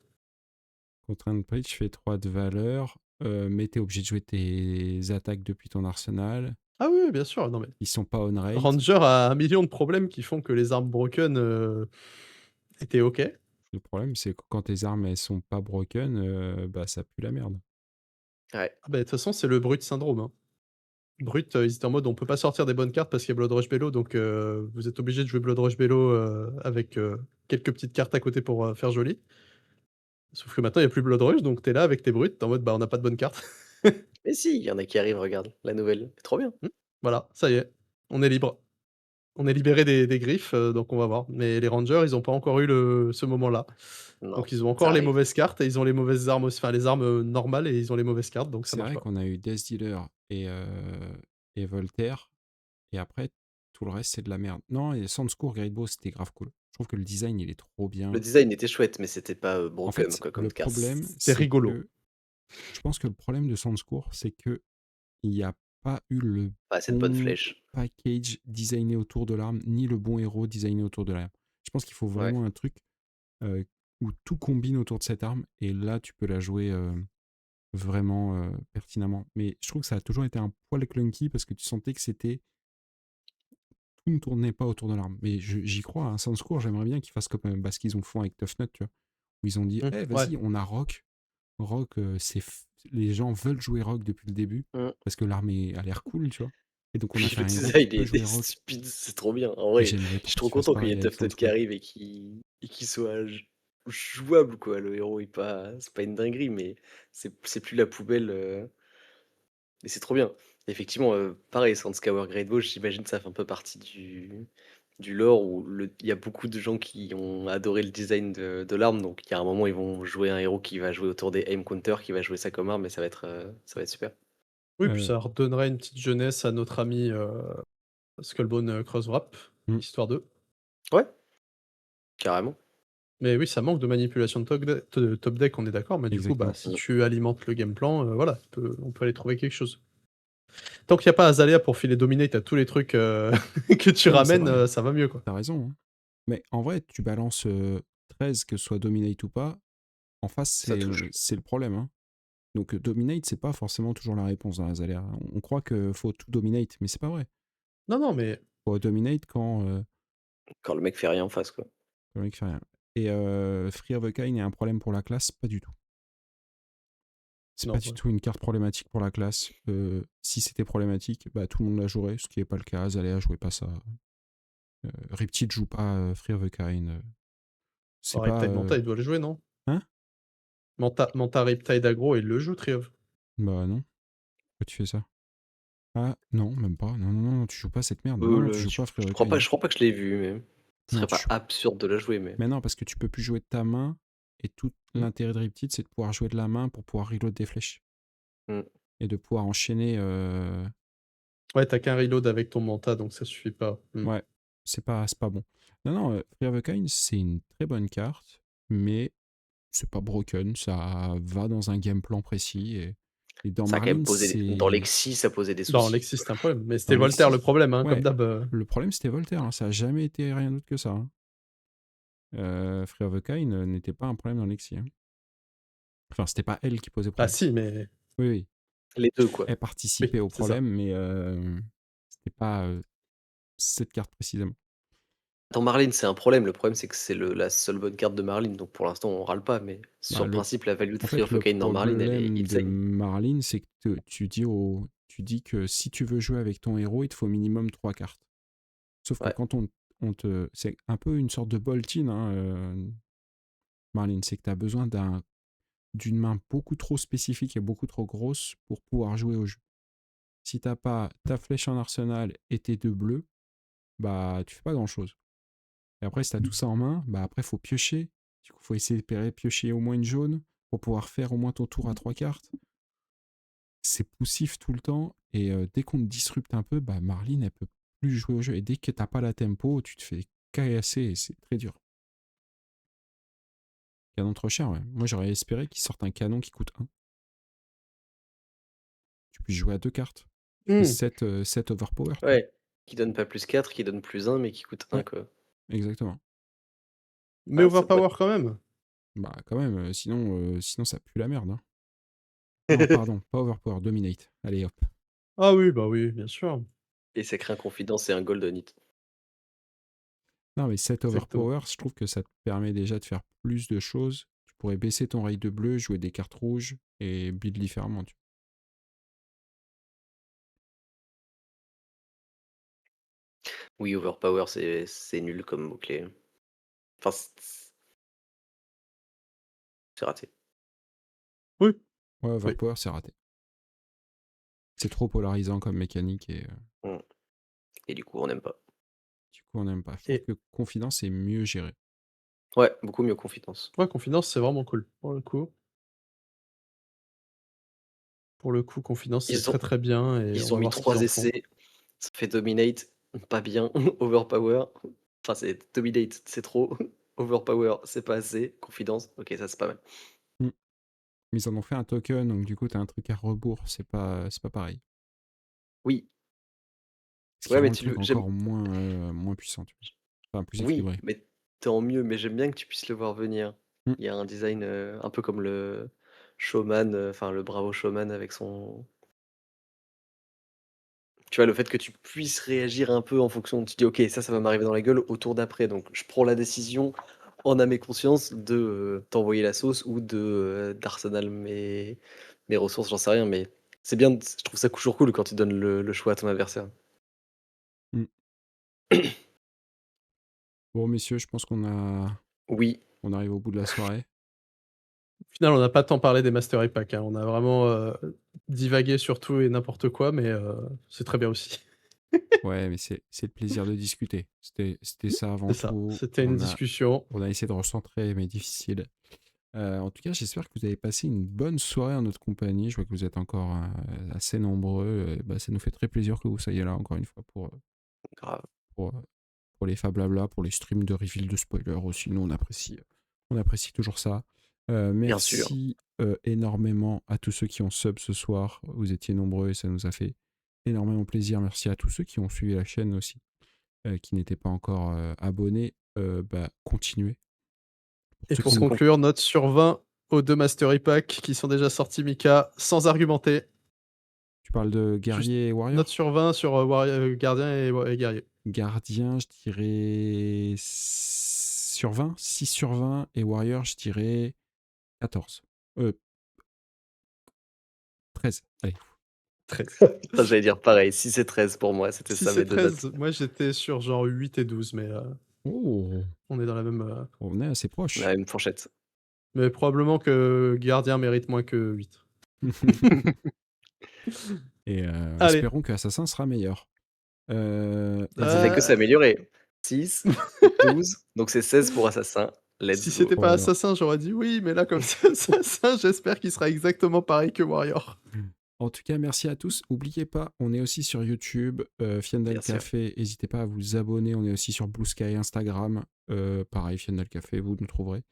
contre un bridge, fais 3 de valeur. Mais t'es obligé de jouer tes attaques depuis ton arsenal. Ah oui, bien sûr. Non, mais Ils sont pas on rate. Ranger a 1 million de problèmes qui font que les armes broken étaient ok. Le problème, c'est que quand tes armes elles sont pas broken, bah ça pue la merde. Ouais. Ah bah, de toute façon, c'est le Brut syndrome. Hein. Brut, ils étaient en mode on peut pas sortir des bonnes cartes parce qu'il y a Blood Rush Bello, donc vous êtes obligé de jouer Blood Rush Bello avec quelques petites cartes à côté pour faire joli. Sauf que maintenant il n'y a plus Blood Rush, donc t'es là avec tes Brutes, t'es en mode bah on n'a pas de bonnes cartes. Mais si, il y en a qui arrivent, regarde, la nouvelle. Trop bien. Voilà, ça y est, on est libre. On est libéré des griffes, donc on va voir. Mais les Rangers, ils ont pas encore eu ce moment-là. Non, Donc ils ont ça encore les arrive. mauvaises cartes et ils ont les mauvaises armes aussi, enfin les armes normales et ils ont les mauvaises cartes, donc ça C'est marche vrai pas. qu'on a eu Death Dealer et Voltaire, et après, tout le reste, c'est de la merde. Non, et Sandscour, Great Bow, c'était grave cool. Je trouve que le design, il est trop Le bien. design était chouette, mais c'était pas En broken, fait, quoi, comme le carte. problème, C'est c'est rigolo. que je pense que le problème de Sandscour, c'est que il n'y a pas eu le Pas assez de bonnes bon flèches. package designé autour de l'arme, ni le bon héros designé autour de l'arme. Je pense qu'il faut Ouais. vraiment un truc où tout combine autour de cette arme, et là, tu peux la jouer vraiment pertinemment. Mais je trouve que ça a toujours été un poil clunky parce que tu sentais que c'était tout ne tournait pas autour de l'arme. Mais j'y crois, un Sandscour, j'aimerais bien qu'ils fassent comme ce qu'ils ont fait avec Tough Nut, tu vois, où ils ont dit, eh Ouais. vas-y, on a Rock. Rock, les gens veulent jouer Rock depuis le début Mm. parce que l'arme a l'air cool, tu vois. Et donc on a Puis fait le un héros qui design peut jouer est Rock. stupide, c'est trop bien. En Et vrai, j'aimerais je suis trop trop qu'ils fassent content qu'il y pareil ait avec Tough Nut qui Sandscour. arrive et qui soit jouable, quoi. Le héros, c'est pas une dinguerie, mais c'est plus la poubelle. Et c'est trop bien. Effectivement, pareil, Sandscour Great Ball, j'imagine que ça fait un peu partie du lore où il y a beaucoup de gens qui ont adoré le design de l'arme. Donc, il y a un moment, ils vont jouer un héros qui va jouer autour des aim counters, qui va jouer ça comme arme, et ça va être super. Oui, puis Euh, ça redonnerait une petite jeunesse à notre ami Skullbone Crosswrap, hmm, histoire de. Ouais, carrément. Mais oui, ça manque de manipulation de top deck, on est d'accord, mais du coup, bah, exactement. si tu alimentes le game plan, voilà, on peut aller trouver quelque chose. Tant qu'il n'y a pas Azalea pour filer Dominate à tous les trucs que tu Non, mais c'est ramènes, vrai, ça va mieux, quoi. t'as raison. Hein. Mais en vrai, tu balances 13, que ce soit Dominate ou pas, en face, Ça touche. c'est le problème. Hein. Donc Dominate, c'est pas forcément toujours la réponse dans Azalea. On croit qu'il faut tout Dominate, mais c'est pas vrai. Non, non, mais Faut Dominate Quand le mec fait rien en face, quoi. quand le mec fait rien. Et Free of a Kind est un problème pour la classe? Pas du tout. C'est pas non, du ouais. tout une carte problématique pour la classe. Si c'était problématique, bah, tout le monde la jouerait, ce qui n'est pas le cas. Azalea jouait pas ça. Riptide joue pas Free of a Kind. C'est pas. Riptide Manta, il doit le jouer, non? Hein? Manta Riptide aggro, il le joue, Triov. Bah non. Pourquoi tu fais ça? Ah non, même pas. Non, non, non, tu joues pas cette merde. Non, non, tu joues pas Free of a Kind. Je crois pas que je l'ai vu, mais ce Non, serait tu pas joues. absurde de la jouer, mais. Mais non, parce que tu peux plus jouer de ta main. Et tout l'intérêt de Riptide, c'est de pouvoir jouer de la main pour pouvoir reload des flèches. Mm. Et de pouvoir enchaîner. Ouais, t'as qu'un reload avec ton Manta, donc ça suffit pas. Ouais, c'est pas bon. Non, non, Free of a Kind, c'est une très bonne carte, mais c'est pas broken, ça va dans un game plan précis. Et dans Ça a quand même Marlins, dans c'est. Lexi, ça posait des Dans soucis. Lexis, c'est un problème. Mais Dans c'était Voltaire Lexi. le problème, hein, comme Ouais, d'hab. le problème c'était Voltaire, hein, ça a jamais été rien d'autre que ça. Hein. Free of a Kind n'était pas un problème dans Lexi. Hein. Enfin, c'était pas elle qui posait Ah problème. si, mais Oui, oui. Les deux, quoi. Elle oui, participait au c'est ça. problème, mais c'était pas cette carte précisément. Dans Marlin, c'est un problème. Le problème, c'est que c'est la seule bonne carte de Marlin. Donc pour l'instant, on râle pas. Mais sur Bah, le principe, la value de en Tree fait, of le Arcane dans Marlin, elle est problème de insane. Marlin, c'est que tu dis que si tu veux jouer avec ton héros, il te faut minimum 3 cartes. Sauf que Ouais. quand on te. C'est un peu une sorte de bolt-in, hein, Marlin. C'est que tu as besoin d'une main beaucoup trop spécifique et beaucoup trop grosse pour pouvoir jouer au jeu. Si t'as pas ta flèche en arsenal et tes 2 bleus, bah tu fais pas grand chose. Et après, si t'as tout ça en main, bah après faut piocher. Du coup, faut essayer de piocher au moins une jaune pour pouvoir faire au moins ton tour à 3 cartes. C'est poussif tout le temps. Et dès qu'on te disrupte un peu, bah Marlene, elle peut plus jouer au jeu. Et dès que t'as pas la tempo, tu te fais caillasser et c'est très dur. Canon trop cher, ouais. Moi, j'aurais espéré qu'ils sortent un canon qui coûte 1. Tu puisses jouer à 2 cartes. Tu fais Hmm. 7 overpower. Ouais. Qui donne pas plus 4, qui donne plus 1, mais qui coûte 1, Ouais, quoi. exactement. Mais Ah, ça pourrait overpower quand même. Bah quand même, sinon ça pue la merde, hein. Non, pardon, pas overpower, dominate. Allez hop. Ah oui, bah oui, bien sûr. Et ça crée un confidence et un golden hit. Non, mais 7 Exactement. overpower, je trouve que ça te permet déjà de faire plus de choses. Tu pourrais baisser ton rail de bleu, jouer des cartes rouges et build différemment. Oui, overpower, c'est nul comme mot-clé. Enfin, c'est raté. Oui, Ouais, oui. overpower, c'est raté. C'est trop polarisant comme mécanique et Et du coup, on n'aime pas. du coup, on n'aime pas. Je trouve Et que confidence est mieux géré. Ouais, beaucoup mieux confidence. ouais, Confidence, c'est vraiment cool. Pour le coup, Confidence, c'est Ils très ont, très bien et on ils ont va mis voir ce qu'ils 3 en font. essais. Ça fait dominate, pas bien. Overpower, enfin, c'est dominate, c'est trop. Overpower, c'est pas assez. Confidence, ok, ça c'est pas mal. Mm. Mais ils en ont fait un token, donc du coup, t'as un truc à rebours. C'est pas pareil. Oui, Ce qui ouais, rend mais le truc encore moins puissant, tu vois. Enfin, plus Oui, équilibré. mais tant mieux, mais j'aime bien que tu puisses le voir venir. Mm. Il y a un design un peu comme le showman, enfin le bravo showman avec son. Tu vois, le fait que tu puisses réagir un peu en fonction, tu dis ok, ça va m'arriver dans la gueule au tour d'après, donc je prends la décision en âme et conscience de t'envoyer la sauce ou de d'arsenal mes ressources, j'en sais rien, mais c'est bien, je trouve ça toujours cool quand tu donnes le choix à ton adversaire. Mm. Bon, messieurs, je pense Oui, on arrive au bout de la soirée. Au final, on n'a pas tant parlé des Master Pack, hein. On a vraiment divagué sur tout et n'importe quoi, mais c'est très bien aussi. Ouais, mais c'est le plaisir de discuter. C'était ça avant C'est ça. tout. C'était une discussion. On a essayé de recentrer, mais difficile. En tout cas, j'espère que vous avez passé une bonne soirée en notre compagnie. Je vois que vous êtes encore assez nombreux. Bah, ça nous fait très plaisir que vous soyez là encore une fois grave. pour, euh, pour les Fablabla, pour les streams de reveal de spoiler aussi. Nous, on apprécie toujours ça. Bien sûr. Merci énormément à tous ceux qui ont sub ce soir. Vous étiez nombreux et ça nous a fait énormément plaisir. Merci à tous ceux qui ont suivi la chaîne aussi, qui n'étaient pas encore abonnés. Bah, continuez. Pour Et ceux pour qui... conclure, note sur 20 aux 2 Master Pack qui sont déjà sortis, Mika, sans argumenter. Tu parles de Juste guerrier et note warrior? sur 20 sur Gardien et Guerrier. Gardien, je dirais sur 20, 6 sur 20, et warrior, je dirais 14. 13. Allez. 13. Ça, j'allais dire pareil, 6 et 13 pour moi, c'était 6 ça c'est mes deux notes. 13. Moi, j'étais sur genre 8 et 12, mais Oh, on est dans la même. on est assez proche. Ouais, une fourchette. Mais probablement que Gardien mérite moins que 8. Et Allez. espérons que Assassin sera meilleur. Ça fait que Euh, s'améliorer. 6, 12, donc c'est 16 pour Assassin. Si Let's c'était go. pas Voilà. Assassin, j'aurais dit oui, mais là, comme c'est Assassin, j'espère qu'il sera exactement pareil que Warrior. En tout cas, merci à tous. N'oubliez pas, on est aussi sur YouTube, Fiandal Bien sûr. Café. N'hésitez pas à vous abonner. On est aussi sur Blue Sky, Instagram. Pareil, Fiandal Café, vous nous trouverez.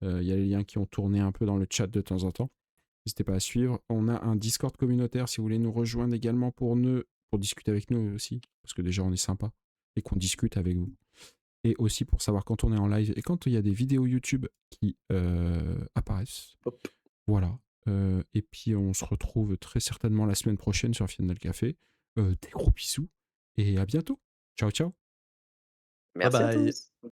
Il y a les liens qui ont tourné un peu dans le chat de temps en temps. N'hésitez pas à suivre. On a un Discord communautaire si vous voulez nous rejoindre également pour discuter avec nous aussi. Parce que déjà, on est sympa et qu'on discute avec vous. Et aussi pour savoir quand on est en live et quand il y a des vidéos YouTube qui apparaissent. Hop. Voilà. Et puis on se retrouve très certainement la semaine prochaine sur Final Café. Des gros bisous et à bientôt. Ciao, ciao. Merci à bye. tous.